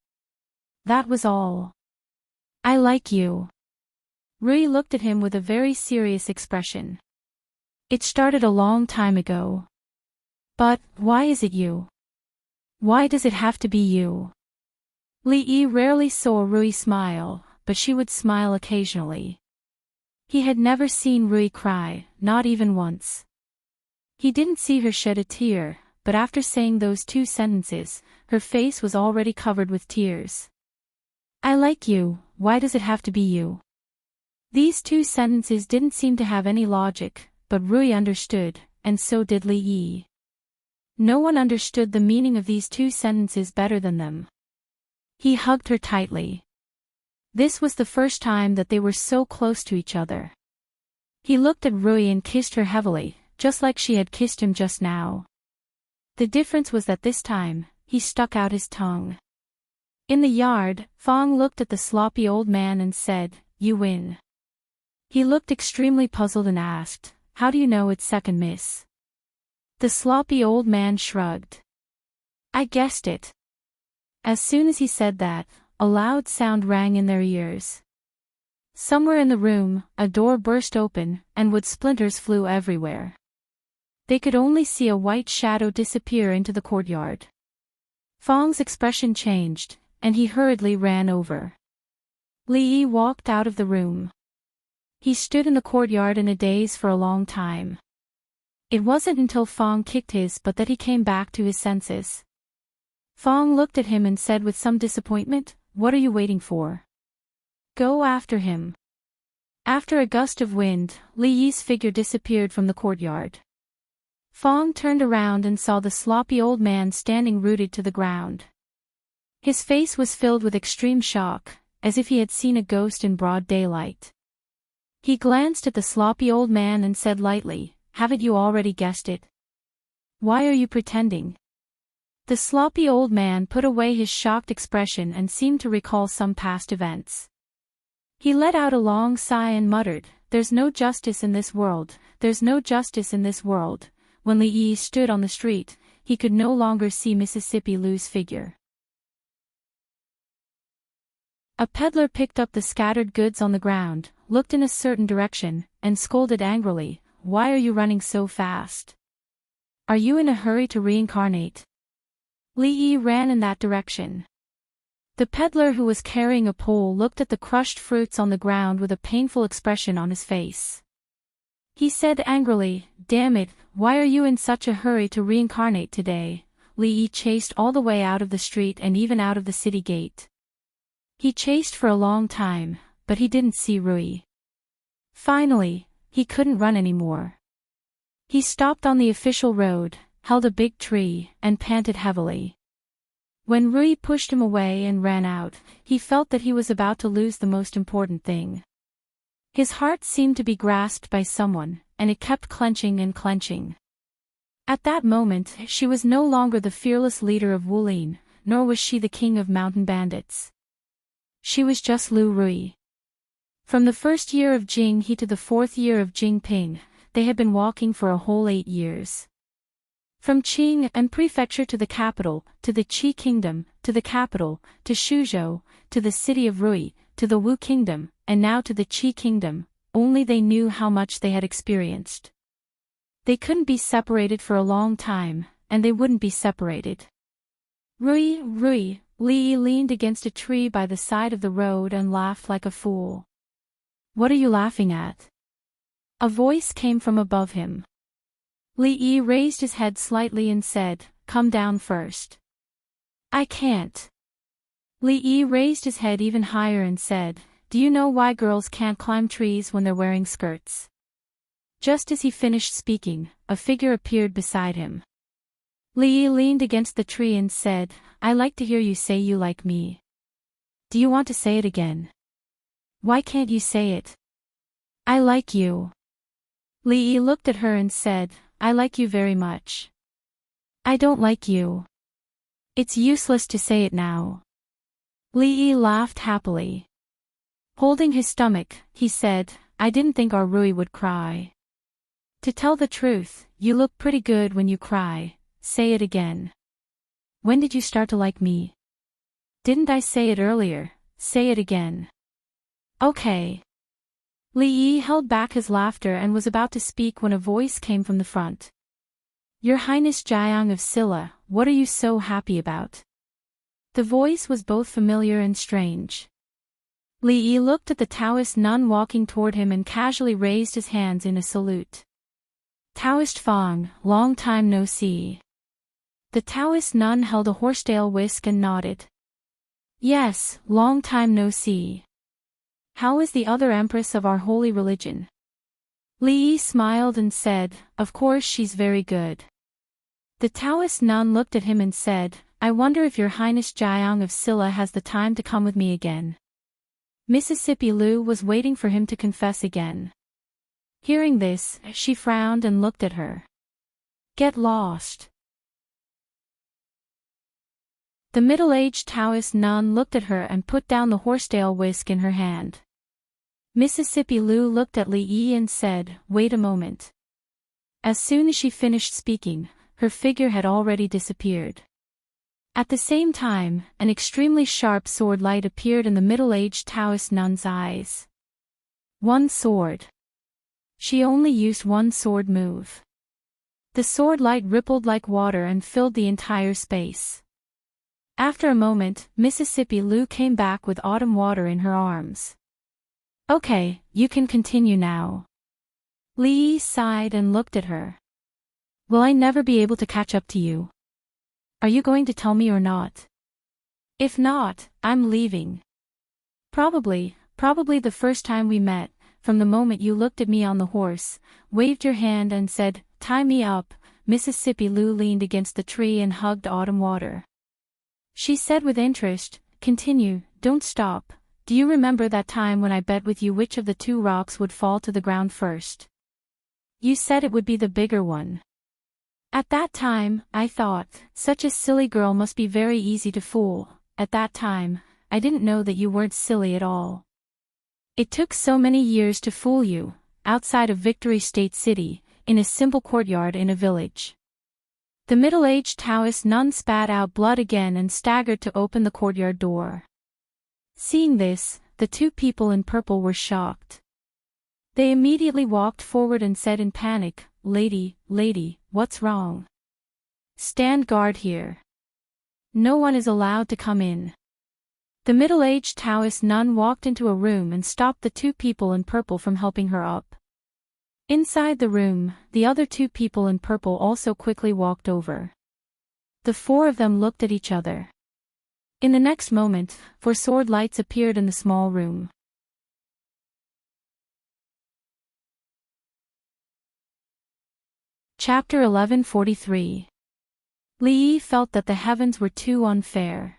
That was all. "I like you." Rui looked at him with a very serious expression. "It started a long time ago. But, why is it you? Why does it have to be you?" Li Yi rarely saw Rui smile, but she would smile occasionally. He had never seen Rui cry, not even once. He didn't see her shed a tear, but after saying those two sentences, her face was already covered with tears. "I like you, why does it have to be you?" These two sentences didn't seem to have any logic, but Rui understood, and so did Li Yi. No one understood the meaning of these two sentences better than them. He hugged her tightly. This was the first time that they were so close to each other. He looked at Rui and kissed her heavily, just like she had kissed him just now. The difference was that this time, he stuck out his tongue. In the yard, Fong looked at the sloppy old man and said, "You win." He looked extremely puzzled and asked, "How do you know it's second miss?" The sloppy old man shrugged. "I guessed it." As soon as he said that, a loud sound rang in their ears. Somewhere in the room, a door burst open, and wood splinters flew everywhere. They could only see a white shadow disappear into the courtyard. Fong's expression changed, and he hurriedly ran over. Li Yi walked out of the room. He stood in the courtyard in a daze for a long time. It wasn't until Fong kicked his butt that he came back to his senses. Fong looked at him and said with some disappointment, "What are you waiting for? Go after him." After a gust of wind, Li Yi's figure disappeared from the courtyard. Fong turned around and saw the sloppy old man standing rooted to the ground. His face was filled with extreme shock, as if he had seen a ghost in broad daylight. He glanced at the sloppy old man and said lightly, "Haven't you already guessed it? Why are you pretending?" The sloppy old man put away his shocked expression and seemed to recall some past events. He let out a long sigh and muttered, there's no justice in this world, there's no justice in this world. When Li Yi stood on the street, he could no longer see Mississippi Lu's figure. A peddler picked up the scattered goods on the ground, looked in a certain direction, and scolded angrily, "Why are you running so fast? Are you in a hurry to reincarnate?" Li Yi ran in that direction. The peddler who was carrying a pole looked at the crushed fruits on the ground with a painful expression on his face. He said angrily, "Damn it, why are you in such a hurry to reincarnate today?" Li Yi chased all the way out of the street and even out of the city gate. He chased for a long time, but he didn't see Rui. Finally, he couldn't run anymore. He stopped on the official road, held a big tree, and panted heavily. When Rui pushed him away and ran out, he felt that he was about to lose the most important thing. His heart seemed to be grasped by someone, and it kept clenching and clenching. At that moment, she was no longer the fearless leader of Wulin, nor was she the king of mountain bandits. She was just Lu Rui. From the first year of Jing He to the 4th year of Jing Ping, they had been walking for a whole 8 years. From Qing and Prefecture to the capital, to the Qi Kingdom, to the capital, to Shuzhou, to the city of Rui, to the Wu Kingdom, and now to the Qi Kingdom, only they knew how much they had experienced. They couldn't be separated for a long time, and they wouldn't be separated. "Rui, Rui," Li Yi leaned against a tree by the side of the road and laughed like a fool. "What are you laughing at?" A voice came from above him. Li Yi raised his head slightly and said, "Come down first." "I can't." Li Yi raised his head even higher and said, "Do you know why girls can't climb trees when they're wearing skirts?" Just as he finished speaking, a figure appeared beside him. Li Yi leaned against the tree and said, "I like to hear you say you like me. Do you want to say it again? Why can't you say it? I like you." Li Yi looked at her and said, "I like you very much." "I don't like you. It's useless to say it now." Li Yi laughed happily. Holding his stomach, he said, "I didn't think our Rui would cry. To tell the truth, you look pretty good when you cry. Say it again. When did you start to like me? Didn't I say it earlier? Say it again." "Okay." Li Yi held back his laughter and was about to speak when a voice came from the front. "Your Highness Jiang of Silla, what are you so happy about?" The voice was both familiar and strange. Li Yi looked at the Taoist nun walking toward him and casually raised his hands in a salute. "Taoist Fang, long time no see." The Taoist nun held a horsetail whisk and nodded. "Yes, long time no see. How is the other empress of our holy religion?" Li Yi smiled and said, "Of course she's very good." The Taoist nun looked at him and said, "I wonder if your Highness Jiang of Silla has the time to come with me again." Mississippi Lu was waiting for him to confess again. Hearing this, she frowned and looked at her. "Get lost." The middle-aged Taoist nun looked at her and put down the horsetail whisk in her hand. Mississippi Lu looked at Li Yi and said, "Wait a moment." As soon as she finished speaking, her figure had already disappeared. At the same time, an extremely sharp sword light appeared in the middle-aged Taoist nun's eyes. One sword. She only used one sword move. The sword light rippled like water and filled the entire space. After a moment, Mississippi Lu came back with autumn water in her arms. "Okay, you can continue now." Li Yi sighed and looked at her. "Will I never be able to catch up to you? Are you going to tell me or not? If not, I'm leaving." Probably the first time we met, from the moment you looked at me on the horse, waved your hand and said, "Tie me up," Mississippi Lu leaned against the tree and hugged autumn water. She said with interest, "Continue, don't stop. Do you remember that time when I bet with you which of the 2 rocks would fall to the ground first? You said it would be the bigger one. At that time, I thought, such a silly girl must be very easy to fool. At that time, I didn't know that you weren't silly at all. It took so many years to fool you, outside of Victory State City, in a simple courtyard in a village. The middle-aged Taoist nun spat out blood again and staggered to open the courtyard door. Seeing this, the two people in purple were shocked. They immediately walked forward and said in panic, "Lady, what's wrong? Stand guard here. No one is allowed to come in." The middle-aged Taoist nun walked into a room and stopped the two people in purple from helping her up. Inside the room, the other two people in purple also quickly walked over. The four of them looked at each other. In the next moment, four sword lights appeared in the small room. Chapter 1143. Li Yi felt that the heavens were too unfair.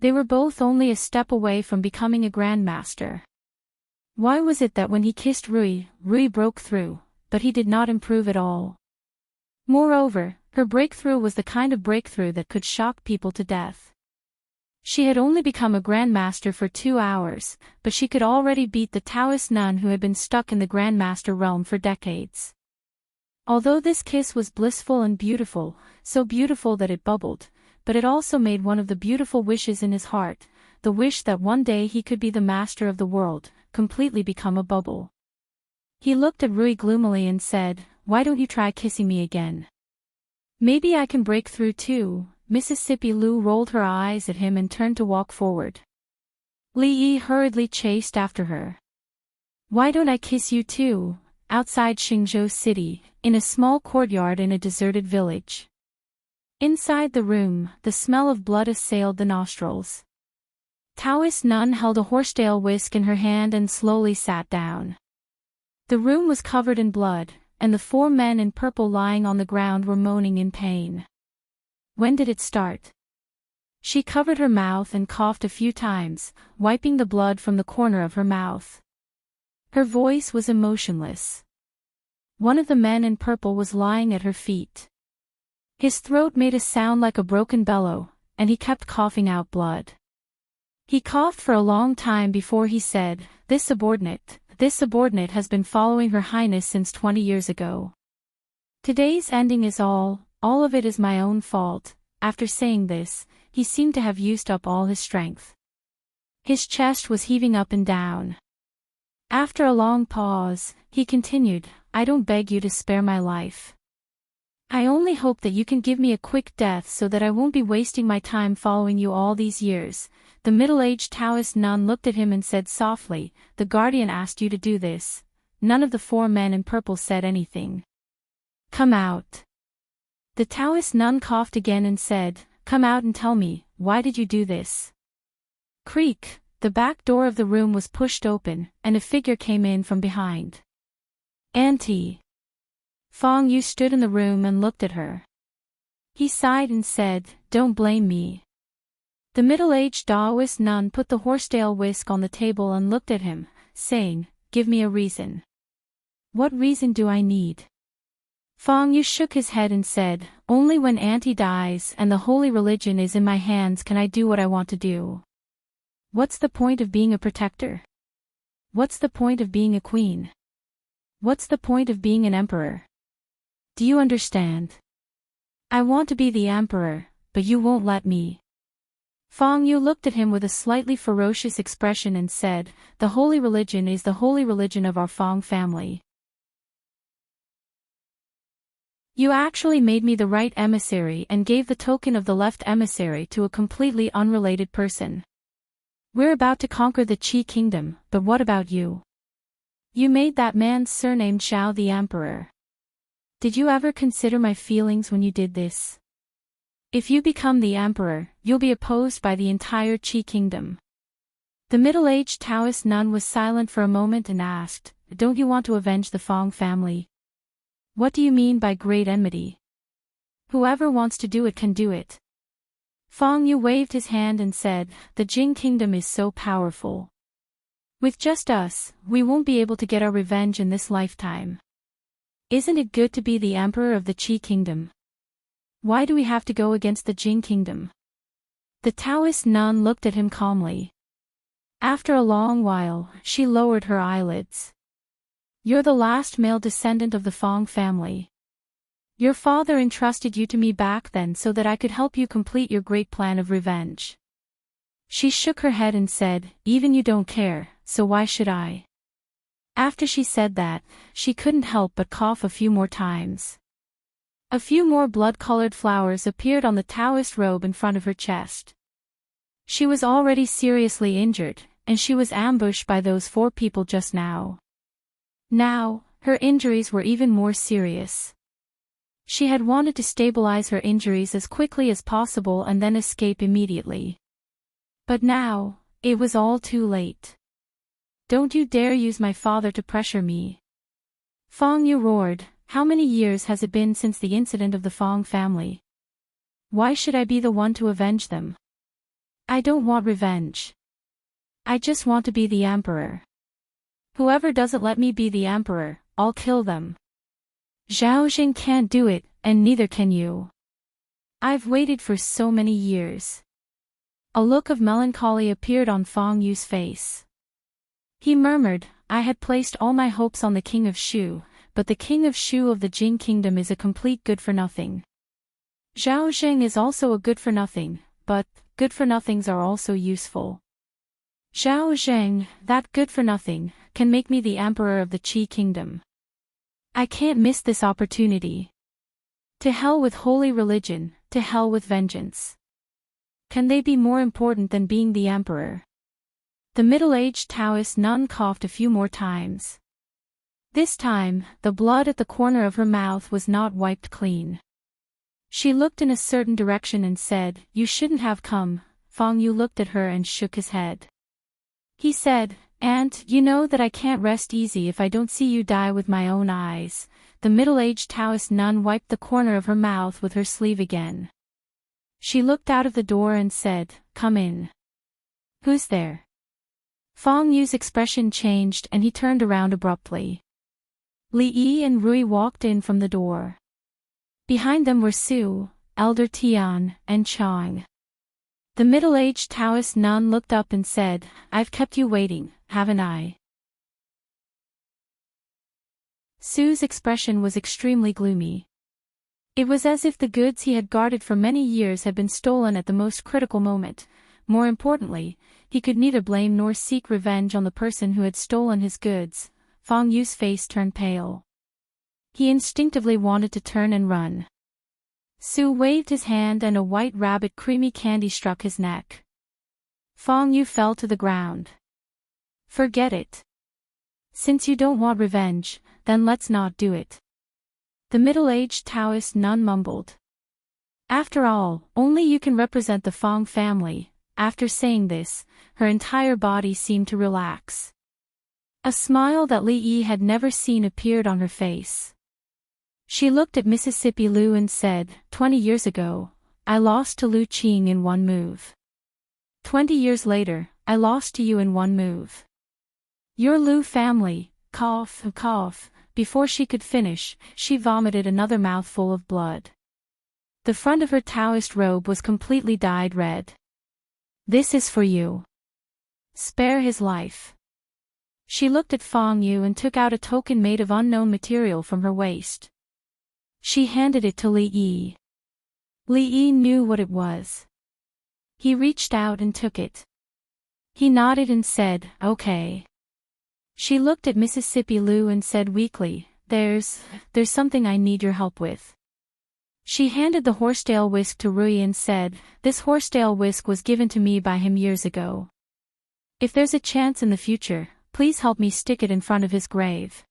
They were both only a step away from becoming a grandmaster. Why was it that when he kissed Rui broke through, but he did not improve at all? Moreover, her breakthrough was the kind of breakthrough that could shock people to death. She had only become a grandmaster for 2 hours, but she could already beat the Taoist nun who had been stuck in the grandmaster realm for decades. Although this kiss was blissful and beautiful, so beautiful that it bubbled, but it also made one of the beautiful wishes in his heart, the wish that one day he could be the master of the world, completely become a bubble. He looked at Rui gloomily and said, "Why don't you try kissing me again? Maybe I can break through too." Mississippi Lu rolled her eyes at him and turned to walk forward. Li Yi hurriedly chased after her. "Why don't I kiss you too?" Outside Xingzhou City, in a small courtyard in a deserted village. Inside the room, the smell of blood assailed the nostrils. Taoist nun held a horsetail whisk in her hand and slowly sat down. The room was covered in blood, and the four men in purple lying on the ground were moaning in pain. When did it start? She covered her mouth and coughed a few times, wiping the blood from the corner of her mouth. Her voice was emotionless. One of the men in purple was lying at her feet. His throat made a sound like a broken bellow, and he kept coughing out blood. He coughed for a long time before he said, This subordinate has been following Her Highness since 20 years ago. Today's ending is all of it is my own fault." After saying this, he seemed to have used up all his strength. His chest was heaving up and down. After a long pause, he continued, "I don't beg you to spare my life. I only hope that you can give me a quick death so that I won't be wasting my time following you all these years." The middle-aged Taoist nun looked at him and said softly, "The guardian asked you to do this." None of the four men in purple said anything. "Come out." The Taoist nun coughed again and said, "Come out and tell me, why did you do this?" Creak, the back door of the room was pushed open, and a figure came in from behind. "Auntie." Fong Yu stood in the room and looked at her. He sighed and said, "Don't blame me." The middle-aged Taoist nun put the horsetail whisk on the table and looked at him, saying, "Give me a reason." "What reason do I need?" Fong Yu shook his head and said, "Only when Auntie dies and the holy religion is in my hands can I do what I want to do. What's the point of being a protector? What's the point of being a queen? What's the point of being an emperor? Do you understand? I want to be the emperor, but you won't let me." Fong Yu looked at him with a slightly ferocious expression and said, "The holy religion is the holy religion of our Fong family. You actually made me the right emissary and gave the token of the left emissary to a completely unrelated person. We're about to conquer the Qi kingdom, but what about you? You made that man surnamed Xiao the emperor. Did you ever consider my feelings when you did this? If you become the emperor, you'll be opposed by the entire Qi kingdom." The middle-aged Taoist nun was silent for a moment and asked, "Don't you want to avenge the Fong family? What do you mean by great enmity? Whoever wants to do it can do it." Fong Yu waved his hand and said, "The Jing kingdom is so powerful. With just us, we won't be able to get our revenge in this lifetime. Isn't it good to be the emperor of the Qi kingdom? Why do we have to go against the Jing kingdom?" The Taoist nun looked at him calmly. After a long while, she lowered her eyelids. You're the last male descendant of the Fong family. Your father entrusted you to me back then so that I could help you complete your great plan of revenge. She shook her head and said, even you don't care, so why should I? After she said that, she couldn't help but cough a few more times. A few more blood-colored flowers appeared on the Taoist robe in front of her chest. She was already seriously injured, and she was ambushed by those 4 people just now. Now, her injuries were even more serious. She had wanted to stabilize her injuries as quickly as possible and then escape immediately. But now, it was all too late. Don't you dare use my father to pressure me. Fong Yu roared, how many years has it been since the incident of the Fong family? Why should I be the one to avenge them? I don't want revenge. I just want to be the emperor. Whoever doesn't let me be the emperor, I'll kill them. Zhao Jing can't do it, and neither can you. I've waited for so many years. A look of melancholy appeared on Fong Yu's face. He murmured, I had placed all my hopes on the king of Shu, but the king of Shu of the Jing kingdom is a complete good-for-nothing. Zhao Jing is also a good-for-nothing, but good-for-nothings are also useful. Zhao Zheng, that good-for-nothing, can make me the emperor of the Qi kingdom. I can't miss this opportunity. To hell with holy religion, to hell with vengeance. Can they be more important than being the emperor? The middle-aged Taoist nun coughed a few more times. This time, the blood at the corner of her mouth was not wiped clean. She looked in a certain direction and said, you shouldn't have come. Fong Yu looked at her and shook his head. He said, Aunt, you know that I can't rest easy if I don't see you die with my own eyes. The middle-aged Taoist nun wiped the corner of her mouth with her sleeve again. She looked out of the door and said, come in. Who's there? Fong Yu's expression changed and he turned around abruptly. Li Yi and Rui walked in from the door. Behind them were Su, Elder Tian, and Chang. The middle-aged Taoist nun looked up and said, I've kept you waiting, haven't I? Su's expression was extremely gloomy. It was as if the goods he had guarded for many years had been stolen at the most critical moment. More importantly, he could neither blame nor seek revenge on the person who had stolen his goods. Fong Yu's face turned pale. He instinctively wanted to turn and run. Su waved his hand and a white rabbit creamy candy struck his neck. Fong Yu fell to the ground. Forget it. Since you don't want revenge, then let's not do it. The middle-aged Taoist nun mumbled. After all, only you can represent the Fong family. After saying this, her entire body seemed to relax. A smile that Li Yi had never seen appeared on her face. She looked at Mississippi Liu and said, 20 years ago, I lost to Lu Qing in one move. 20 years later, I lost to you in one move. Your Lu family, cough, cough. Before she could finish, she vomited another mouthful of blood. The front of her Taoist robe was completely dyed red. This is for you. Spare his life. She looked at Fong Yu and took out a token made of unknown material from her waist. She handed it to Li Yi. Li Yi knew what it was. He reached out and took it. He nodded and said, okay. She looked at Mississippi Liu and said weakly, There's something I need your help with. She handed the horsetail whisk to Rui and said, this horsetail whisk was given to me by him years ago. If there's a chance in the future, please help me stick it in front of his grave.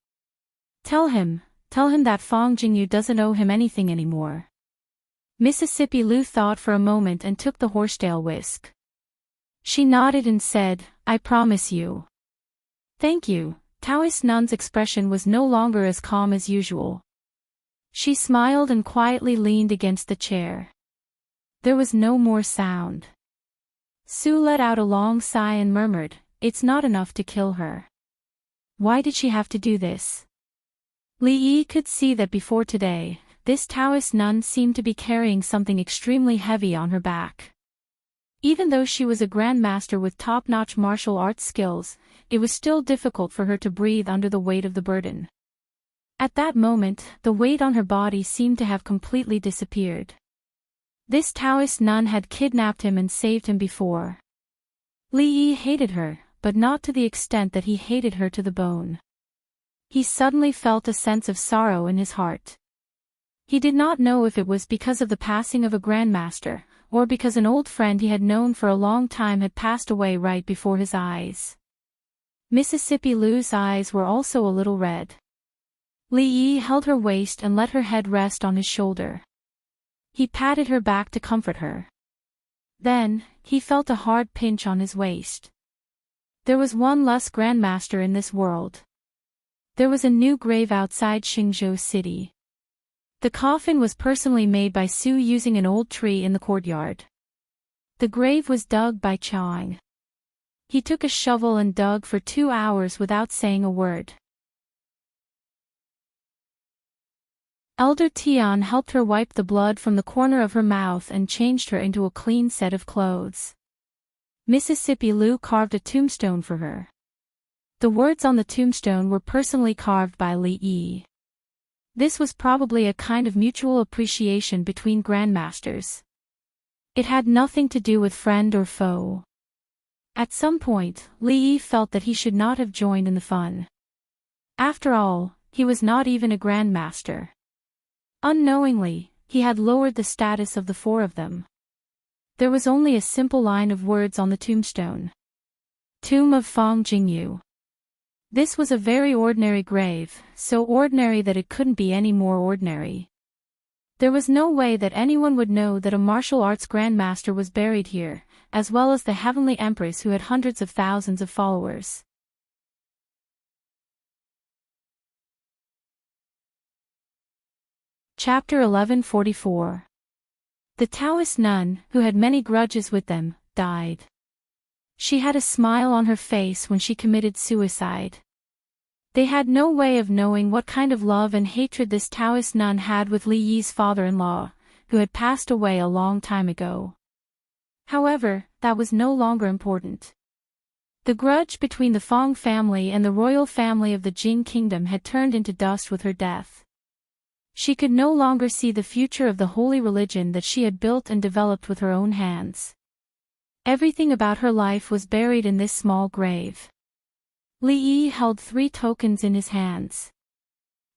Tell him that Fong Jingyu doesn't owe him anything anymore. Mississippi Liu thought for a moment and took the horsetail whisk. She nodded and said, I promise you. Thank you. Taoist nun's expression was no longer as calm as usual. She smiled and quietly leaned against the chair. There was no more sound. Su let out a long sigh and murmured, it's not enough to kill her. Why did she have to do this? Li Yi could see that before today, this Taoist nun seemed to be carrying something extremely heavy on her back. Even though she was a grandmaster with top-notch martial arts skills, it was still difficult for her to breathe under the weight of the burden. At that moment, the weight on her body seemed to have completely disappeared. This Taoist nun had kidnapped him and saved him before. Li Yi hated her, but not to the extent that he hated her to the bone. He suddenly felt a sense of sorrow in his heart. He did not know if it was because of the passing of a grandmaster, or because an old friend he had known for a long time had passed away right before his eyes. Mississippi Lu's eyes were also a little red. Li Yi held her waist and let her head rest on his shoulder. He patted her back to comfort her. Then, he felt a hard pinch on his waist. There was one less grandmaster in this world. There was a new grave outside Xingzhou City. The coffin was personally made by Su using an old tree in the courtyard. The grave was dug by Chang. He took a shovel and dug for 2 hours without saying a word. Elder Tian helped her wipe the blood from the corner of her mouth and changed her into a clean set of clothes. Mississippi Lu carved a tombstone for her. The words on the tombstone were personally carved by Li Yi. This was probably a kind of mutual appreciation between grandmasters. It had nothing to do with friend or foe. At some point, Li Yi felt that he should not have joined in the fun. After all, he was not even a grandmaster. Unknowingly, he had lowered the status of the four of them. There was only a simple line of words on the tombstone. Tomb of Fang Jingyu. This was a very ordinary grave, so ordinary that it couldn't be any more ordinary. There was no way that anyone would know that a martial arts grandmaster was buried here, as well as the heavenly empress who had hundreds of thousands of followers. Chapter 1144. The Taoist nun, who had many grudges with them, died. She had a smile on her face when she committed suicide. They had no way of knowing what kind of love and hatred this Taoist nun had with Li Yi's father-in-law, who had passed away a long time ago. However, that was no longer important. The grudge between the Fang family and the royal family of the Jing kingdom had turned into dust with her death. She could no longer see the future of the holy religion that she had built and developed with her own hands. Everything about her life was buried in this small grave. Li Yi held 3 tokens in his hands.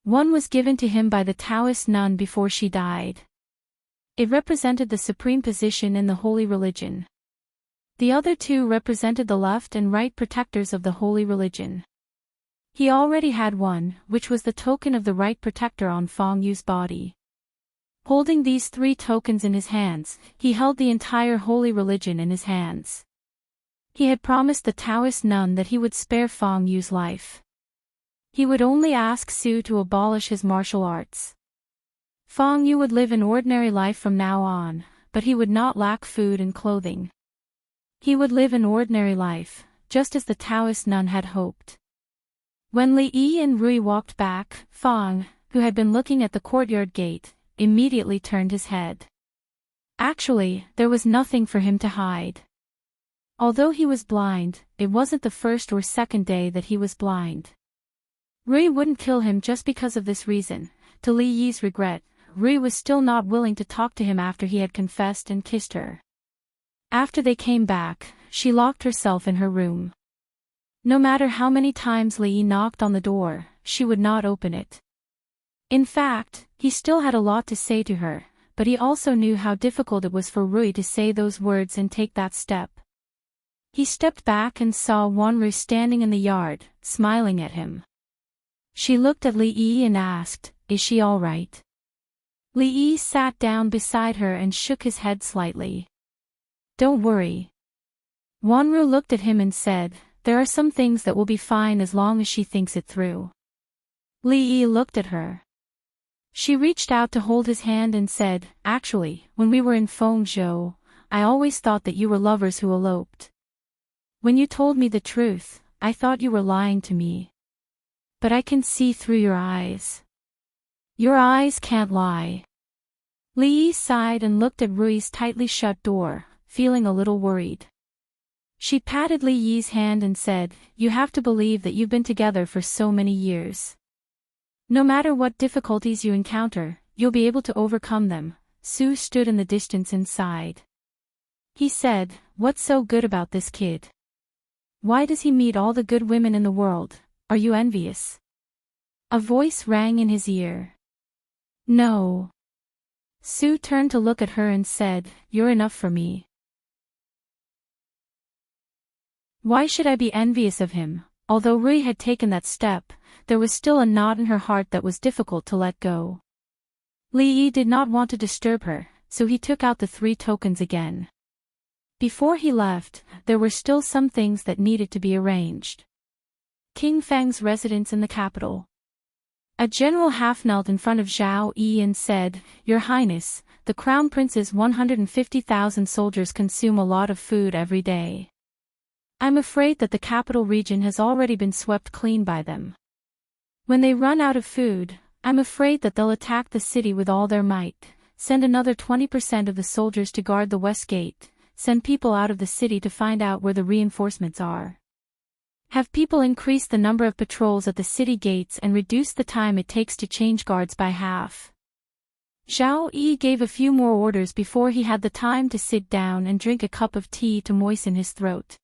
One was given to him by the Taoist nun before she died. It represented the supreme position in the holy religion. The other 2 represented the left and right protectors of the holy religion. He already had one, which was the token of the right protector on Fang Yu's body. Holding these 3 tokens in his hands, he held the entire holy religion in his hands. He had promised the Taoist nun that he would spare Fang Yu's life. He would only ask Su to abolish his martial arts. Fang Yu would live an ordinary life from now on, but he would not lack food and clothing. He would live an ordinary life, just as the Taoist nun had hoped. When Li Yi and Rui walked back, Fang, who had been looking at the courtyard gate, immediately turned his head. Actually, there was nothing for him to hide. Although he was blind, it wasn't the first or second day that he was blind. Rui wouldn't kill him just because of this reason. To Li Yi's regret, Rui was still not willing to talk to him after he had confessed and kissed her. After they came back, she locked herself in her room. No matter how many times Li Yi knocked on the door, she would not open it. In fact, he still had a lot to say to her, but he also knew how difficult it was for Rui to say those words and take that step. He stepped back and saw Wanru standing in the yard, smiling at him. She looked at Li Yi and asked, "Is she all right?" Li Yi sat down beside her and shook his head slightly. "Don't worry." Wanru looked at him and said, "There are some things that will be fine as long as she thinks it through." Li Yi looked at her. She reached out to hold his hand and said, "Actually, when we were in Fengzhou, I always thought that you were lovers who eloped. When you told me the truth, I thought you were lying to me. But I can see through your eyes. Your eyes can't lie." Li Yi sighed and looked at Rui's tightly shut door, feeling a little worried. She patted Li Yi's hand and said, "You have to believe that you've been together for so many years. No matter what difficulties you encounter, you'll be able to overcome them." Su stood in the distance and sighed. He said, "What's so good about this kid? Why does he meet all the good women in the world? Are you envious?" A voice rang in his ear. "No." Su turned to look at her and said, "You're enough for me. Why should I be envious of him?" Although Rui had taken that step, there was still a knot in her heart that was difficult to let go. Li Yi did not want to disturb her, so he took out the 3 tokens again. Before he left, there were still some things that needed to be arranged. King Feng's residence in the capital. A general half-knelt in front of Zhao Yi and said, "Your Highness, the Crown Prince's 150,000 soldiers consume a lot of food every day. I'm afraid that the capital region has already been swept clean by them. When they run out of food, I'm afraid that they'll attack the city with all their might. Send another 20% of the soldiers to guard the west gate. Send people out of the city to find out where the reinforcements are. Have people increase the number of patrols at the city gates and reduce the time it takes to change guards by half." Zhao Yi gave a few more orders before he had the time to sit down and drink a cup of tea to moisten his throat.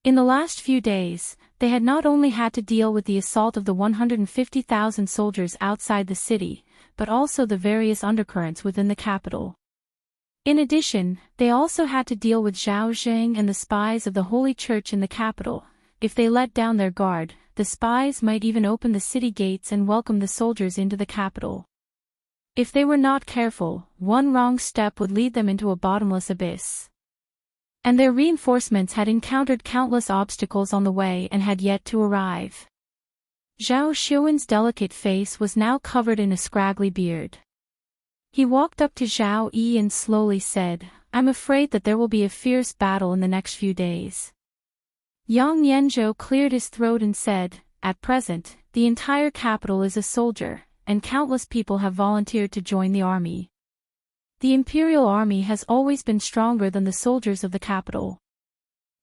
In the last few days, they had not only had to deal with the assault of the 150,000 soldiers outside the city, but also the various undercurrents within the capital. In addition, they also had to deal with Zhao Zheng and the spies of the Holy Church in the capital. If they let down their guard, the spies might even open the city gates and welcome the soldiers into the capital. If they were not careful, one wrong step would lead them into a bottomless abyss. And their reinforcements had encountered countless obstacles on the way and had yet to arrive. Zhao Xiuwen's delicate face was now covered in a scraggly beard. He walked up to Zhao Yi and slowly said, "I'm afraid that there will be a fierce battle in the next few days." Yang Yanzhou cleared his throat and said, "At present, the entire capital is a soldier, and countless people have volunteered to join the army. The imperial army has always been stronger than the soldiers of the capital.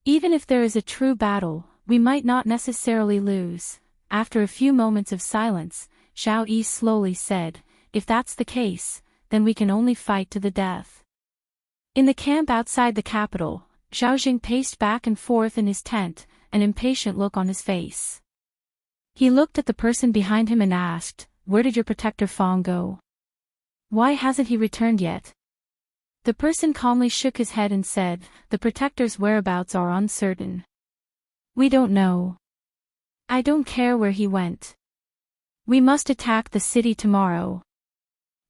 Even if there is a true battle, we might not necessarily lose." After a few moments of silence, Zhao Yi slowly said, "If that's the case, then we can only fight to the death." In the camp outside the capital, Zhao Jing paced back and forth in his tent, an impatient look on his face. He looked at the person behind him and asked, "Where did your protector Fong go? Why hasn't he returned yet?" The person calmly shook his head and said, "The protector's whereabouts are uncertain. We don't know. I don't care where he went. We must attack the city tomorrow."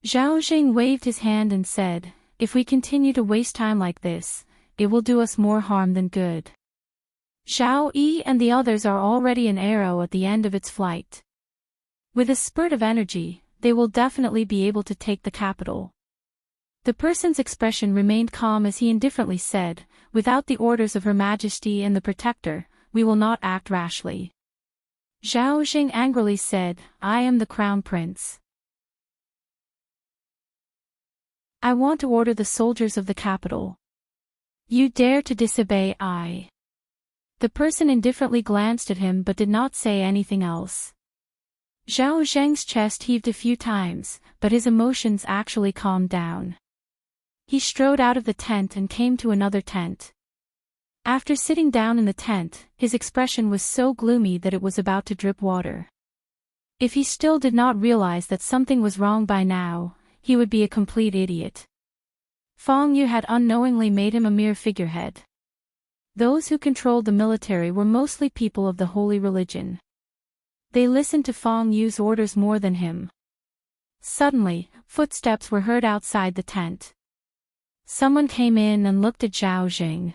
Zhao Jing waved his hand and said, "If we continue to waste time like this, it will do us more harm than good. Zhao Yi and the others are already an arrow at the end of its flight. With a spurt of energy, they will definitely be able to take the capital." The person's expression remained calm as he indifferently said, "Without the orders of Her Majesty and the Protector, we will not act rashly." Zhao Jing angrily said, "I am the Crown Prince. I want to order the soldiers of the capital. You dare to disobey I." The person indifferently glanced at him but did not say anything else. Zhao Zheng's chest heaved a few times, but his emotions actually calmed down. He strode out of the tent and came to another tent. After sitting down in the tent, his expression was so gloomy that it was about to drip water. If he still did not realize that something was wrong by now, he would be a complete idiot. Fong Yu had unknowingly made him a mere figurehead. Those who controlled the military were mostly people of the holy religion. They listened to Fong Yu's orders more than him. Suddenly, footsteps were heard outside the tent. Someone came in and looked at Zhao Jing.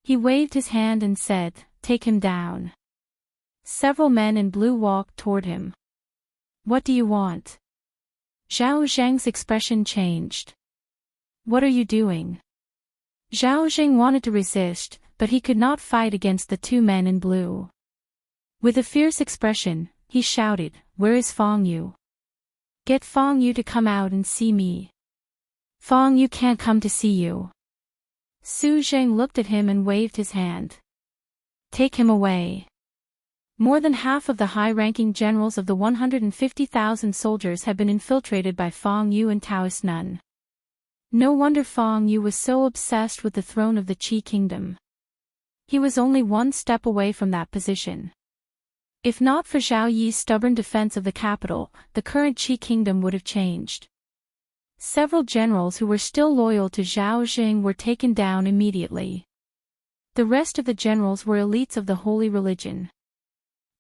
He waved his hand and said, "Take him down." Several men in blue walked toward him. "What do you want?" Zhao Zheng's expression changed. "What are you doing?" Zhao Jing wanted to resist, but he could not fight against the 2 men in blue. With a fierce expression, he shouted, "Where is Fong Yu? Get Fong Yu to come out and see me." "Fong Yu can't come to see you." Su Zheng looked at him and waved his hand. Take him away. More than half of the high-ranking generals of the 150,000 soldiers had been infiltrated by Feng Yu and Taoist Nun. No wonder Feng Yu was so obsessed with the throne of the Qi kingdom. He was only one step away from that position. If not for Zhao Yi's stubborn defense of the capital, the current Qi kingdom would have changed. Several generals who were still loyal to Zhao Xing were taken down immediately. The rest of the generals were elites of the holy religion.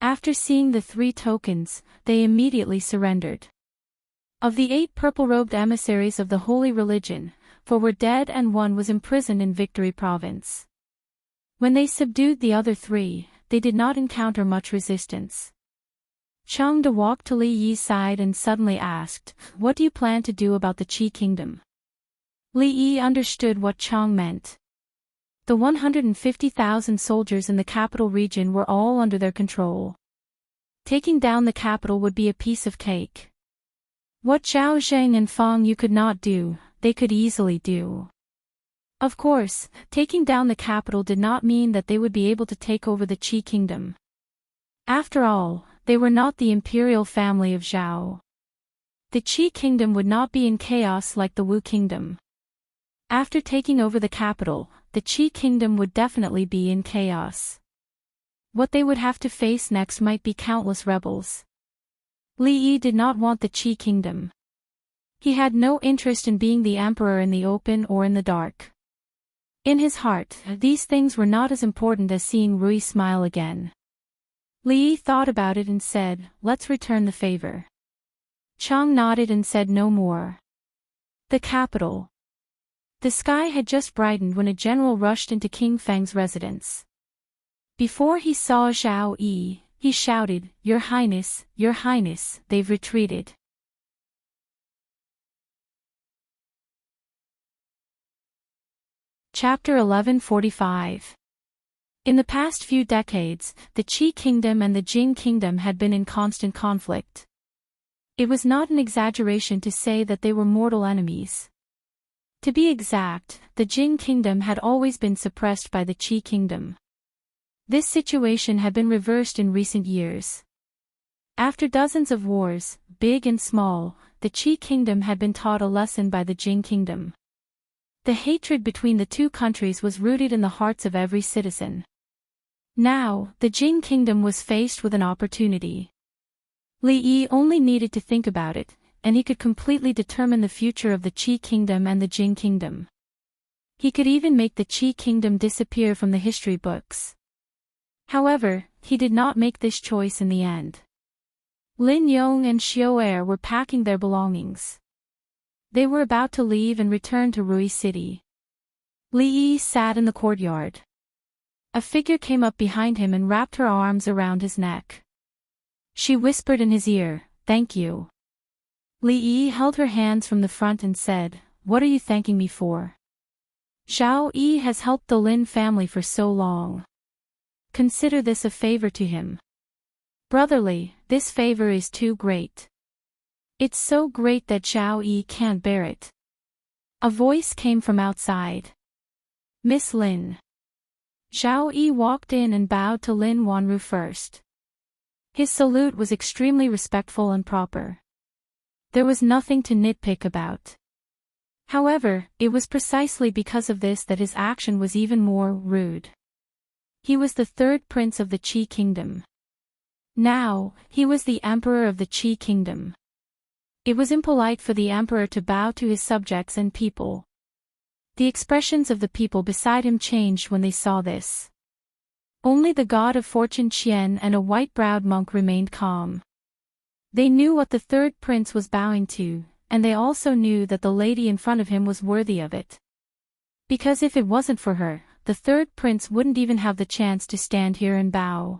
After seeing the 3 tokens, they immediately surrendered. Of the 8 purple-robed emissaries of the holy religion, 4 were dead and 1 was imprisoned in Victory Province. When they subdued the other 3, they did not encounter much resistance. Cheng De walked to Li Yi's side and suddenly asked, "What do you plan to do about the Qi kingdom?" Li Yi understood what Cheng meant. The 150,000 soldiers in the capital region were all under their control. Taking down the capital would be a piece of cake. What Zhao Zheng and Feng Yu could not do, they could easily do. Of course, taking down the capital did not mean that they would be able to take over the Qi kingdom. After all, they were not the imperial family of Zhao. The Qi kingdom would not be in chaos like the Wu kingdom. After taking over the capital, the Qi kingdom would definitely be in chaos. What they would have to face next might be countless rebels. Li Yi did not want the Qi kingdom. He had no interest in being the emperor in the open or in the dark. In his heart, these things were not as important as seeing Rui smile again. Li Yi thought about it and said, "Let's return the favor." Cheng nodded and said no more. The capital. The sky had just brightened when a general rushed into King Feng's residence. Before he saw Zhao Yi, he shouted, Your Highness, they've retreated." Chapter 1145. In the past few decades, the Qi kingdom and the Jing kingdom had been in constant conflict. It was not an exaggeration to say that they were mortal enemies. To be exact, the Jing kingdom had always been suppressed by the Qi kingdom. This situation had been reversed in recent years. After dozens of wars, big and small, the Qi kingdom had been taught a lesson by the Jing kingdom. The hatred between the 2 countries was rooted in the hearts of every citizen. Now, the Jing kingdom was faced with an opportunity. Li Yi only needed to think about it, and he could completely determine the future of the Qi kingdom and the Jing kingdom. He could even make the Qi kingdom disappear from the history books. However, he did not make this choice in the end. Lin Yong and Xiao Er were packing their belongings. They were about to leave and return to Rui City. Li Yi sat in the courtyard. A figure came up behind him and wrapped her arms around his neck. She whispered in his ear, "Thank you." Li Yi held her hands from the front and said, "What are you thanking me for?" "Zhao Yi has helped the Lin family for so long. Consider this a favor to him." "Brotherly, this favor is too great. It's so great that Zhao Yi can't bear it." A voice came from outside. "Miss Lin." Zhao Yi walked in and bowed to Lin Wanru first. His salute was extremely respectful and proper. There was nothing to nitpick about. However, it was precisely because of this that his action was even more rude. He was the 3rd prince of the Qi kingdom. Now, he was the emperor of the Qi kingdom. It was impolite for the emperor to bow to his subjects and people. The expressions of the people beside him changed when they saw this. Only the god of fortune Qian and a white-browed monk remained calm. They knew what the 3rd prince was bowing to, and they also knew that the lady in front of him was worthy of it. Because if it wasn't for her, the 3rd prince wouldn't even have the chance to stand here and bow.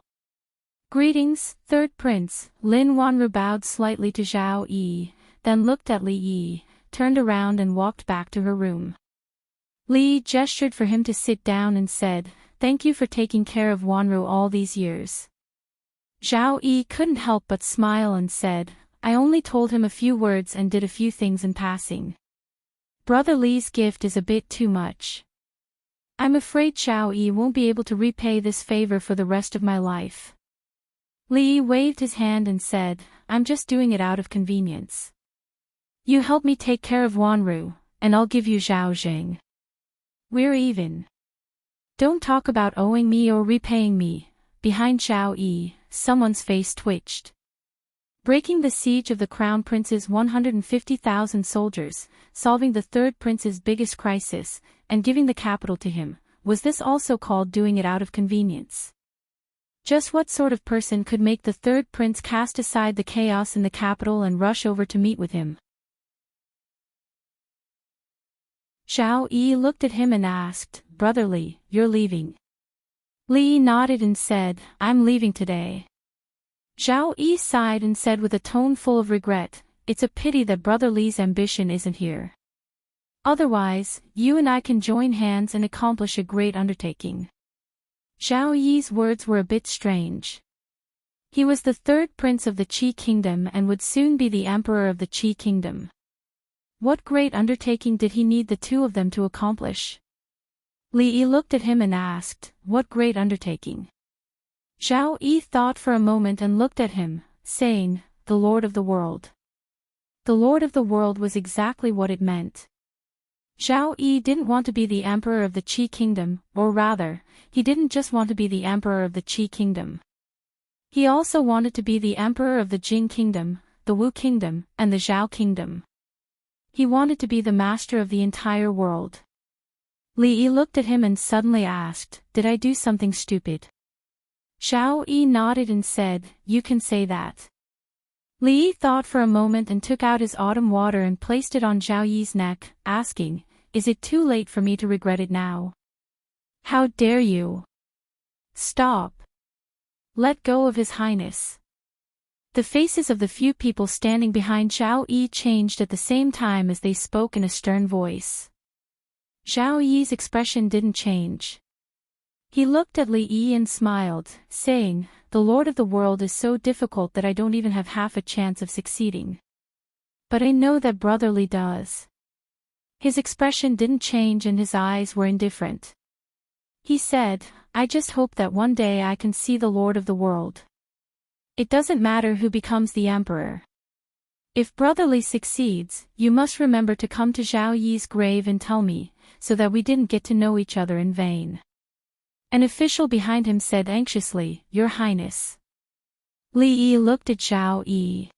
"Greetings, 3rd prince." Lin Wanru bowed slightly to Zhao Yi, then looked at Li Yi, turned around and walked back to her room. Li gestured for him to sit down and said, "Thank you for taking care of Wanru all these years." Zhao Yi couldn't help but smile and said, "I only told him a few words and did a few things in passing. Brother Li's gift is a bit too much." I'm afraid Xiao Yi won't be able to repay this favor for the rest of my life. Li Yi waved his hand and said, I'm just doing it out of convenience. You help me take care of Wanru, and I'll give you Zhao Jing. We're even. Don't talk about owing me or repaying me. Behind Xiao Yi, someone's face twitched. Breaking the siege of the Crown Prince's 150,000 soldiers, solving the third prince's biggest crisis, and giving the capital to him, was this also called doing it out of convenience? Just what sort of person could make the third prince cast aside the chaos in the capital and rush over to meet with him? Xiao Yi looked at him and asked, Brother Li, you're leaving? Li nodded and said, I'm leaving today. Xiao Yi sighed and said with a tone full of regret, it's a pity that Brother Li's ambition isn't here. Otherwise, you and I can join hands and accomplish a great undertaking. Xiao Yi's words were a bit strange. He was the third prince of the Qi kingdom and would soon be the emperor of the Qi kingdom. What great undertaking did he need the two of them to accomplish? Li Yi looked at him and asked, what great undertaking? Xiao Yi thought for a moment and looked at him, saying, the Lord of the World. The Lord of the World was exactly what it meant. Xiao Yi didn't want to be the emperor of the Qi kingdom, or rather, he didn't just want to be the emperor of the Qi kingdom. He also wanted to be the emperor of the Jing kingdom, the Wu kingdom, and the Zhao kingdom. He wanted to be the master of the entire world. Li Yi looked at him and suddenly asked, did I do something stupid? Xiao Yi nodded and said, you can say that. Li Yi thought for a moment and took out his autumn water and placed it on Xiao Yi's neck, asking, is it too late for me to regret it now? How dare you? Stop. Let go of His Highness. The faces of the few people standing behind Xiao Yi changed at the same time as they spoke in a stern voice. Xiao Yi's expression didn't change. He looked at Li Yi and smiled, saying, the Lord of the World is so difficult that I don't even have half a chance of succeeding. But I know that Brother Li does. His expression didn't change and his eyes were indifferent. He said, I just hope that one day I can see the Lord of the World. It doesn't matter who becomes the emperor. If Brother Li succeeds, you must remember to come to Zhao Yi's grave and tell me, so that we didn't get to know each other in vain. An official behind him said anxiously, Your Highness. Li Yi looked at Zhao Yi.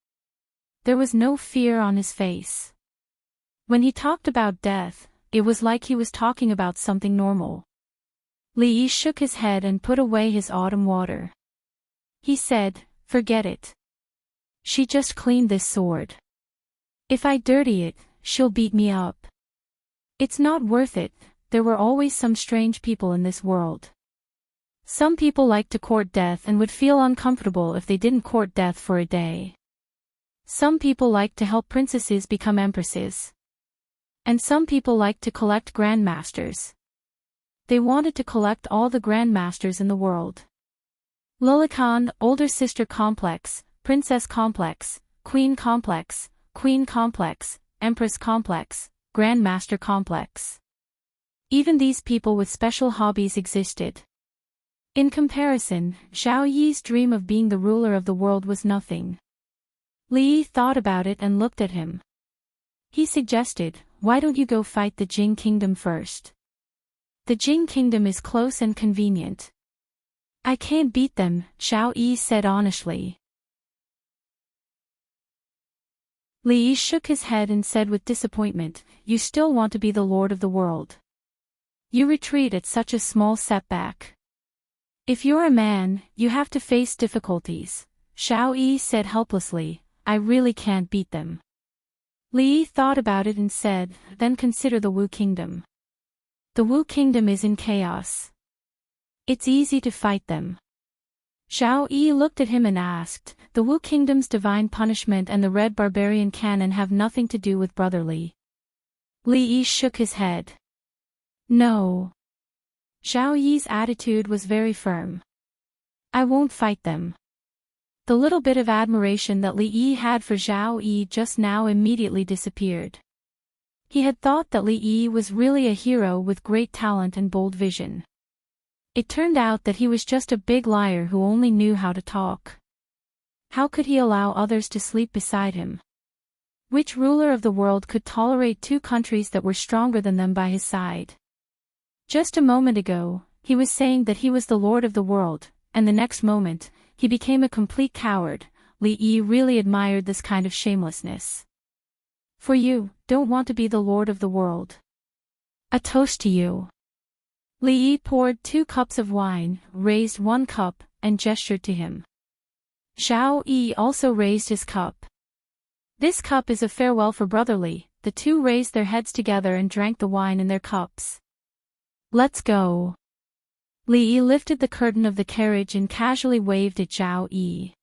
There was no fear on his face. When he talked about death, it was like he was talking about something normal. Li Yi shook his head and put away his autumn water. He said, forget it. She just cleaned this sword. If I dirty it, she'll beat me up. It's not worth it. There were always some strange people in this world. Some people like to court death and would feel uncomfortable if they didn't court death for a day. Some people like to help princesses become empresses. And some people like to collect grandmasters. They wanted to collect all the grandmasters in the world. Lilican, older sister complex, princess complex, queen complex, empress complex, grandmaster complex. Even these people with special hobbies existed. In comparison, Xiao Yi's dream of being the ruler of the world was nothing. Li Yi thought about it and looked at him. He suggested, why don't you go fight the Jing kingdom first? The Jing kingdom is close and convenient. I can't beat them, Xiao Yi said honestly. Li Yi shook his head and said with disappointment, you still want to be the lord of the world. You retreat at such a small setback. If you're a man, you have to face difficulties, Xiao Yi said helplessly, I really can't beat them. Li Yi thought about it and said, then consider the Wu kingdom. The Wu kingdom is in chaos. It's easy to fight them. Xiao Yi looked at him and asked, the Wu kingdom's divine punishment and the red barbarian cannon have nothing to do with Brother Li. Li Yi shook his head. No. Xiao Yi's attitude was very firm. I won't fight them. The little bit of admiration that Li Yi had for Xiao Yi just now immediately disappeared. He had thought that Li Yi was really a hero with great talent and bold vision. It turned out that he was just a big liar who only knew how to talk. How could he allow others to sleep beside him? Which ruler of the world could tolerate two countries that were stronger than them by his side? Just a moment ago, he was saying that he was the lord of the world, and the next moment, he became a complete coward. Li Yi really admired this kind of shamelessness. For you, don't want to be the lord of the world. A toast to you. Li Yi poured 2 cups of wine, raised 1 cup, and gestured to him. Zhao Yi also raised his cup. This cup is a farewell for brotherly. The two raised their heads together and drank the wine in their cups. Let's go. Li Yi lifted the curtain of the carriage and casually waved at Zhao Yi.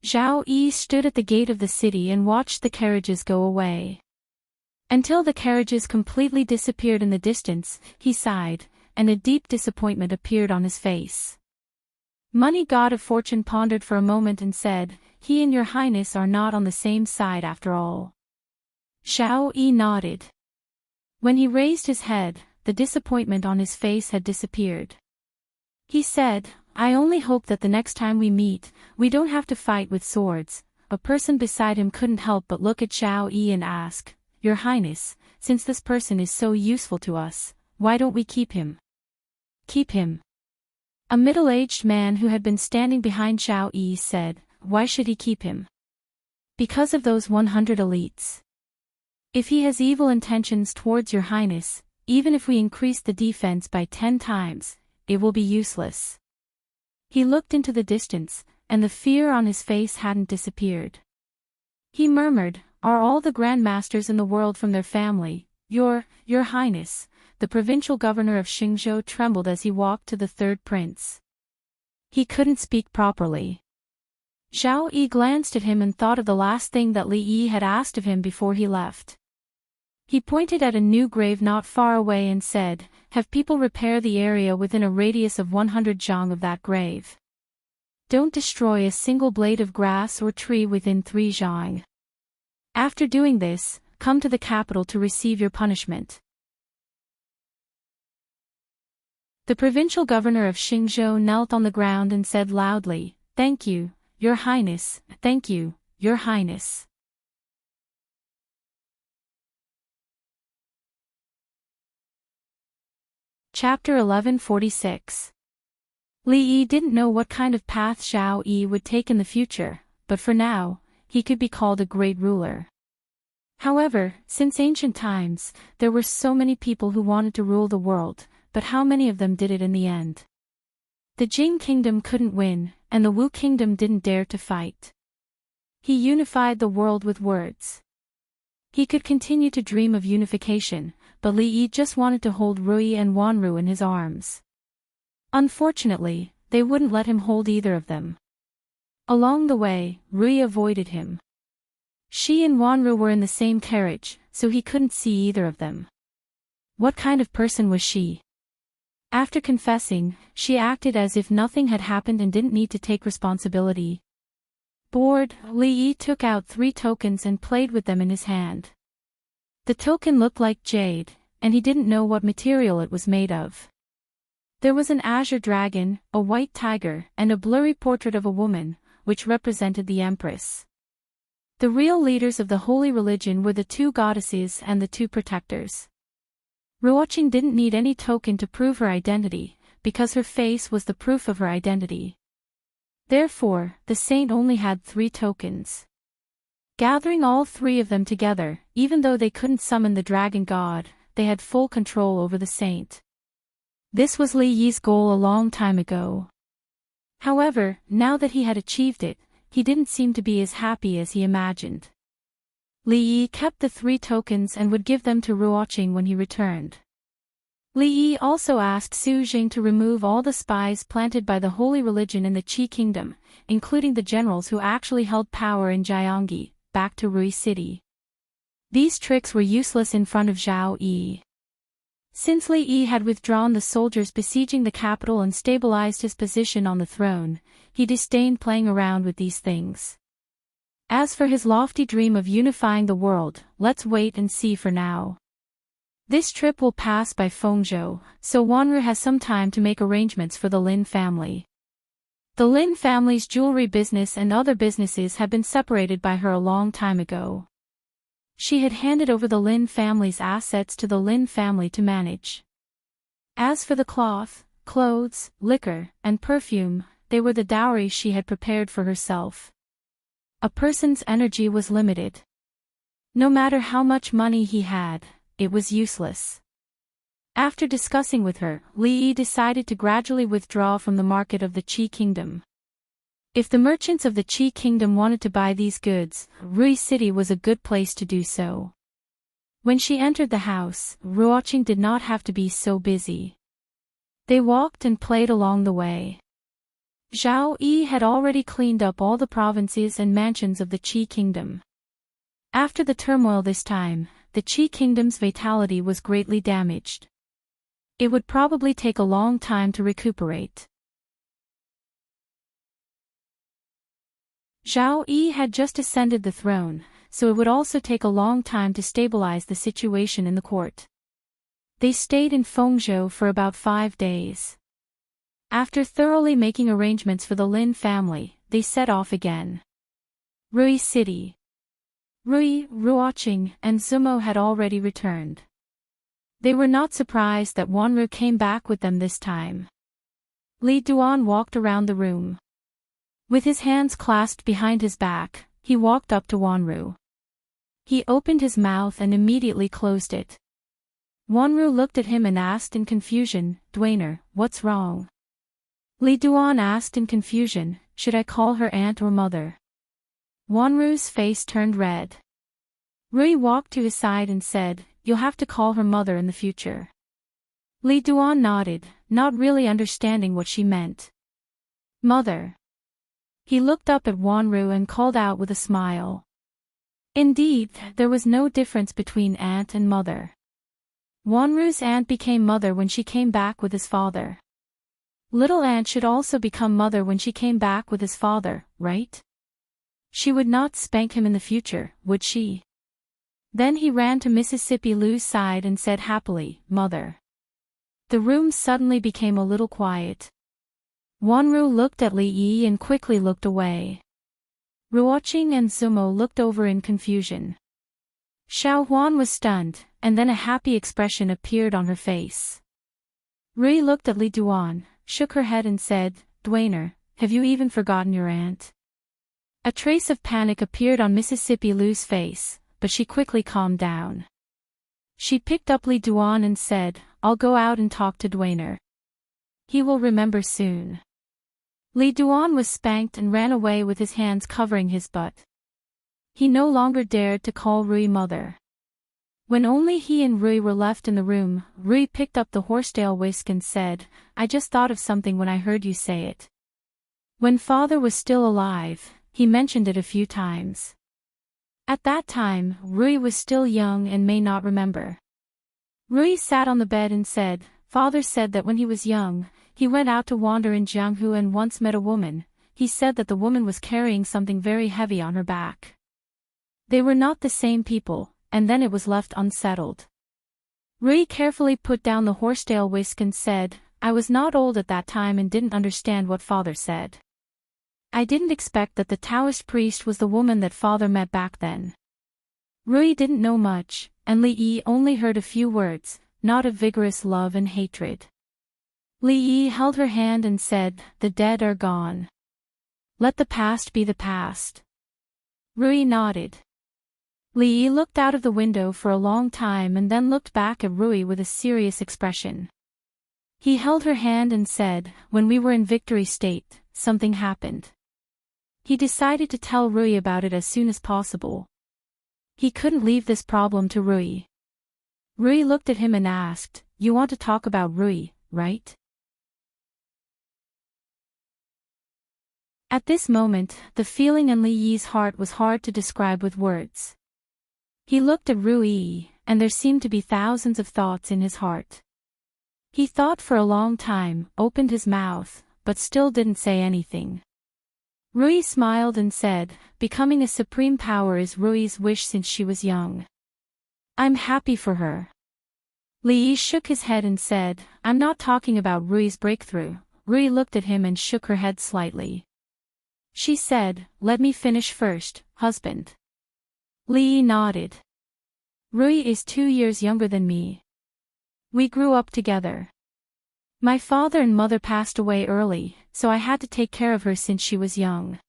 Zhao Yi stood at the gate of the city and watched the carriages go away. Until the carriages completely disappeared in the distance, he sighed, and a deep disappointment appeared on his face. Money God of Fortune pondered for a moment and said, "He and your highness are not on the same side after all." Zhao Yi nodded. When he raised his head, the disappointment on his face had disappeared. He said, "I only hope that the next time we meet, we don't have to fight with swords." A person beside him couldn't help but look at Zhao Yi and ask, "Your highness, since this person is so useful to us, why don't we keep him?" Keep him? A middle-aged man who had been standing behind Zhao Yi said, "Why should he keep him?" "Because of those 100 elites. If he has evil intentions towards your highness, even if we increase the defense by 10 times, it will be useless." He looked into the distance, and the fear on his face hadn't disappeared. He murmured, "Are all the grandmasters in the world from their family? Your highness." The provincial governor of Xingzhou trembled as he walked to the third prince. He couldn't speak properly. Zhao Yi glanced at him and thought of the last thing that Li Yi had asked of him before he left. He pointed at a new grave not far away and said, "Have people repair the area within a radius of 100 zhang of that grave. Don't destroy a single blade of grass or tree within 3 zhang. After doing this, come to the capital to receive your punishment." The provincial governor of Xingzhou knelt on the ground and said loudly, "Thank you, your highness, thank you, your highness." Chapter 1146. Li Yi didn't know what kind of path Zhao Yi would take in the future, but for now, he could be called a great ruler. However, since ancient times, there were so many people who wanted to rule the world, but how many of them did it in the end? The Jing kingdom couldn't win, and the Wu kingdom didn't dare to fight. He unified the world with words. He could continue to dream of unification, but Li Yi just wanted to hold Rui and Wanru in his arms. Unfortunately, they wouldn't let him hold either of them. Along the way, Rui avoided him. She and Wanru were in the same carriage, so he couldn't see either of them. What kind of person was she? After confessing, she acted as if nothing had happened and didn't need to take responsibility. Bored, Li Yi took out 3 tokens and played with them in his hand. The token looked like jade, and he didn't know what material it was made of. There was an azure dragon, a white tiger, and a blurry portrait of a woman, which represented the Empress. The real leaders of the holy religion were the 2 goddesses and the 2 protectors. Ruoqing didn't need any token to prove her identity, because her face was the proof of her identity. Therefore, the saint only had 3 tokens. Gathering all 3 of them together, even though they couldn't summon the dragon god, they had full control over the saint. This was Li Yi's goal a long time ago. However, now that he had achieved it, he didn't seem to be as happy as he imagined. Li Yi kept the 3 tokens and would give them to Ruoqing when he returned. Li Yi also asked Su Jing to remove all the spies planted by the holy religion in the Qi kingdom, including the generals who actually held power in Jiangyi, back to Rui City. These tricks were useless in front of Zhao Yi. Since Li Yi had withdrawn the soldiers besieging the capital and stabilized his position on the throne, he disdained playing around with these things. As for his lofty dream of unifying the world, let's wait and see for now. This trip will pass by Fengzhou, so Wanru has some time to make arrangements for the Lin family. The Lin family's jewelry business and other businesses had been separated by her a long time ago. She had handed over the Lin family's assets to the Lin family to manage. As for the cloth, clothes, liquor, and perfume, they were the dowry she had prepared for herself. A person's energy was limited. No matter how much money he had, it was useless. After discussing with her, Li Yi decided to gradually withdraw from the market of the Qi Kingdom. If the merchants of the Qi Kingdom wanted to buy these goods, Rui City was a good place to do so. When she entered the house, Ruoqing did not have to be so busy. They walked and played along the way. Zhao Yi had already cleaned up all the provinces and mansions of the Qi Kingdom. After the turmoil this time, the Qi Kingdom's vitality was greatly damaged. It would probably take a long time to recuperate. Zhao Yi had just ascended the throne, so it would also take a long time to stabilize the situation in the court. They stayed in Fengzhou for about 5 days. After thoroughly making arrangements for the Lin family, they set off again. Rui City. Rui, Ruoqing, and Zumo had already returned. They were not surprised that Wanru came back with them this time. Li Duan walked around the room. With his hands clasped behind his back, he walked up to Wanru. He opened his mouth and immediately closed it. Wanru looked at him and asked in confusion, "Duaner, what's wrong?" Li Duan asked in confusion, "Should I call her aunt or mother?" Wanru's face turned red. Rui walked to his side and said, "You'll have to call her mother in the future." Li Duan nodded, not really understanding what she meant. "Mother." He looked up at Wanru and called out with a smile. Indeed, there was no difference between aunt and mother. Wanru's aunt became mother when she came back with his father. Little aunt should also become mother when she came back with his father, right? She would not spank him in the future, would she? Then he ran to Mississippi Lu's side and said happily, "Mother." The room suddenly became a little quiet. Wanru looked at Li Yi and quickly looked away. Ruoqing and Zumo looked over in confusion. Xiao Huan was stunned, and then a happy expression appeared on her face. Rui looked at Li Duan, shook her head and said, "Duaner, have you even forgotten your aunt?" A trace of panic appeared on Mississippi Lu's face, but she quickly calmed down. She picked up Li Duan and said, "I'll go out and talk to Duaner. He will remember soon." Li Duan was spanked and ran away with his hands covering his butt. He no longer dared to call Rui mother. When only he and Rui were left in the room, Rui picked up the horsetail whisk and said, "I just thought of something when I heard you say it." When father was still alive, he mentioned it a few times. At that time, Rui was still young and may not remember. Rui sat on the bed and said, "Father said that when he was young, he went out to wander in Jianghu and once met a woman. He said that the woman was carrying something very heavy on her back. They were not the same people, and then it was left unsettled." Rui carefully put down the horsetail whisk and said, "I was not old at that time and didn't understand what father said. I didn't expect that the Taoist priest was the woman that father met back then." Rui didn't know much, and Li Yi only heard a few words, not of vigorous love and hatred. Li Yi held her hand and said, "The dead are gone. Let the past be the past." Rui nodded. Li Yi looked out of the window for a long time and then looked back at Rui with a serious expression. He held her hand and said, "When we were in Victory State, something happened." He decided to tell Rui about it as soon as possible. He couldn't leave this problem to Rui. Rui looked at him and asked, "You want to talk about Rui, right?" At this moment, the feeling in Li Yi's heart was hard to describe with words. He looked at Rui, and there seemed to be thousands of thoughts in his heart. He thought for a long time, opened his mouth, but still didn't say anything. Rui smiled and said, becoming a supreme power is Rui's wish since she was young. I'm happy for her. Li Yi shook his head and said, I'm not talking about Rui's breakthrough. Rui looked at him and shook her head slightly. She said, let me finish first, husband. Li Yi nodded. Rui is 2 years younger than me. We grew up together. My father and mother passed away early, so I had to take care of her since she was young.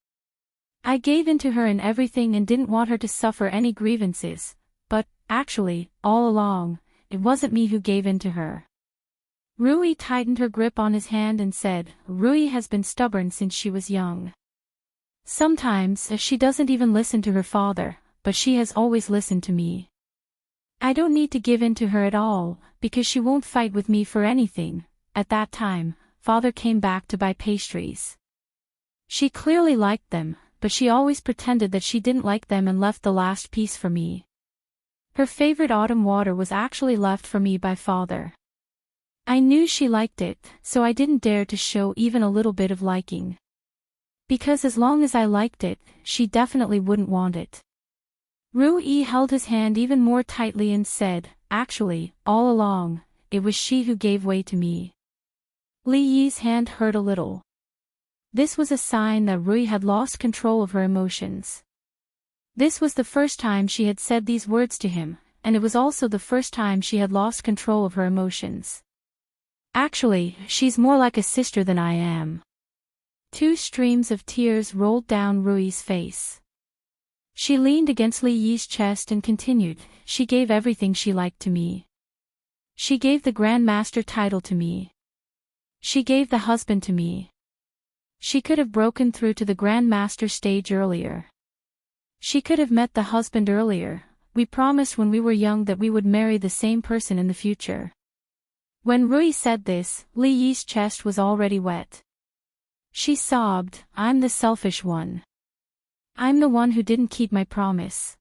I gave in to her in everything and didn't want her to suffer any grievances, but, actually, all along, it wasn't me who gave in to her. Rui tightened her grip on his hand and said, Rui has been stubborn since she was young. Sometimes she doesn't even listen to her father, but she has always listened to me. I don't need to give in to her at all, because she won't fight with me for anything. At that time, father came back to buy pastries. She clearly liked them, but she always pretended that she didn't like them and left the last piece for me. Her favorite autumn water was actually left for me by father. I knew she liked it, so I didn't dare to show even a little bit of liking. Because as long as I liked it, she definitely wouldn't want it. Rui held his hand even more tightly and said, actually, all along, it was she who gave way to me. Li Yi's hand hurt a little. This was a sign that Rui had lost control of her emotions. This was the first time she had said these words to him, and it was also the first time she had lost control of her emotions. Actually, she's more like a sister than I am. 2 streams of tears rolled down Rui's face. She leaned against Li Yi's chest and continued, she gave everything she liked to me. She gave the Grand Master title to me. She gave the husband to me. She could have broken through to the Grand Master stage earlier. She could have met the husband earlier. We promised when we were young that we would marry the same person in the future. When Rui said this, Li Yi's chest was already wet. She sobbed, I'm the selfish one. I'm the one who didn't keep my promise.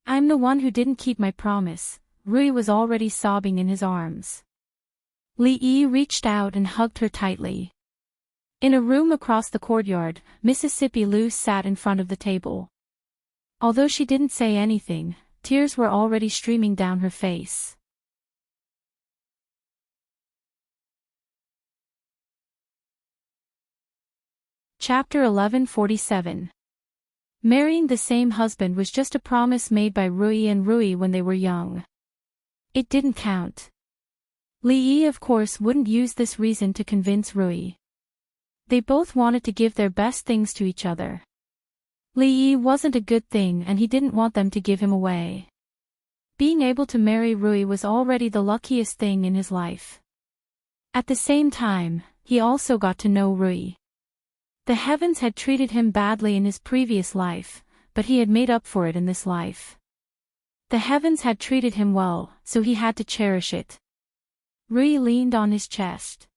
I'm the one who didn't keep my promise. Rui was already sobbing in his arms. Li Yi reached out and hugged her tightly. In a room across the courtyard, Mississippi Lu sat in front of the table. Although she didn't say anything, tears were already streaming down her face. Chapter 1147. Marrying the same husband was just a promise made by Rui and Rui when they were young. It didn't count. Li Yi of course wouldn't use this reason to convince Rui. They both wanted to give their best things to each other. Li Yi wasn't a good thing and he didn't want them to give him away. Being able to marry Rui was already the luckiest thing in his life. At the same time, he also got to know Rui. The heavens had treated him badly in his previous life, but he had made up for it in this life. The heavens had treated him well, so he had to cherish it. Rui leaned on his chest.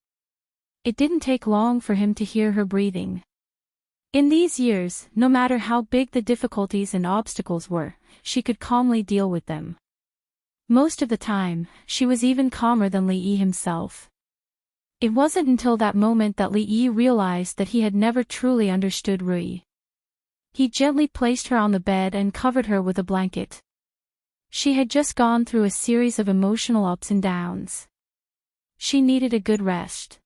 It didn't take long for him to hear her breathing. In these years, no matter how big the difficulties and obstacles were, she could calmly deal with them. Most of the time, she was even calmer than Li Yi himself. It wasn't until that moment that Li Yi realized that he had never truly understood Rui. He gently placed her on the bed and covered her with a blanket. She had just gone through a series of emotional ups and downs. She needed a good rest.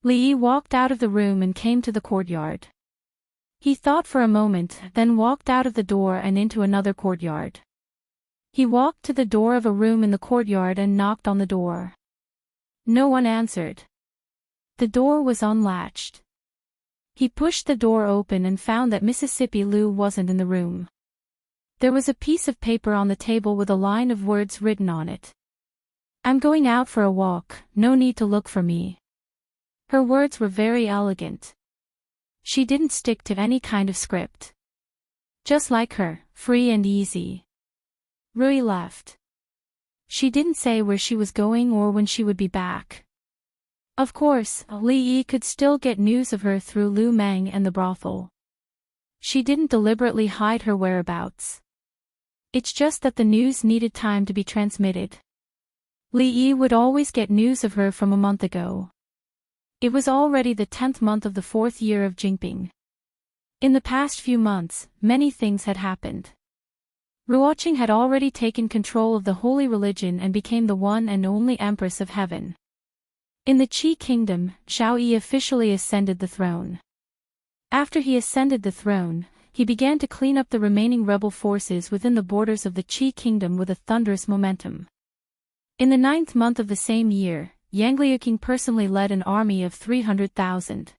Li Yi walked out of the room and came to the courtyard. He thought for a moment, then walked out of the door and into another courtyard. He walked to the door of a room in the courtyard and knocked on the door. No one answered. The door was unlatched. He pushed the door open and found that Mississippi Lu wasn't in the room. There was a piece of paper on the table with a line of words written on it. I'm going out for a walk, no need to look for me. Her words were very elegant. She didn't stick to any kind of script. Just like her, free and easy. Rui left. She didn't say where she was going or when she would be back. Of course, Li Yi could still get news of her through Lu Meng and the brothel. She didn't deliberately hide her whereabouts. It's just that the news needed time to be transmitted. Li Yi would always get news of her from a month ago. It was already the 10th month of the 4th year of Jingping. In the past few months, many things had happened. Ruoqing had already taken control of the holy religion and became the one and only Empress of Heaven. In the Qi Kingdom, Xiao Yi officially ascended the throne. After he ascended the throne, he began to clean up the remaining rebel forces within the borders of the Qi Kingdom with a thunderous momentum. In the 9th month of the same year, Yang Liuqing personally led an army of 300,000.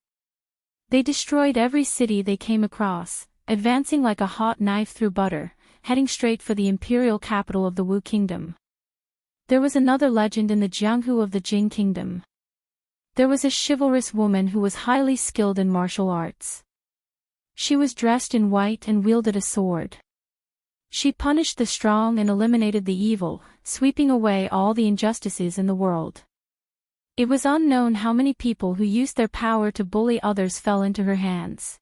They destroyed every city they came across, advancing like a hot knife through butter, heading straight for the imperial capital of the Wu Kingdom. There was another legend in the Jianghu of the Jing Kingdom. There was a chivalrous woman who was highly skilled in martial arts. She was dressed in white and wielded a sword. She punished the strong and eliminated the evil, sweeping away all the injustices in the world. It was unknown how many people who used their power to bully others fell into her hands.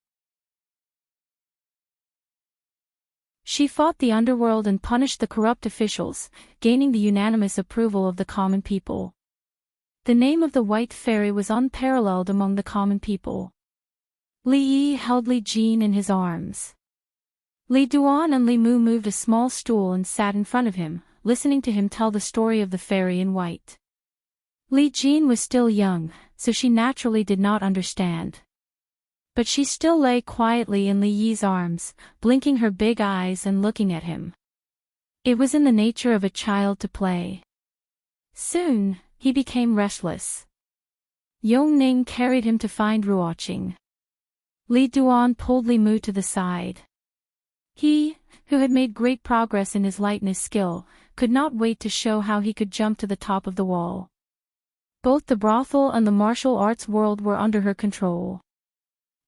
She fought the underworld and punished the corrupt officials, gaining the unanimous approval of the common people. The name of the White Fairy was unparalleled among the common people. Li Yi held Li Jin in his arms. Li Duan and Li Mu moved a small stool and sat in front of him, listening to him tell the story of the fairy in white. Li Jin was still young, so she naturally did not understand. But she still lay quietly in Li Yi's arms, blinking her big eyes and looking at him. It was in the nature of a child to play. Soon, he became restless. Yongning carried him to find Ruoqing. Li Duan pulled Li Mu to the side. He, who had made great progress in his lightness skill, could not wait to show how he could jump to the top of the wall. Both the brothel and the martial arts world were under her control.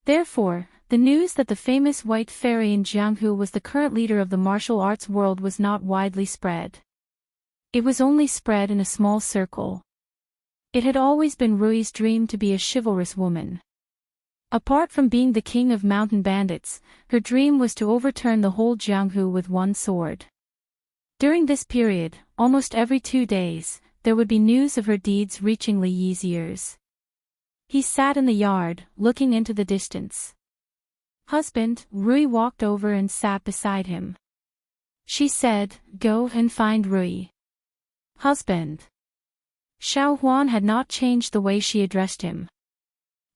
Therefore, the news that the famous White Fairy in Jianghu was the current leader of the martial arts world was not widely spread. It was only spread in a small circle. It had always been Rui's dream to be a chivalrous woman. Apart from being the king of mountain bandits, her dream was to overturn the whole Jianghu with one sword. During this period, almost every 2 days, there would be news of her deeds reaching Li Yi's ears. He sat in the yard, looking into the distance. "Husband," Rui walked over and sat beside him. She said, "Go and find Rui." "Husband." Xiao Huan had not changed the way she addressed him.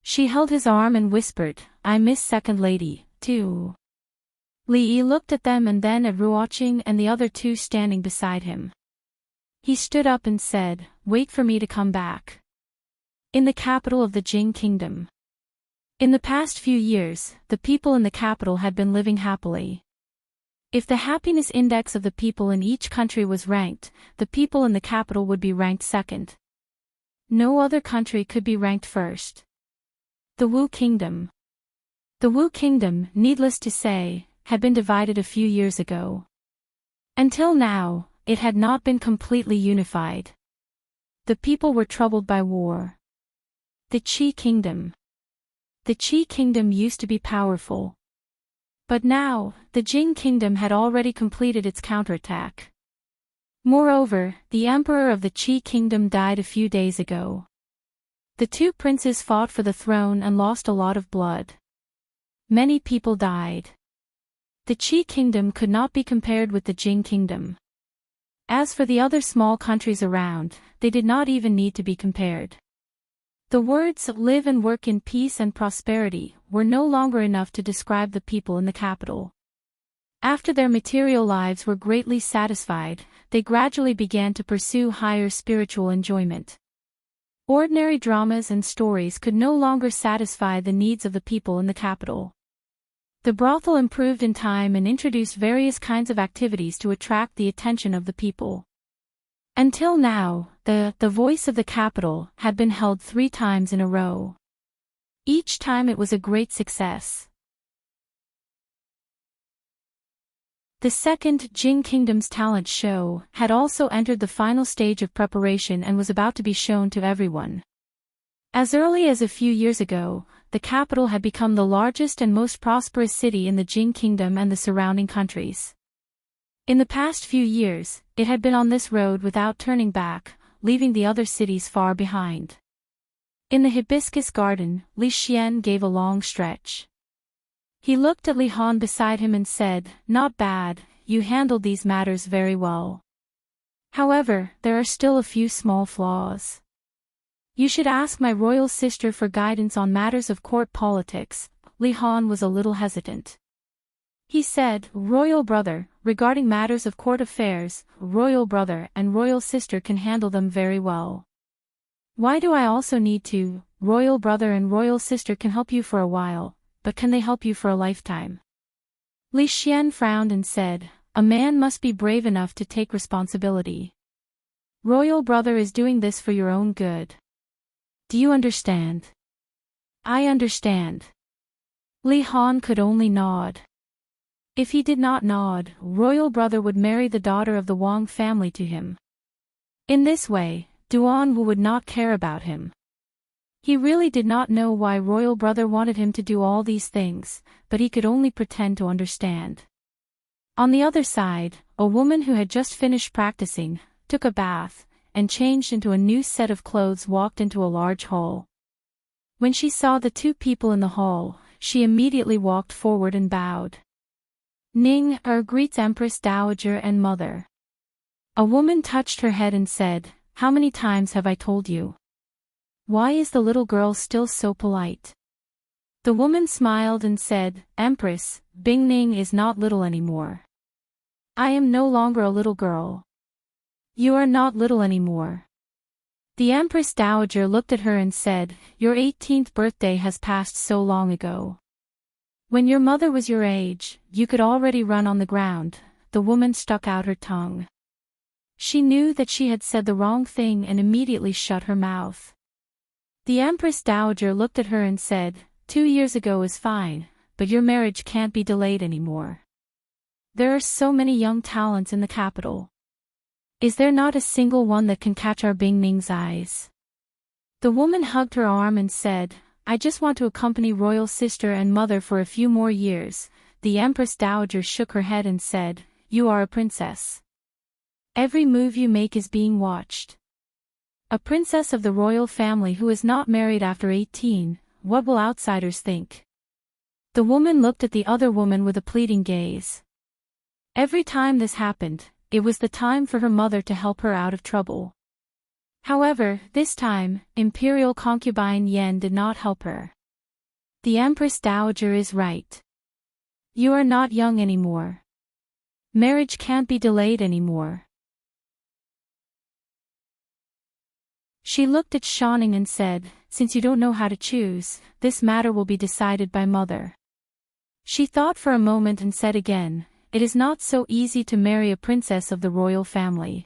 She held his arm and whispered, "I miss Second Lady, too." Li Yi looked at them and then at Ruoqing and the other two standing beside him. He stood up and said, "Wait for me to come back." In the capital of the Jing Kingdom. In the past few years, the people in the capital had been living happily. If the happiness index of the people in each country was ranked, the people in the capital would be ranked second. No other country could be ranked first. The Wu Kingdom. The Wu Kingdom, needless to say, had been divided a few years ago. Until now, it had not been completely unified. The people were troubled by war. The Qi Kingdom. The Qi Kingdom used to be powerful. But now, the Jing Kingdom had already completed its counterattack. Moreover, the emperor of the Qi Kingdom died a few days ago. The two princes fought for the throne and lost a lot of blood. Many people died. The Qi Kingdom could not be compared with the Jing Kingdom. As for the other small countries around, they did not even need to be compared. The words "live and work in peace and prosperity" were no longer enough to describe the people in the capital. After their material lives were greatly satisfied, they gradually began to pursue higher spiritual enjoyment. Ordinary dramas and stories could no longer satisfy the needs of the people in the capital. The brothel improved in time and introduced various kinds of activities to attract the attention of the people. Until now, the Voice of the Capital had been held 3 times in a row. Each time it was a great success. The second Jing Kingdom's talent show had also entered the final stage of preparation and was about to be shown to everyone. As early as a few years ago, the capital had become the largest and most prosperous city in the Jing Kingdom and the surrounding countries. In the past few years, it had been on this road without turning back, leaving the other cities far behind. In the hibiscus garden, Li Xian gave a long stretch. He looked at Li Han beside him and said, "Not bad, you handled these matters very well. However, there are still a few small flaws. You should ask my royal sister for guidance on matters of court politics." Li Han was a little hesitant. He said, "Royal brother, regarding matters of court affairs, royal brother and royal sister can handle them very well. Why do I also need to? Royal brother and royal sister can help you for a while, but can they help you for a lifetime?" Li Xian frowned and said, "A man must be brave enough to take responsibility. Royal brother is doing this for your own good. Do you understand?" "I understand." Li Han could only nod. If he did not nod, royal brother would marry the daughter of the Wang family to him. In this way, Duan Wu would not care about him. He really did not know why royal brother wanted him to do all these things, but he could only pretend to understand. On the other side, a woman who had just finished practicing, took a bath, and changed into a new set of clothes walked into a large hall. When she saw the two people in the hall, she immediately walked forward and bowed. "Ning greets Empress Dowager and Mother." A woman touched her head and said, "How many times have I told you? Why is the little girl still so polite?" The woman smiled and said, "Empress, Bing Ning is not little anymore. I am no longer a little girl. You are not little anymore." The Empress Dowager looked at her and said, "Your 18th birthday has passed so long ago. When your mother was your age, you could already run on the ground." The woman stuck out her tongue. She knew that she had said the wrong thing and immediately shut her mouth. The Empress Dowager looked at her and said, 2 years ago is fine, but your marriage can't be delayed anymore. There are so many young talents in the capital. Is there not a single one that can catch our Bing Ning's eyes?" The woman hugged her arm and said, "I just want to accompany royal sister and mother for a few more years." The Empress Dowager shook her head and said, "You are a princess. Every move you make is being watched. A princess of the royal family who is not married after 18, what will outsiders think?" The woman looked at the other woman with a pleading gaze. Every time this happened, it was the time for her mother to help her out of trouble. However, this time, imperial concubine Yan did not help her. The Empress Dowager is right. You are not young anymore. Marriage can't be delayed anymore. She looked at Shawnee and said, "Since you don't know how to choose, this matter will be decided by mother." She thought for a moment and said again, "It is not so easy to marry a princess of the royal family.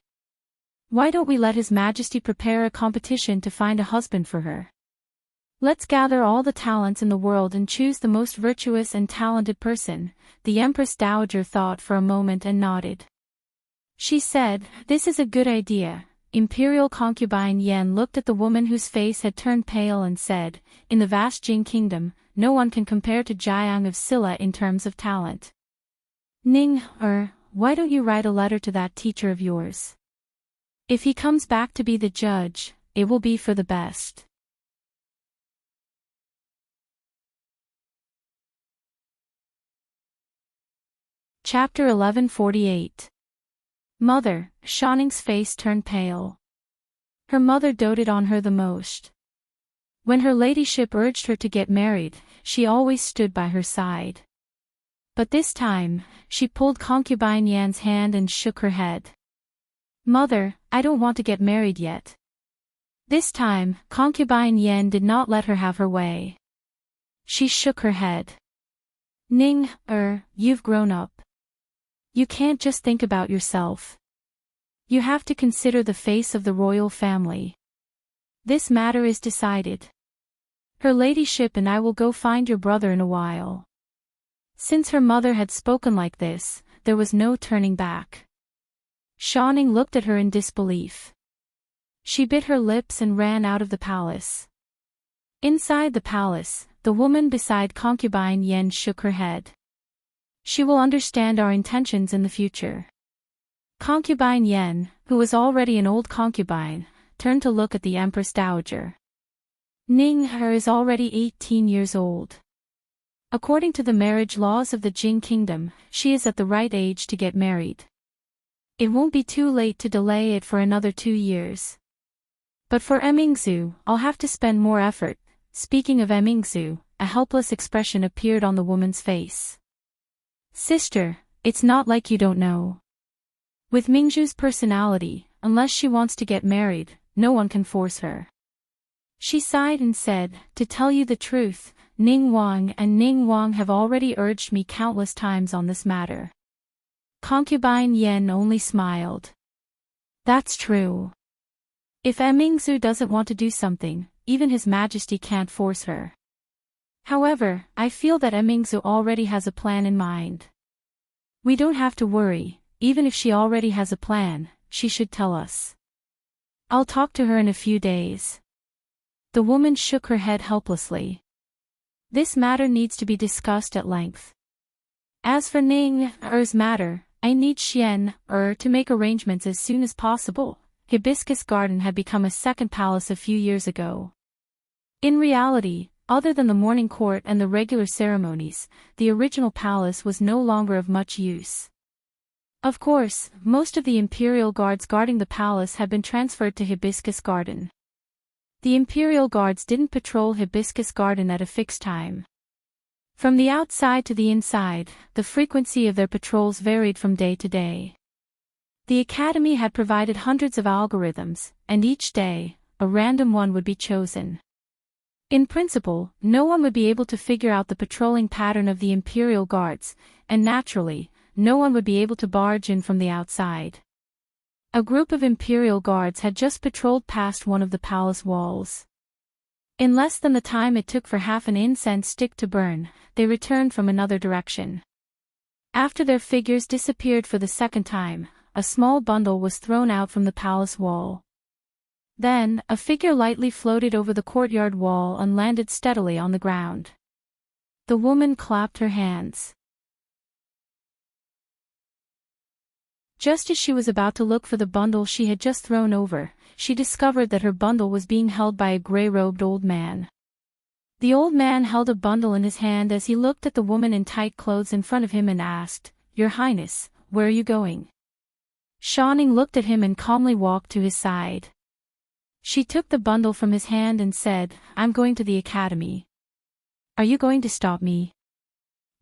Why don't we let His Majesty prepare a competition to find a husband for her? Let's gather all the talents in the world and choose the most virtuous and talented person." The Empress Dowager thought for a moment and nodded. She said, "This is a good idea." Imperial concubine Yan looked at the woman whose face had turned pale and said, "In the vast Jing kingdom, no one can compare to Jiang of Silla in terms of talent. Ning, why don't you write a letter to that teacher of yours? If he comes back to be the judge, it will be for the best." Chapter 1148. Mother. Shanning's face turned pale. Her mother doted on her the most. When her ladyship urged her to get married, she always stood by her side. But this time, she pulled concubine Yan's hand and shook her head. "Mother, I don't want to get married yet." This time, concubine Yan did not let her have her way. She shook her head. "Ning, you've grown up. You can't just think about yourself. You have to consider the face of the royal family. This matter is decided. Her ladyship and I will go find your brother in a while." Since her mother had spoken like this, there was no turning back. Shawning looked at her in disbelief. She bit her lips and ran out of the palace. Inside the palace, the woman beside concubine Yen shook her head. "She will understand our intentions in the future." Concubine Yen, who was already an old concubine, turned to look at the Empress Dowager. Ning is already 18 years old. According to the marriage laws of the Jing Kingdom, she is at the right age to get married. It won't be too late to delay it for another 2 years. But for Emingzu, I'll have to spend more effort. Speaking of Emingzu, a helpless expression appeared on the woman's face. Sister, it's not like you don't know. With Mingzhu's personality, unless she wants to get married, no one can force her. She sighed and said, to tell you the truth, Ning Wang and Ning Wang have already urged me countless times on this matter. Concubine Yen only smiled. That's true. If Emingzu doesn't want to do something, even His Majesty can't force her. However, I feel that Emingzu already has a plan in mind. We don't have to worry, even if she already has a plan, she should tell us. I'll talk to her in a few days. The woman shook her head helplessly. This matter needs to be discussed at length. As for Ning Er's matter, I need Xian to make arrangements as soon as possible. Hibiscus Garden had become a second palace a few years ago. In reality, other than the morning court and the regular ceremonies, the original palace was no longer of much use. Of course, most of the imperial guards guarding the palace had been transferred to Hibiscus Garden. The imperial guards didn't patrol Hibiscus Garden at a fixed time. From the outside to the inside, the frequency of their patrols varied from day to day. The academy had provided hundreds of algorithms, and each day, a random one would be chosen. In principle, no one would be able to figure out the patrolling pattern of the imperial guards, and naturally, no one would be able to barge in from the outside. A group of imperial guards had just patrolled past one of the palace walls. In less than the time it took for half an incense stick to burn, they returned from another direction. After their figures disappeared for the second time, a small bundle was thrown out from the palace wall. Then, a figure lightly floated over the courtyard wall and landed steadily on the ground. The woman clapped her hands. Just as she was about to look for the bundle she had just thrown over, she discovered that her bundle was being held by a gray-robed old man. The old man held a bundle in his hand as he looked at the woman in tight clothes in front of him and asked, "Your Highness, where are you going?" Xiaoning looked at him and calmly walked to his side. She took the bundle from his hand and said, "I'm going to the academy. Are you going to stop me?"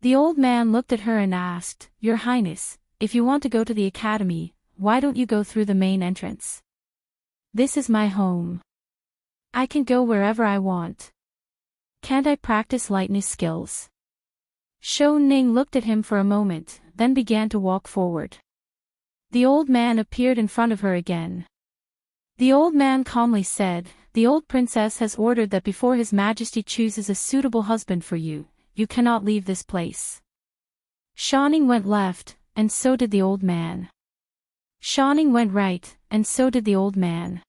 The old man looked at her and asked, "Your Highness, if you want to go to the academy, why don't you go through the main entrance? This is my home. I can go wherever I want. Can't I practice lightness skills?" Shou Ning looked at him for a moment, then began to walk forward. The old man appeared in front of her again. The old man calmly said, "The old princess has ordered that before His Majesty chooses a suitable husband for you, you cannot leave this place." Xiaoning went left, and so did the old man. Xiaoning went right, and so did the old man.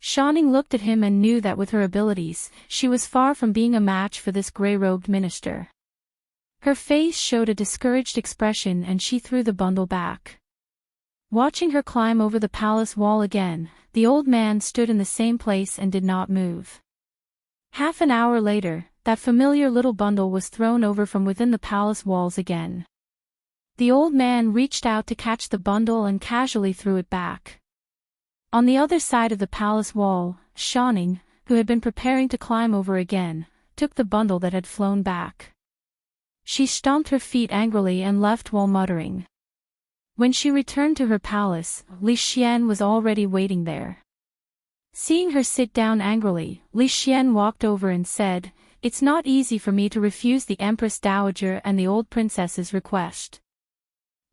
Xiaoning looked at him and knew that with her abilities, she was far from being a match for this gray-robed minister. Her face showed a discouraged expression and she threw the bundle back. Watching her climb over the palace wall again, the old man stood in the same place and did not move. Half an hour later, that familiar little bundle was thrown over from within the palace walls again. The old man reached out to catch the bundle and casually threw it back. On the other side of the palace wall, Xiaoning, who had been preparing to climb over again, took the bundle that had flown back. She stomped her feet angrily and left while muttering. When she returned to her palace, Li Xian was already waiting there. Seeing her sit down angrily, Li Xian walked over and said, "It's not easy for me to refuse the Empress Dowager and the old princess's request.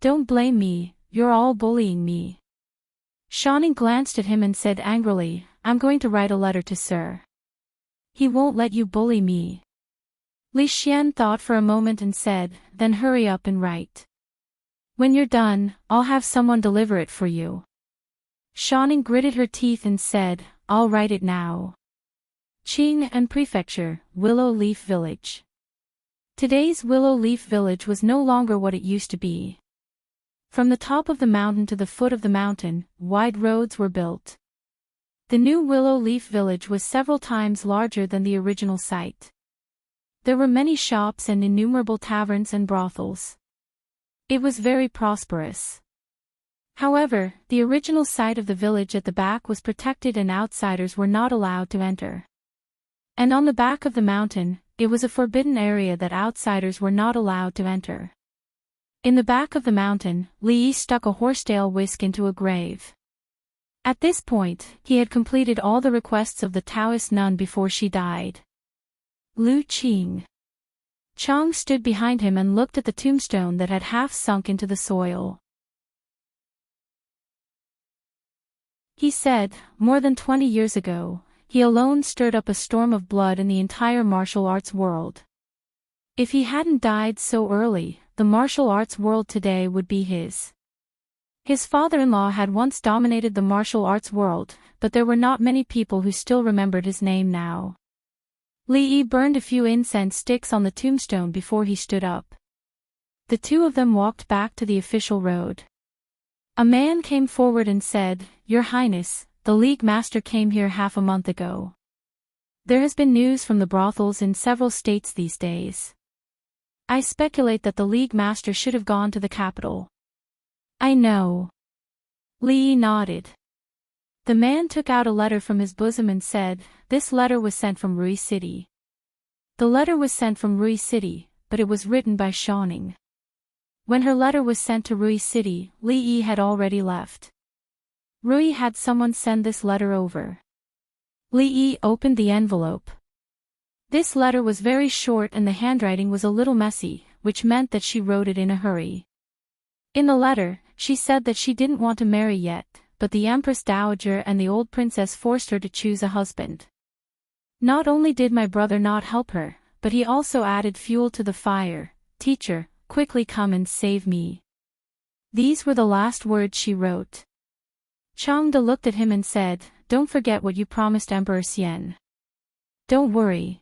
Don't blame me, you're all bullying me." Xiaoning glanced at him and said angrily, "I'm going to write a letter to Sir. He won't let you bully me." Li Xian thought for a moment and said, "Then hurry up and write. When you're done, I'll have someone deliver it for you." Xiaoning gritted her teeth and said, "I'll write it now. Qing and Prefecture, Willow Leaf Village." Today's Willow Leaf Village was no longer what it used to be. From the top of the mountain to the foot of the mountain, wide roads were built. The new Willow Leaf Village was several times larger than the original site. There were many shops and innumerable taverns and brothels. It was very prosperous. However, the original site of the village at the back was protected and outsiders were not allowed to enter. And on the back of the mountain, it was a forbidden area that outsiders were not allowed to enter. In the back of the mountain, Li Yi stuck a horsetail whisk into a grave. At this point, he had completed all the requests of the Taoist nun before she died. Lu Qing. Chang stood behind him and looked at the tombstone that had half sunk into the soil. He said, more than 20 years ago, he alone stirred up a storm of blood in the entire martial arts world. If he hadn't died so early, the martial arts world today would be his. His father-in-law had once dominated the martial arts world, but there were not many people who still remembered his name now. Li Yi burned a few incense sticks on the tombstone before he stood up. The two of them walked back to the official road. A man came forward and said, "Your Highness, the League Master came here half a month ago. There has been news from the brothels in several states these days. I speculate that the League Master should have gone to the capital." "I know." Li Yi nodded. The man took out a letter from his bosom and said, "This letter was sent from Rui City." The letter was sent from Rui City, but it was written by Shaning. When her letter was sent to Rui City, Li Yi had already left. Rui had someone send this letter over. Li Yi opened the envelope. This letter was very short and the handwriting was a little messy, which meant that she wrote it in a hurry. In the letter, she said that she didn't want to marry yet, but the Empress Dowager and the old princess forced her to choose a husband. Not only did my brother not help her, but he also added fuel to the fire. "Teacher, quickly come and save me." These were the last words she wrote. Changde looked at him and said, "Don't forget what you promised Emperor Xian." "Don't worry."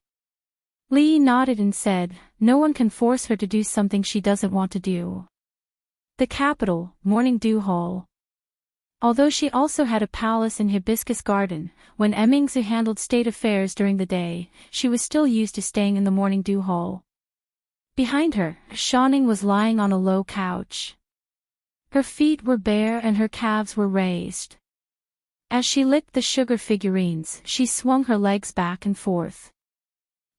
Li Yi nodded and said, "No one can force her to do something she doesn't want to do." The capital, Morning Dew Hall. Although she also had a palace in Hibiscus Garden, when Emmingsu handled state affairs during the day, she was still used to staying in the Morning Dew Hall. Behind her, Shaning was lying on a low couch. Her feet were bare and her calves were raised. As she licked the sugar figurines, she swung her legs back and forth.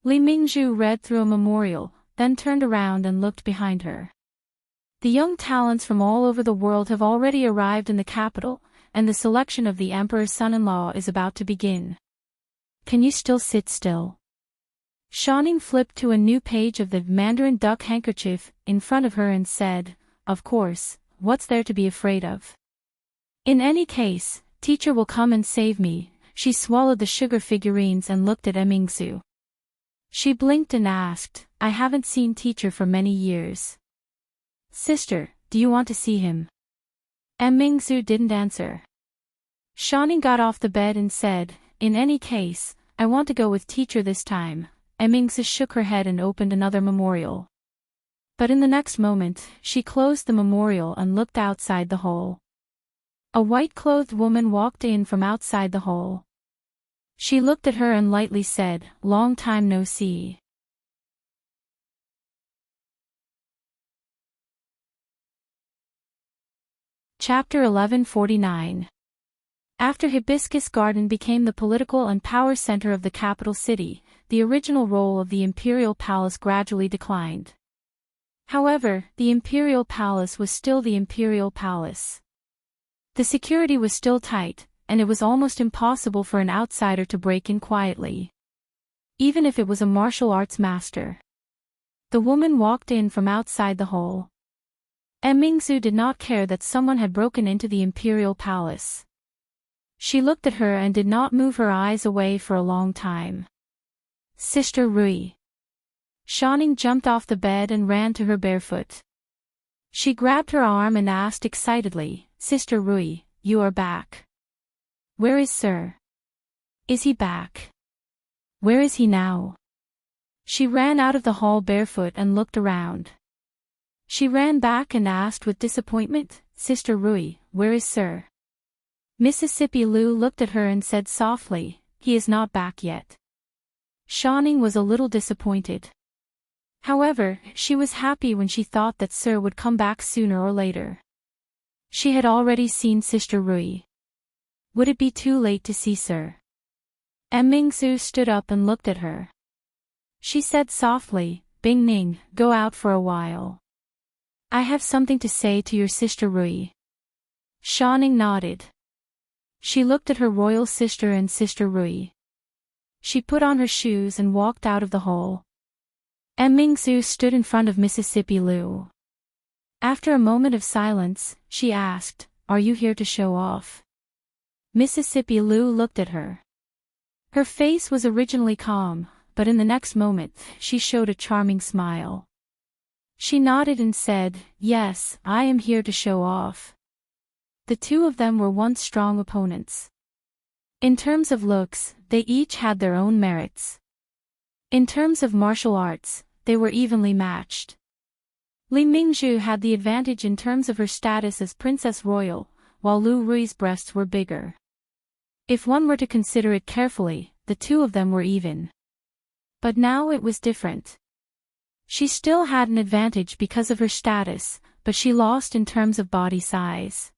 Li Mingzhu read through a memorial, then turned around and looked behind her. The young talents from all over the world have already arrived in the capital, and the selection of the emperor's son-in-law is about to begin. Can you still sit still? Shaning flipped to a new page of the Mandarin duck handkerchief in front of her and said, "Of course, what's there to be afraid of? In any case, teacher will come and save me." She swallowed the sugar figurines and looked at Emmingsu. She blinked and asked, "I haven't seen teacher for many years. Sister, do you want to see him?" Emmingsu didn't answer. Shaning got off the bed and said, "In any case, I want to go with teacher this time." Emmingsu shook her head and opened another memorial. But in the next moment, she closed the memorial and looked outside the hall. A white-clothed woman walked in from outside the hall. She looked at her and lightly said, "Long time no see." Chapter 1149. After Hibiscus Garden became the political and power center of the capital city, the original role of the imperial palace gradually declined. However, the imperial palace was still the imperial palace. The security was still tight, and it was almost impossible for an outsider to break in quietly. Even if it was a martial arts master. The woman walked in from outside the hall. Emmingsu did not care that someone had broken into the imperial palace. She looked at her and did not move her eyes away for a long time. "Sister Rui." Shaning jumped off the bed and ran to her barefoot. She grabbed her arm and asked excitedly, "Sister Rui, you are back. Where is Sir? Is he back? Where is he now?" She ran out of the hall barefoot and looked around. She ran back and asked with disappointment, "Sister Rui, where is Sir?" Mississippi Lu looked at her and said softly, "He is not back yet." Shaning was a little disappointed. However, she was happy when she thought that Sir would come back sooner or later. She had already seen Sister Rui. Would it be too late to see Sir? Mingzu stood up and looked at her. She said softly, Bing Ning, go out for a while. I have something to say to your Sister Rui. Ning nodded. She looked at her royal sister and Sister Rui. She put on her shoes and walked out of the hall. Mingzu stood in front of Mississippi Lu. After a moment of silence, she asked, Are you here to show off? Mississippi Lu looked at her. Her face was originally calm, but in the next moment, she showed a charming smile. She nodded and said, Yes, I am here to show off. The two of them were once strong opponents. In terms of looks, they each had their own merits. In terms of martial arts, they were evenly matched. Li Mingzhu had the advantage in terms of her status as Princess Royal, while Lu Rui's breasts were bigger. If one were to consider it carefully, the two of them were even. But now it was different. She still had an advantage because of her status, but she lost in terms of body size.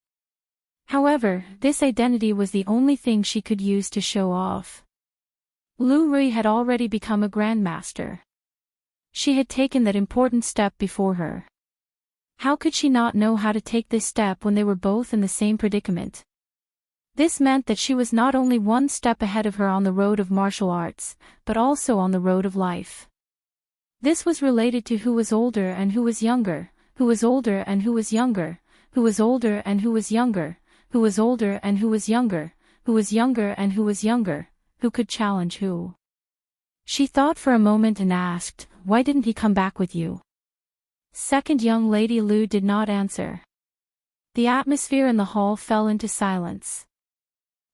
However, this identity was the only thing she could use to show off. Lu Rui had already become a grandmaster. She had taken that important step before her. How could she not know how to take this step when they were both in the same predicament? This meant that she was not only one step ahead of her on the road of martial arts, but also on the road of life. This was related to who was older and who was younger, who was older and who was younger, who was older and who was younger, who was older and who was younger, who was younger and who was younger, who could challenge who. She thought for a moment and asked, Why didn't he come back with you? Second young lady Lu did not answer. The atmosphere in the hall fell into silence.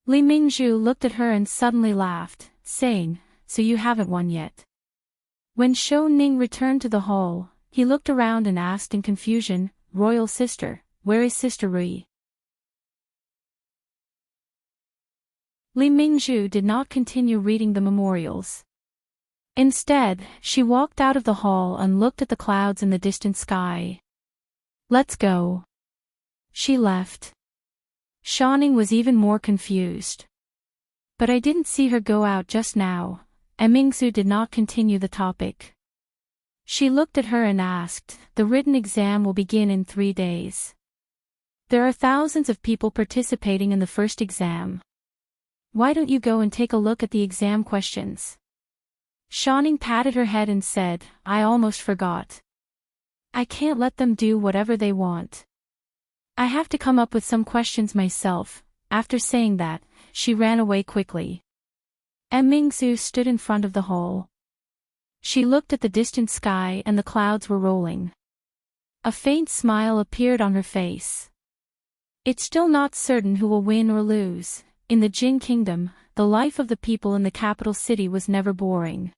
Li Mingzhu looked at her and suddenly laughed, saying, So you haven't won yet. When Shou Ning returned to the hall, he looked around and asked in confusion, Royal sister, where is Sister Rui? Li Mingzhu did not continue reading the memorials. Instead, she walked out of the hall and looked at the clouds in the distant sky. Let's go. She left. Ning was even more confused. But I didn't see her go out just now. Mingzhu did not continue the topic. She looked at her and asked, The written exam will begin in 3 days. There are thousands of people participating in the first exam. Why don't you go and take a look at the exam questions? Ning patted her head and said, I almost forgot. I can't let them do whatever they want. I have to come up with some questions myself. After saying that, she ran away quickly. Mingzhu stood in front of the hall. She looked at the distant sky and the clouds were rolling. A faint smile appeared on her face. It's still not certain who will win or lose. In the Jin Kingdom, the life of the people in the capital city was never boring.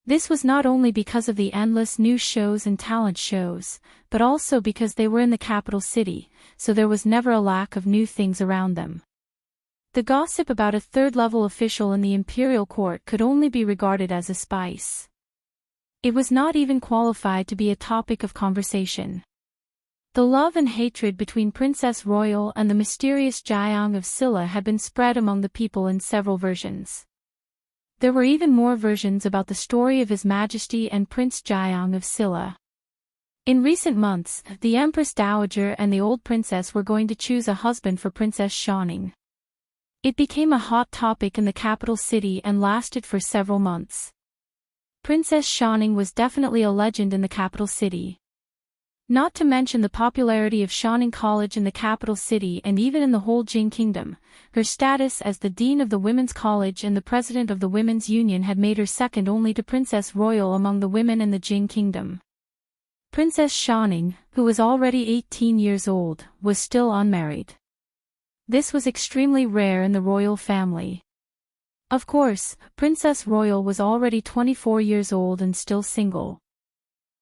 This was not only because of the endless new shows and talent shows, but also because they were in the capital city, so there was never a lack of new things around them. The gossip about a third-level official in the imperial court could only be regarded as a spice. It was not even qualified to be a topic of conversation. The love and hatred between Princess Royal and the mysterious Jiang of Silla had been spread among the people in several versions. There were even more versions about the story of His Majesty and Prince Jiang of Silla. In recent months, the Empress Dowager and the old princess were going to choose a husband for Princess Ning. It became a hot topic in the capital city and lasted for several months. Princess Ning was definitely a legend in the capital city. Not to mention the popularity of Ning College in the capital city and even in the whole Jin Kingdom, her status as the Dean of the Women's College and the President of the Women's Union had made her second only to Princess Royal among the women in the Jin Kingdom. Princess Ning, who was already 18 years old, was still unmarried. This was extremely rare in the royal family. Of course, Princess Royal was already 24 years old and still single.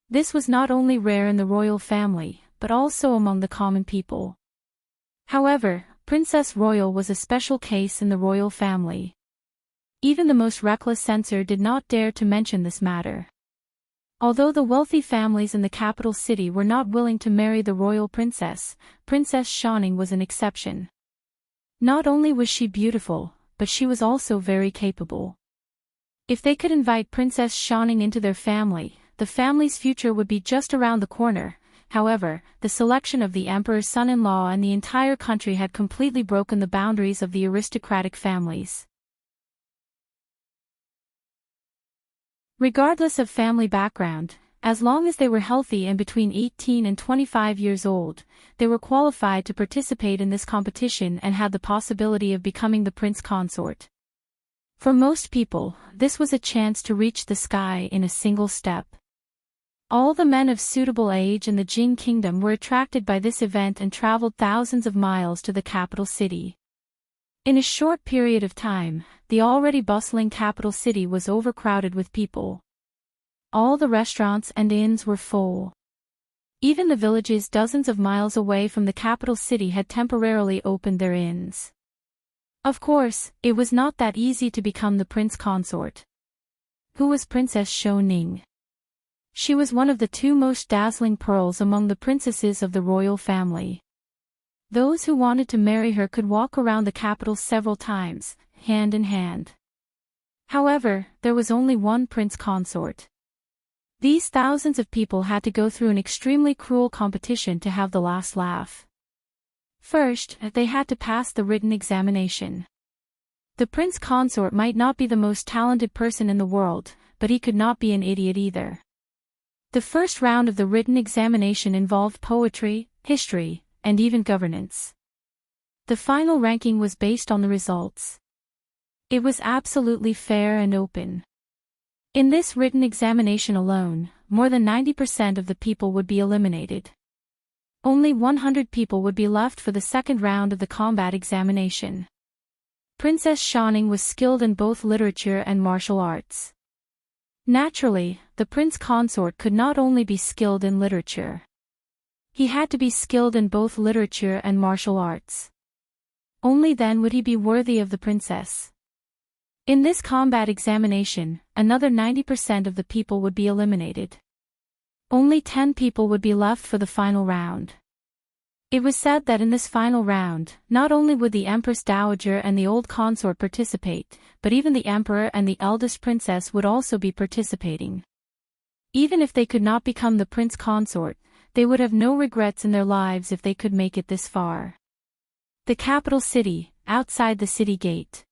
This was not only rare in the royal family, but also among the common people. However, Princess Royal was a special case in the royal family. Even the most reckless censor did not dare to mention this matter. Although the wealthy families in the capital city were not willing to marry the royal princess, Princess Shining was an exception. Not only was she beautiful, but she was also very capable. If they could invite Princess Shining into their family, the family's future would be just around the corner. However, the selection of the emperor's son-in-law and the entire country had completely broken the boundaries of the aristocratic families. Regardless of family background, as long as they were healthy and between 18 and 25 years old, they were qualified to participate in this competition and had the possibility of becoming the prince consort. For most people, this was a chance to reach the sky in a single step. All the men of suitable age in the Jing kingdom were attracted by this event and traveled thousands of miles to the capital city. In a short period of time, the already bustling capital city was overcrowded with people. All the restaurants and inns were full. Even the villages dozens of miles away from the capital city had temporarily opened their inns. Of course, it was not that easy to become the prince consort. Who was Princess Shining? She was one of the two most dazzling pearls among the princesses of the royal family. Those who wanted to marry her could walk around the capital several times, hand in hand. However, there was only one prince consort. These thousands of people had to go through an extremely cruel competition to have the last laugh. First, they had to pass the written examination. The prince consort might not be the most talented person in the world, but he could not be an idiot either. The first round of the written examination involved poetry, history, and even governance. The final ranking was based on the results. It was absolutely fair and open. In this written examination alone, more than 90% of the people would be eliminated. Only 100 people would be left for the second round of the combat examination. Princess Shining was skilled in both literature and martial arts. Naturally, the prince consort could not only be skilled in literature. He had to be skilled in both literature and martial arts. Only then would he be worthy of the princess. In this combat examination, another 90% of the people would be eliminated. Only 10 people would be left for the final round. It was said that in this final round, not only would the Empress Dowager and the old consort participate, but even the Emperor and the eldest princess would also be participating. Even if they could not become the prince consort, they would have no regrets in their lives if they could make it this far. The capital city, outside the city gate.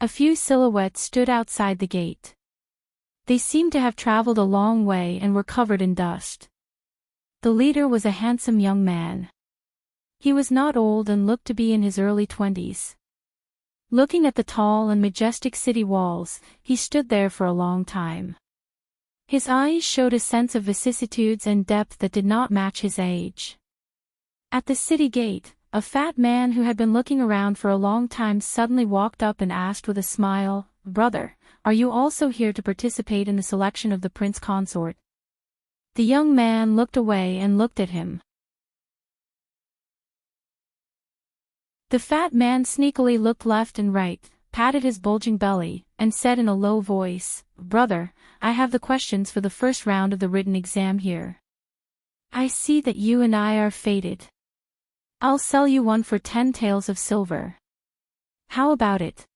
A few silhouettes stood outside the gate. They seemed to have traveled a long way and were covered in dust. The leader was a handsome young man. He was not old and looked to be in his early 20s. Looking at the tall and majestic city walls, he stood there for a long time. His eyes showed a sense of vicissitudes and depth that did not match his age. At the city gate, a fat man who had been looking around for a long time suddenly walked up and asked with a smile, "Brother, are you also here to participate in the selection of the prince consort?" The young man looked away and looked at him. The fat man sneakily looked left and right, patted his bulging belly, and said in a low voice, "Brother, I have the questions for the first round of the written exam here. I see that you and I are fated. I'll sell you one for 10 taels of silver. How about it?"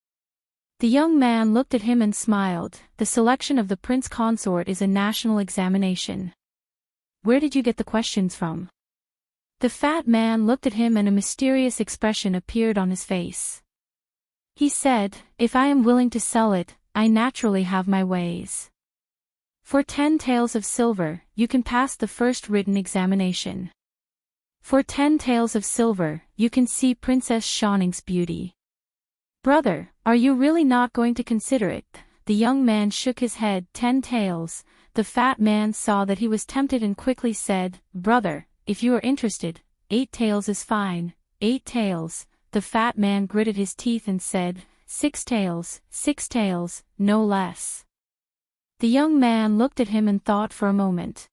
The young man looked at him and smiled. "The selection of the prince consort is a national examination. Where did you get the questions from?" The fat man looked at him and a mysterious expression appeared on his face. He said, "If I am willing to sell it, I naturally have my ways. For 10 taels of silver, you can pass the first written examination. For 10 taels of silver, you can see Princess Shining's beauty. Brother, are you really not going to consider it?" The young man shook his head. 10 taels. The fat man saw that he was tempted and quickly said, "Brother, if you are interested, 8 taels is fine." 8 taels. The fat man gritted his teeth and said, 6 taels, 6 taels, no less." The young man looked at him and thought for a moment.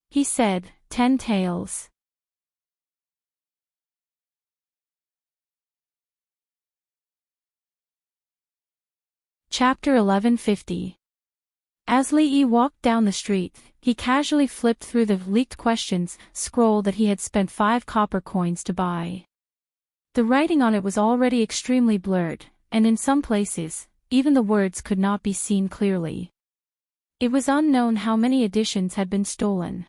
He said, 10 taels. Chapter 1150. As Li Yi walked down the street, he casually flipped through the leaked questions scroll that he had spent 5 copper coins to buy. The writing on it was already extremely blurred, and in some places, even the words could not be seen clearly. It was unknown how many editions had been stolen.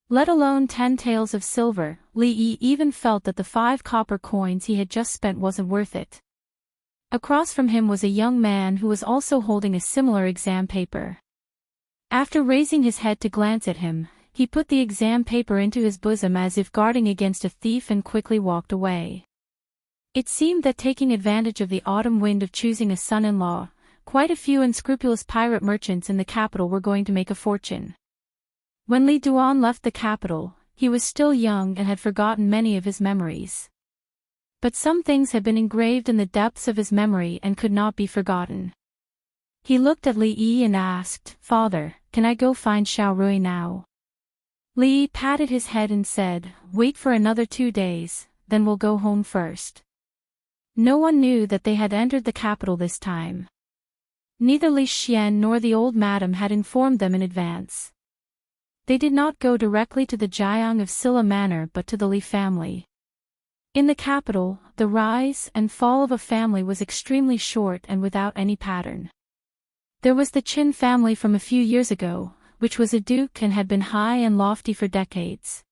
Let alone 10 taels of silver, Li Yi even felt that the 5 copper coins he had just spent wasn't worth it. Across from him was a young man who was also holding a similar exam paper. After raising his head to glance at him, he put the exam paper into his bosom as if guarding against a thief and quickly walked away. It seemed that taking advantage of the autumn wind of choosing a son-in-law, quite a few unscrupulous pirate merchants in the capital were going to make a fortune. When Li Duan left the capital, he was still young and had forgotten many of his memories. But some things had been engraved in the depths of his memory and could not be forgotten. He looked at Li Yi and asked, "Father, can I go find Xiao Rui now?" Li Yi patted his head and said, "Wait for another 2 days, then we'll go home first." No one knew that they had entered the capital this time. Neither Li Xian nor the old madam had informed them in advance. They did not go directly to the Jiang of Silla Manor but to the Li family. In the capital, the rise and fall of a family was extremely short and without any pattern. There was the Qin family from a few years ago, which was a duke and had been high and lofty for decades.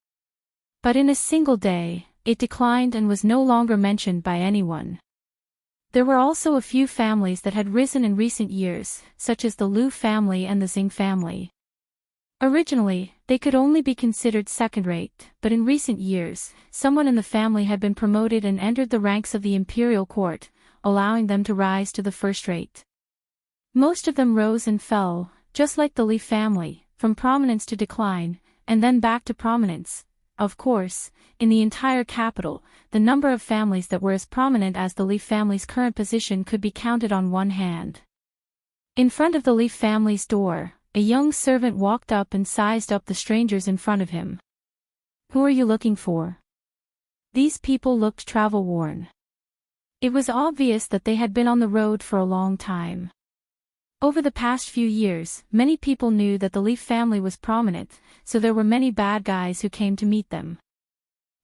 But in a single day, it declined and was no longer mentioned by anyone. There were also a few families that had risen in recent years, such as the Liu family and the Xing family. Originally, they could only be considered second-rate, but in recent years, someone in the family had been promoted and entered the ranks of the imperial court, allowing them to rise to the first-rate. Most of them rose and fell, just like the Li family, from prominence to decline, and then back to prominence. Of course, in the entire capital, the number of families that were as prominent as the Li family's current position could be counted on one hand. In front of the Li family's door, a young servant walked up and sized up the strangers in front of him. "Who are you looking for?" These people looked travel-worn. It was obvious that they had been on the road for a long time. Over the past few years, many people knew that the Li family was prominent, so there were many bad guys who came to meet them.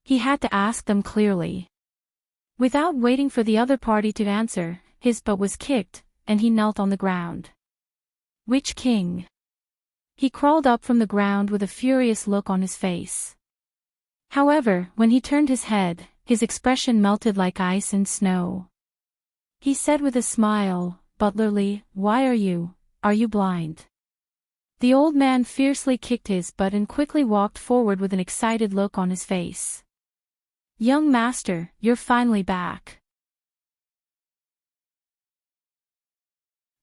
He had to ask them clearly. Without waiting for the other party to answer, his butt was kicked, and he knelt on the ground. "Which king?" He crawled up from the ground with a furious look on his face. However, when he turned his head, his expression melted like ice and snow. He said with a smile, "Butler Li, why are you blind?" The old man fiercely kicked his butt and quickly walked forward with an excited look on his face. "Young master, you're finally back."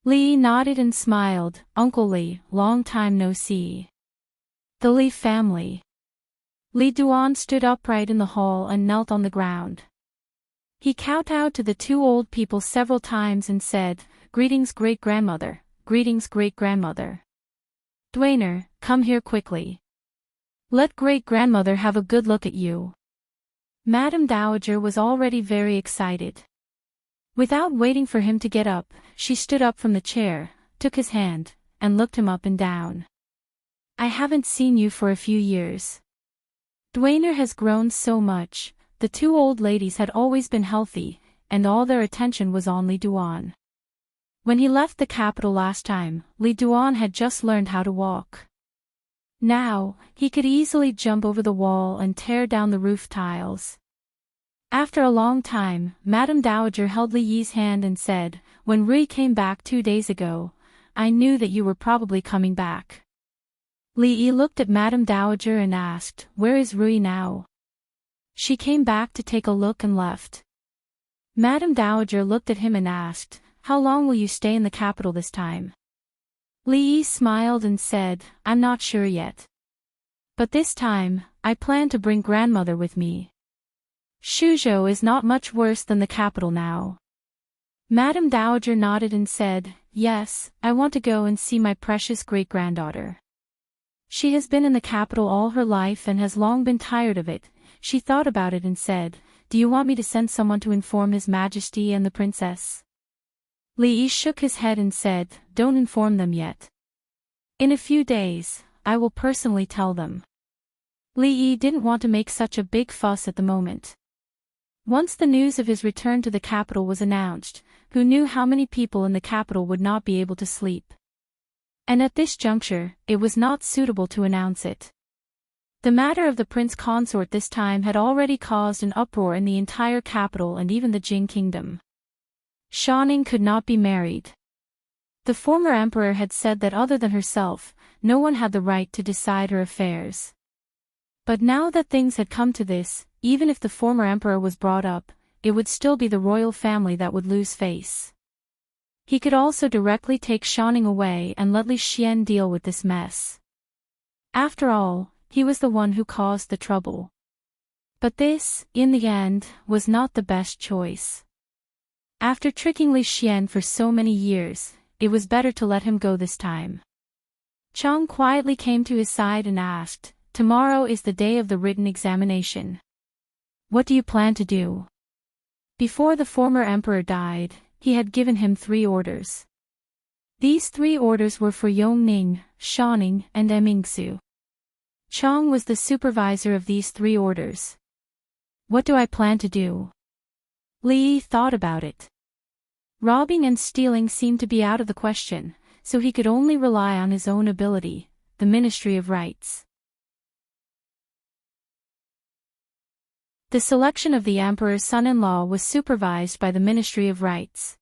Li nodded and smiled, "Uncle Li, long time no see." The Li family. Li Duan stood upright in the hall and knelt on the ground. He kowtowed to the 2 old people several times and said, "Greetings great-grandmother, greetings great-grandmother. Duaner, come here quickly. Let great-grandmother have a good look at you." Madame Dowager was already very excited. Without waiting for him to get up, she stood up from the chair, took his hand, and looked him up and down. "I haven't seen you for a few years. Duaner has grown so much." The 2 old ladies had always been healthy, and all their attention was on Li Duan. When he left the capital last time, Li Duan had just learned how to walk. Now, he could easily jump over the wall and tear down the roof tiles. After a long time, Madame Dowager held Li Yi's hand and said, "When Rui came back 2 days ago, I knew that you were probably coming back." Li Yi looked at Madame Dowager and asked, "Where is Rui now?" She came back to take a look and left. Madame Dowager looked at him and asked, "How long will you stay in the capital this time?" Li Yi smiled and said, "I'm not sure yet. But this time, I plan to bring grandmother with me. Shuzhou is not much worse than the capital now." Madame Dowager nodded and said, "Yes, I want to go and see my precious great-granddaughter. She has been in the capital all her life and has long been tired of it." She thought about it and said, "Do you want me to send someone to inform His Majesty and the princess?" Li Yi shook his head and said, "Don't inform them yet. In a few days, I will personally tell them. Li Yi didn't want to make such a big fuss at the moment. Once the news of his return to the capital was announced, who knew how many people in the capital would not be able to sleep? And at this juncture, it was not suitable to announce it. The matter of the prince consort this time had already caused an uproar in the entire capital and even the Jing kingdom. Shanning could not be married. The former emperor had said that other than herself, no one had the right to decide her affairs. But now that things had come to this, even if the former emperor was brought up, it would still be the royal family that would lose face. He could also directly take Shanning away and let Li Xian deal with this mess. After all, he was the one who caused the trouble. But this, in the end, was not the best choice. After tricking Li Xian for so many years, it was better to let him go this time. Chang quietly came to his side and asked, "Tomorrow is the day of the written examination. What do you plan to do?" Before the former emperor died, he had given him 3 orders. These 3 orders were for Yongning, Shanning, and Mingsu. Chang was the supervisor of these 3 orders. What do I plan to do? Li thought about it. Robbing and stealing seemed to be out of the question, so he could only rely on his own ability, the Ministry of Rights. The selection of the emperor's son-in-law was supervised by the Ministry of Rights.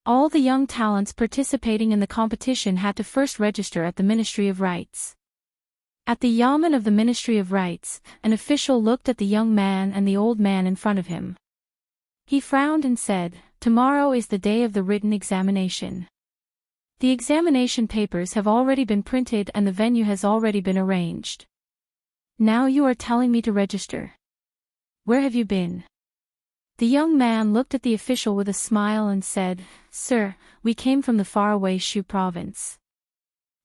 All the young talents participating in the competition had to first register at the Ministry of Rights. At the yamen of the Ministry of Rights, an official looked at the young man and the old man in front of him. He frowned and said, "Tomorrow is the day of the written examination. The examination papers have already been printed and the venue has already been arranged. Now you are telling me to register. Where have you been?" The young man looked at the official with a smile and said, "Sir, we came from the faraway Shu province.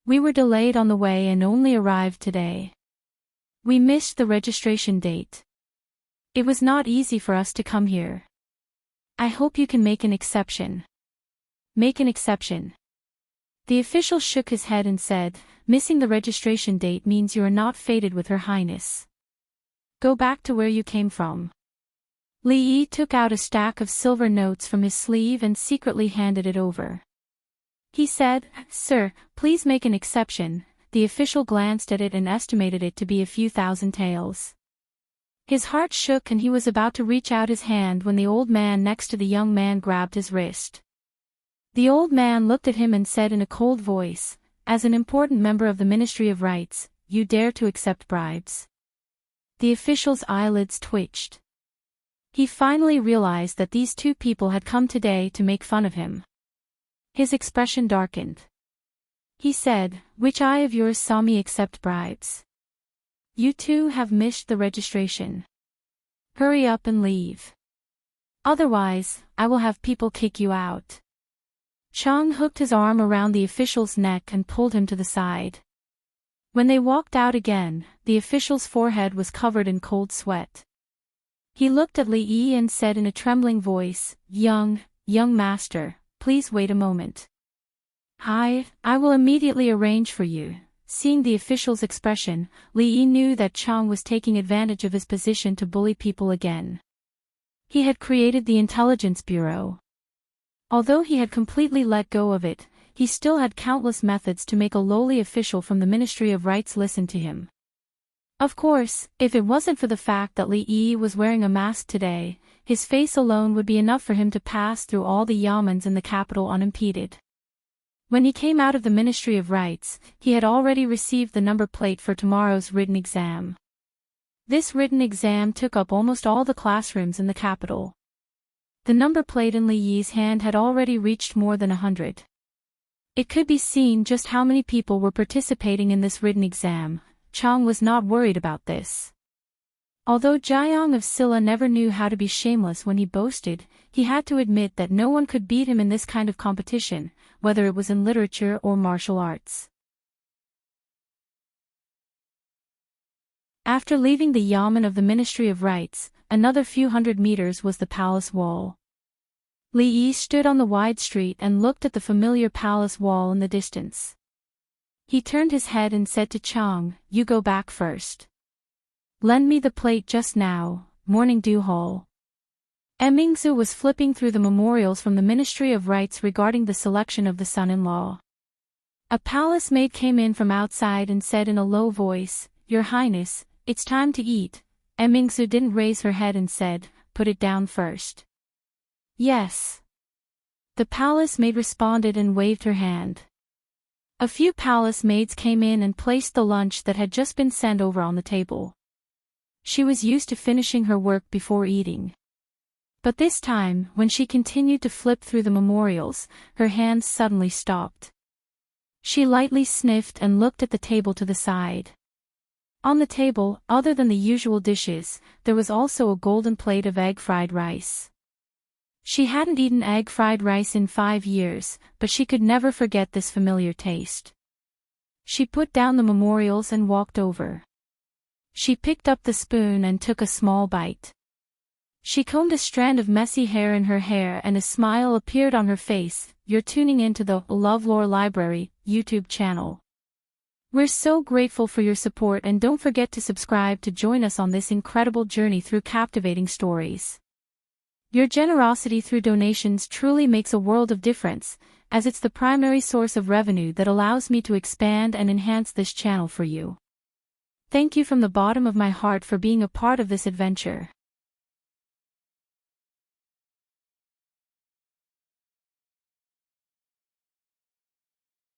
We were delayed on the way and only arrived today. We missed the registration date. It was not easy for us to come here. I hope you can make an exception." "Make an exception?" The official shook his head and said, "Missing the registration date means you are not fated with Her Highness. Go back to where you came from." Li Yi took out a stack of silver notes from his sleeve and secretly handed it over. He said, "Sir, please make an exception." The official glanced at it and estimated it to be a few thousand taels. His heart shook and he was about to reach out his hand when the old man next to the young man grabbed his wrist. The old man looked at him and said in a cold voice, "As an important member of the Ministry of Rights, you dare to accept bribes?" The official's eyelids twitched. He finally realized that these 2 people had come today to make fun of him. His expression darkened. He said, "Which eye of yours saw me accept bribes? You 2 have missed the registration. Hurry up and leave. Otherwise, I will have people kick you out." Chang hooked his arm around the official's neck and pulled him to the side. When they walked out again, the official's forehead was covered in cold sweat. He looked at Li Yi and said in a trembling voice, young master, please wait a moment. I will immediately arrange for you." Seeing the official's expression, Li Yi knew that Chang was taking advantage of his position to bully people again. He had created the Intelligence Bureau. Although he had completely let go of it, he still had countless methods to make a lowly official from the Ministry of Rights listen to him. Of course, if it wasn't for the fact that Li Yi was wearing a mask today, his face alone would be enough for him to pass through all the yamens in the capital unimpeded. When he came out of the Ministry of Rights, he had already received the number plate for tomorrow's written exam. This written exam took up almost all the classrooms in the capital. The number plate in Li Yi's hand had already reached more than 100. It could be seen just how many people were participating in this written exam. Chang was not worried about this. Although Jiang of Silla never knew how to be shameless when he boasted, he had to admit that no one could beat him in this kind of competition, whether it was in literature or martial arts. After leaving the yamen of the Ministry of Rights, another few hundred meters was the palace wall. Li Yi stood on the wide street and looked at the familiar palace wall in the distance. He turned his head and said to Chang, "You go back first. Lend me the plate just now, morning dew hole." Mingzu was flipping through the memorials from the Ministry of Rights regarding the selection of the son-in-law. A palace maid came in from outside and said in a low voice, "Your Highness, it's time to eat." Mingzu didn't raise her head and said, "Put it down first." "Yes." The palace maid responded and waved her hand. A few palace maids came in and placed the lunch that had just been sent over on the table. She was used to finishing her work before eating. But this time, when she continued to flip through the memorials, her hands suddenly stopped. She lightly sniffed and looked at the table to the side. On the table, other than the usual dishes, there was also a golden plate of egg-fried rice. She hadn't eaten egg-fried rice in 5 years, but she could never forget this familiar taste. She put down the memorials and walked over. She picked up the spoon and took a small bite. She combed a strand of messy hair in her hair and a smile appeared on her face. "You're tuning into the LoveLore Library YouTube channel. We're so grateful for your support and don't forget to subscribe to join us on this incredible journey through captivating stories. Your generosity through donations truly makes a world of difference, as it's the primary source of revenue that allows me to expand and enhance this channel for you. Thank you from the bottom of my heart for being a part of this adventure.